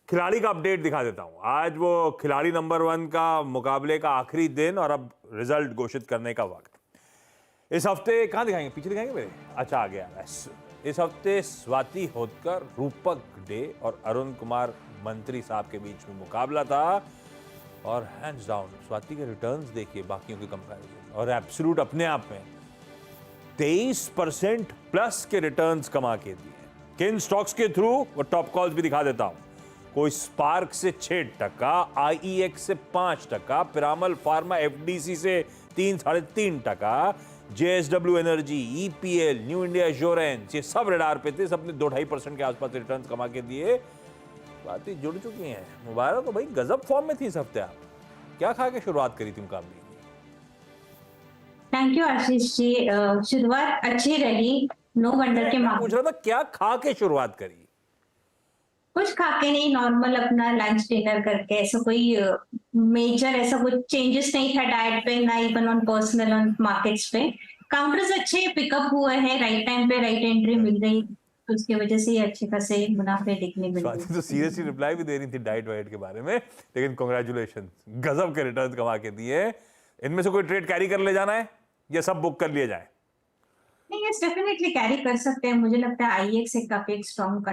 खिलाड़ी का अपडेट दिखा देता हूं। आज वो खिलाड़ी नंबर 1 का मुकाबले का आखिरी दिन और अब रिजल्ट घोषित करने का वक्त। इस हफ्ते कहां दिखाएंगे, पीछे दिखाएंगे मेरे? अच्छा आ गया। इस हफ्ते स्वाति होतकर, रूपक डे और अरुण कुमार मंत्री साहब के बीच में मुकाबला था और हैंड्स डाउन स्वाति के रिटर्न्स देखिए बाकियों के कंपैरिजन और एब्सोल्यूट अपने आप में 23% प्लस के रिटर्न्स कमा के दिए। किन स्टॉक्स के थ्रू वो टॉप कॉल्स भी दिखा देता हूं। कोई स्पार्क से 6%, IEX से 5%, पिरामल फार्मा FDC से 3-3.5%, JSW energy, EPL, new India assurance, ये सब रडार पे थे। सबने 2-2.5% के आसपास रिटर्न्स कमा के दिए। बातें जुड़ चुकी हैं। मुबारक हो भाई, गजब फॉर्म में थी इस हफ्ते। आप क्या खा के शुरुआत करी थी मुकाबले की? थैंक यू आशीष जी, शुरुआत अच्छी रही। नो वंडर के पूछ रहा था क्या खा के शुरुआत करी? कुछ खा के नहीं, नॉर्मल अपना लंच डिनर करके। ऐसा कोई मेजर ऐसा कुछ चेंजेस नहीं था डाइट पे, ना even on personal on markets पे। काउंटर्स अच्छे पिकअप हुए हैं, राइट टाइम पे राइट एंट्री मिल गई, तो उसकी वजह से अच्छे खासे मुनाफे दिखने मिल गए। तो सीरियसली रिप्लाई भी दे रही थी डाइट वाइट के बारे में, लेकिन कांग्रेचुलेशन, गजब के रिटर्न कमा के दिए। इनमें से कोई ट्रेड कैरी कर ले जाना है या सब बुक कर लिए जाए? नहीं, यस डेफिनेटली कैरी कर सकते हैं। मुझे लगता है IEX एक काफी एक स्ट्रॉन्ग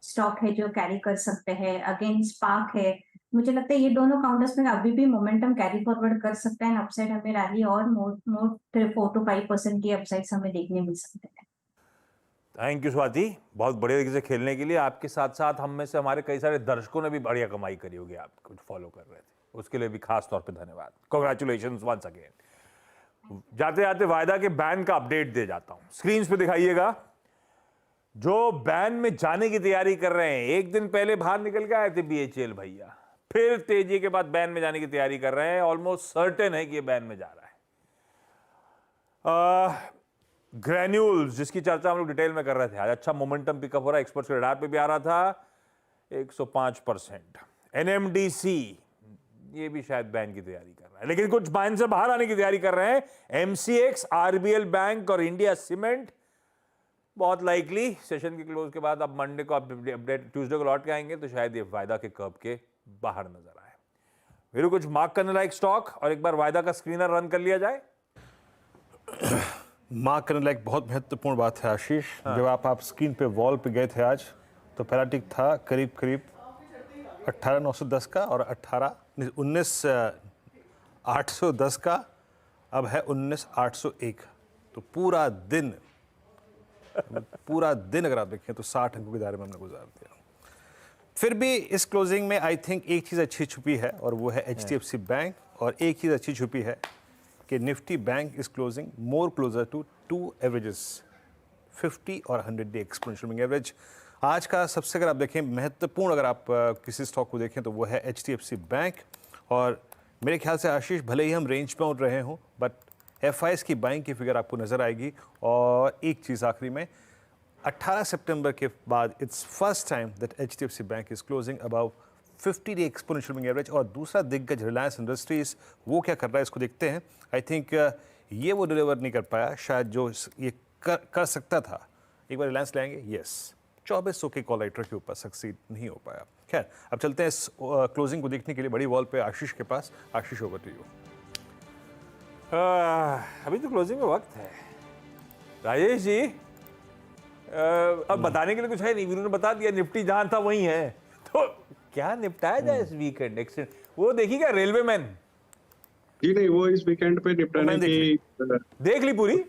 स्टॉक है जो कैरी कर सकते हैं। अगेन स्पार्क है, मुझे लगता है ये दोनों काउंटर्स में अभी भी मोमेंटम कैरी फॉरवर्ड कर सकते हैं। अपसाइड हमें रैली और मोर 4 to 5% की अपसाइड्स हमें देखने मिल सकते हैं। थैंक यू स्वाति, बहुत बढ़िया तरीके से खेलने के लिए। आपके साथ साथ हम में से हमारे कई सारे दर्शकों ने भी बढ़िया कमाई करी होगी, आप कुछ फॉलो कर रहे थे, उसके लिए भी खास तौर पे धन्यवाद। Congratulations once again. जाते जाते वायदा के बैन का अपडेट दे जाता हूं, स्क्रीन पे दिखाइएगा। जो बैन में जाने की तैयारी कर रहे हैं, एक दिन पहले बाहर निकल के आए थे बीएचईएल भैया, फिर तेजी के बाद बैन में जाने की तैयारी कर रहे हैं। ऑलमोस्ट सर्टेन है कि ये बैन में जा रहा है। ग्रैन्यूल्स जिसकी चर्चा हम लोग डिटेल में कर रहे थे, आज अच्छा मोमेंटम पिकअप हो रहा है, एक्सपर्ट्स के रडार पे भी आ रहा था 105%। एनएमडीसी ये भी शायद बैन की तैयारी कर रहा है, लेकिन कुछ बैन से बाहर आने की तैयारी कर रहे हैं। एमसीएक्स, आरबीएल बैंक और इंडिया सीमेंट बहुत लाइकली सेशन के क्लोज के बाद, अब मंडे को अपडेट, ट्यूसडे को लौट के आएंगे तो शायद ये वायदा के कर्व के बाहर नजर आए। फिर कुछ मार्क करने लायक स्टॉक और एक बार वायदा का स्क्रीनर रन कर लिया जाए। मार्क करने लायक बहुत महत्वपूर्ण बात है आशीष। जब आप स्क्रीन पे वॉल पे गए थे आज, तो पहला टिक था करीब 18,910 का और 19,810 का, अब है 19,801। तो पूरा दिन अगर आप देखें तो 60 अंकों के दायरे में हमने गुजार दिया। फिर भी इस क्लोजिंग में आई थिंक एक चीज़ अच्छी छुपी है और वो है HDFC बैंक, और एक चीज़ अच्छी छुपी है कि Nifty bank is closing more closer to 2 averages, 50 और 100 डे एक्सपोनेंशियल मूविंग एवरेज। आज का सबसे अगर आप देखें महत्वपूर्ण, अगर आप किसी स्टॉक को देखें तो वो है HDFC बैंक। और मेरे ख्याल से आशीष, भले ही हम रेंज में उड़ रहे हों, बट FIs की बाइंग की फिगर आपको नजर आएगी। और एक चीज़ आखिरी में, 18 सितंबर के बाद it's first time that HDFC bank is closing above 50 day exponential moving average. और दूसरा दिग्गज रिलायंस इंडस्ट्रीज, वो क्या कर रहा है इसको देखते हैं। आई थिंक ये वो डिलीवर नहीं कर पाया शायद जो ये कर सकता था। एक बार रिलायंस लाएंगे, यस 2400 के कॉल राइटर के ऊपर सक्सीड नहीं हो पाया। खैर, अब चलते हैं इस क्लोजिंग को देखने के लिए बड़ी वॉल पे आशीष के पास। आशीष, ओवर टू यू। अभी तो क्लोजिंग में वक्त है राजेश जी। अब बताने के लिए कुछ है नहीं, वीरू ने बता दिया, निफ्टी जहां था वहीं है। तो क्या निपटाया जाए इस वीकेंड? वो देखिएगा रेलवे मैन जी। नहीं, वो इस वीकेंड पे निपटाने की देख ली पूरी।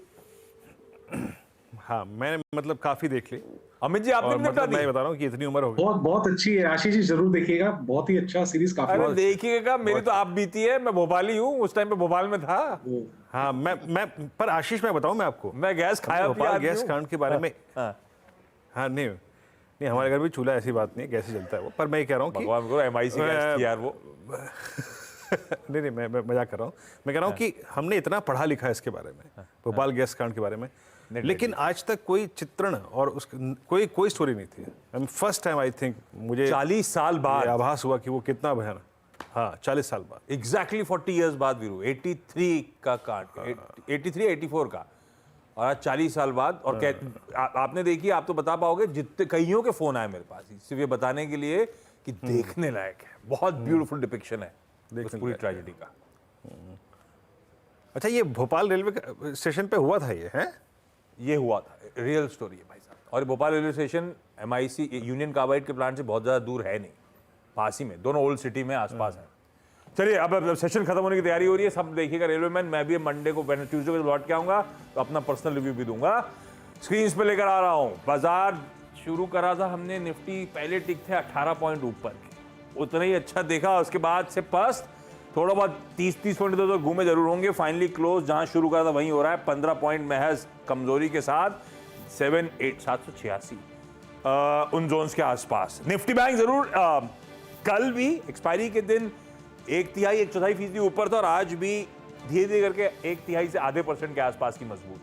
हाँ, मैंने मतलब काफी देख ली। अमित जी, आपने निपटा दी? मैं बता रहा हूँ कि इतनी उम्र हो गई। बहुत अच्छी है आशीष जी, जरूर देखिएगा, बहुत ही अच्छा सीरीज। काफी अरे देखिएगा, मेरी तो आप बीती है, मैं भोपाली हूँ, उस टाइम पे भोपाल में था। हाँ, मैं पर आशीष, मैं बताऊँ मैं आपको, मैं गैस खाया भोपाल गैस कांड के बारे में। हाँ, नहीं, हमारे घर भी चूल्हा, ऐसी बात नहीं, गैस ही चलता है वो। पर मैं कह रहा हूँ कि MIC गैस थी यार वो। नहीं, मैं मजाक कर रहा हूँ। मैं कह रहा हूँ कि हमने इतना पढ़ा लिखा है इसके बारे में, भोपाल गैस कांड के बारे में, लेकिन आज तक कोई चित्रण और कोई स्टोरी नहीं थी। फर्स्ट टाइम आई थिंक मुझे 40 साल बाद आभास हुआ कि वो कितना भयानक। हाँ, 40 साल बाद, एग्जैक्टली 40 इयर्स बाद वीरू, 83 का कांड, 83-84 का, और आज 40 साल बाद। और आपने देखी, आप तो बता पाओगे, जितने कईयों के फोन आए मेरे पास सिर्फ ये बताने के लिए कि देखने लायक है, बहुत ब्यूटीफुल डिपिक्शन है पूरी ट्रेजेडी का। अच्छा, ये भोपाल रेलवे स्टेशन पे हुआ था, ये हुआ था, रियल स्टोरी है भाई साहब। और Bhopal railway station MIC union carbide के प्लांट से बहुत ज़्यादा दूर है नहीं, पास ही में, दोनों ओल्ड सिटी में आसपास है। चलिए, अब सेशन खत्म होने की तैयारी हो रही है, सब देखिएगा रेलवे मैन। मैं भी मंडे को, ट्यूसडे को लौट के आऊँगा तो अपना पर्सनल रिव्यू भी दूंगा, स्क्रीन पे लेकर आ रहा हूँ। बाजार शुरू करा था हमने, निफ्टी पहले टिक थे 18 पॉइंट ऊपर के, उतना ही अच्छा देखा, उसके बाद से पस्त थोड़ा बहुत 30 पॉइंट तो घूमे जरूर होंगे। फाइनली क्लोज जहां शुरू करा था वहीं हो रहा है, 15 पॉइंट महज कमजोरी के साथ 786 उन जोन्स के आसपास। निफ्टी बैंक जरूर कल भी एक्सपायरी के दिन 1/3-1/4% ऊपर था, और आज भी धीरे धीरे करके 1/3 से आधे % के आसपास की मजबूत।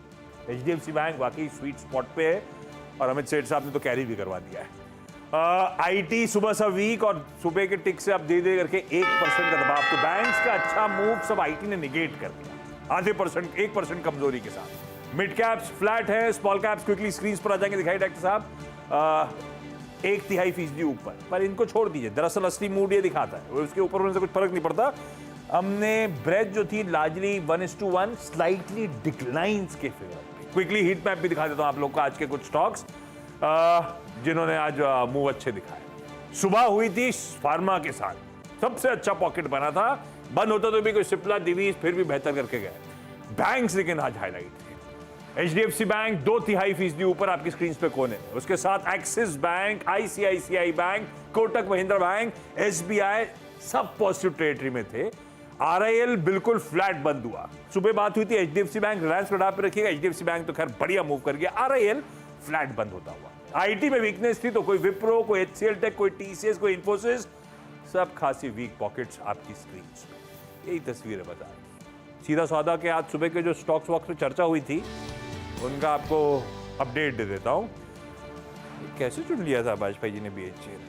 HDFC बैंक वाकई स्वीट स्पॉट पे है, और अमित सेठ साहब ने तो कैरी भी करवा दिया है। IT सुबह सा वीक, और सुबह के टिक से अब धीरे धीरे करके 1% का दबाव। तो बैंक्स का अच्छा मूव सब IT ने निगेट कर दिया, आधे %, 1% कमजोरी के साथ। मिड कैप्स फ्लैट है, स्मॉल कैप्स क्विकली स्क्रीन पर आ जाएंगे, दिखाई डॉक्टर साहब, 1/3% ऊपर। पर इनको छोड़ दीजिए, दरअसल असली मूड ये दिखाता है, उसके ऊपर होने से कुछ फर्क नहीं पड़ता। हमने ब्रेथ जो थी लार्जली 1:1 स्लाइटली डिक्लाइंस के फेवर। क्विकली हीट मैप भी दिखा देता हूं आप लोग को, आज के कुछ स्टॉक्स जिन्होंने आज मूव अच्छे दिखाए। सुबह हुई थी फार्मा के साथ, सबसे अच्छा पॉकेट बना था, बंद होता तो भी कोई सिप्ला दिवीज फिर भी बेहतर करके गए। बैंक्स लेकिन आज हाईलाइट थे। HDFC बैंक 2/3% ऊपर आपकी स्क्रीन पे कोने में, उसके साथ axis bank, ICICI bank, Kotak Mahindra bank, SBI सब पॉजिटिव टेरिटरी में थे। RIL बिल्कुल फ्लैट बंद हुआ। सुबह बात हुई थी HDFC बैंक, रिलायंस रडार पे रखिएगा, HDFC बैंक तो खैर बढ़िया मूव कर गया, RIL फ्लैट बंद होता हुआ। आईटी में वीकनेस थी तो कोई विप्रो, कोई एचसीएल टेक, कोई टीसीएस, कोई इन्फोसिस, सब खासी वीक पॉकेट्स आपकी स्क्रीन पे। यही तस्वीर है बता रही। सीधा सौदा के आज सुबह के जो स्टॉक्स वॉक्स में चर्चा हुई थी उनका आपको अपडेट दे देता हूँ। कैसे चुन लिया था वाजपेयी जी ने बीएचईएल?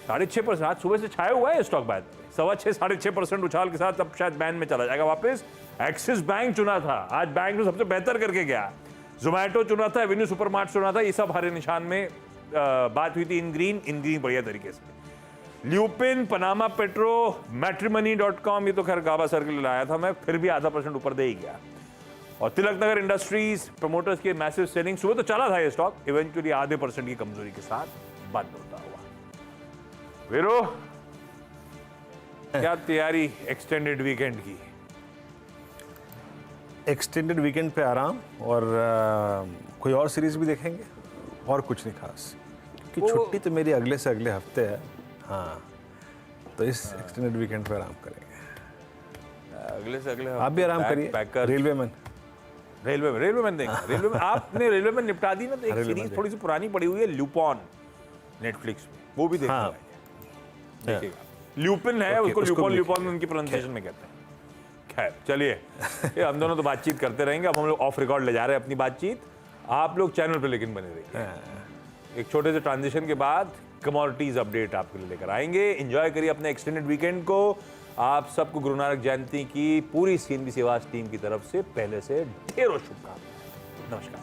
6.5% आज सुबह से छाया हुआ है स्टॉक बाद में, 6.25-6.5% उछाल के साथ अब शायद बैंड में चला जाएगा वापस। एक्सिस बैंक चुना था, आज बैंक में सबसे बेहतर करके गया। जोमैटो चुना था, एवेन्यू सुपरमार्ट चुना था, ये सब हरे निशान में बात हुई थी। इन ग्रीन बढ़िया तरीके से। ल्यूपिन, पनामा पेट्रो, मैट्रिमनी.com, ये तो खैर गाबा सर्किल लाया था मैं, फिर भी 0.5% ऊपर दे ही गया। और तिलक नगर इंडस्ट्रीज प्रमोटर्स की मैसिव सेलिंग, सुबह तो चला था ये स्टॉक, इवेंचुअली 0.5% की कमजोरी के साथ बंद होता हुआ। वीरो, क्या तैयारी एक्सटेंडेड वीकेंड की? एक्सटेंडेड वीकेंड पे आराम और कोई और सीरीज भी देखेंगे और कुछ नहीं खास, क्योंकि छुट्टी तो मेरी अगले से अगले हफ्ते है। हाँ, तो इस एक्सटेंडेड वीकेंड पे आराम करेंगे। अगले से अगले आप भी आराम करिए। रेलवेमैन देंगे। रेलवे में आपने रेलवे में निपटा दी ना, तो एक सीरीज थोड़ी सी पुरानी पड़ी हुई है, ल्यूपॉन, नेटफ्लिक्स पे, वो भी देखना देखिएगा। ल्यूपिन है, उसको ल्यूपॉन उनकी प्रोनाउंसिएशन में कहते हैं। खैर चलिए, ये हम दोनों तो बातचीत करते रहेंगे। अब हम लोग ऑफ रिकॉर्ड ले जा रहे हैं अपनी बातचीत, आप लोग चैनल पे लेकिन बने रहिए। एक छोटे से ट्रांजिशन के बाद कमोडिटीज अपडेट आपके लिए लेकर आएंगे। एंजॉय करिए अपने एक्सटेंडेड वीकेंड को। आप सबको गुरु नानक जयंती की पूरी CNBC आवाज टीम की तरफ से पहले से ढेरों शुभकामनाएं। नमस्कार।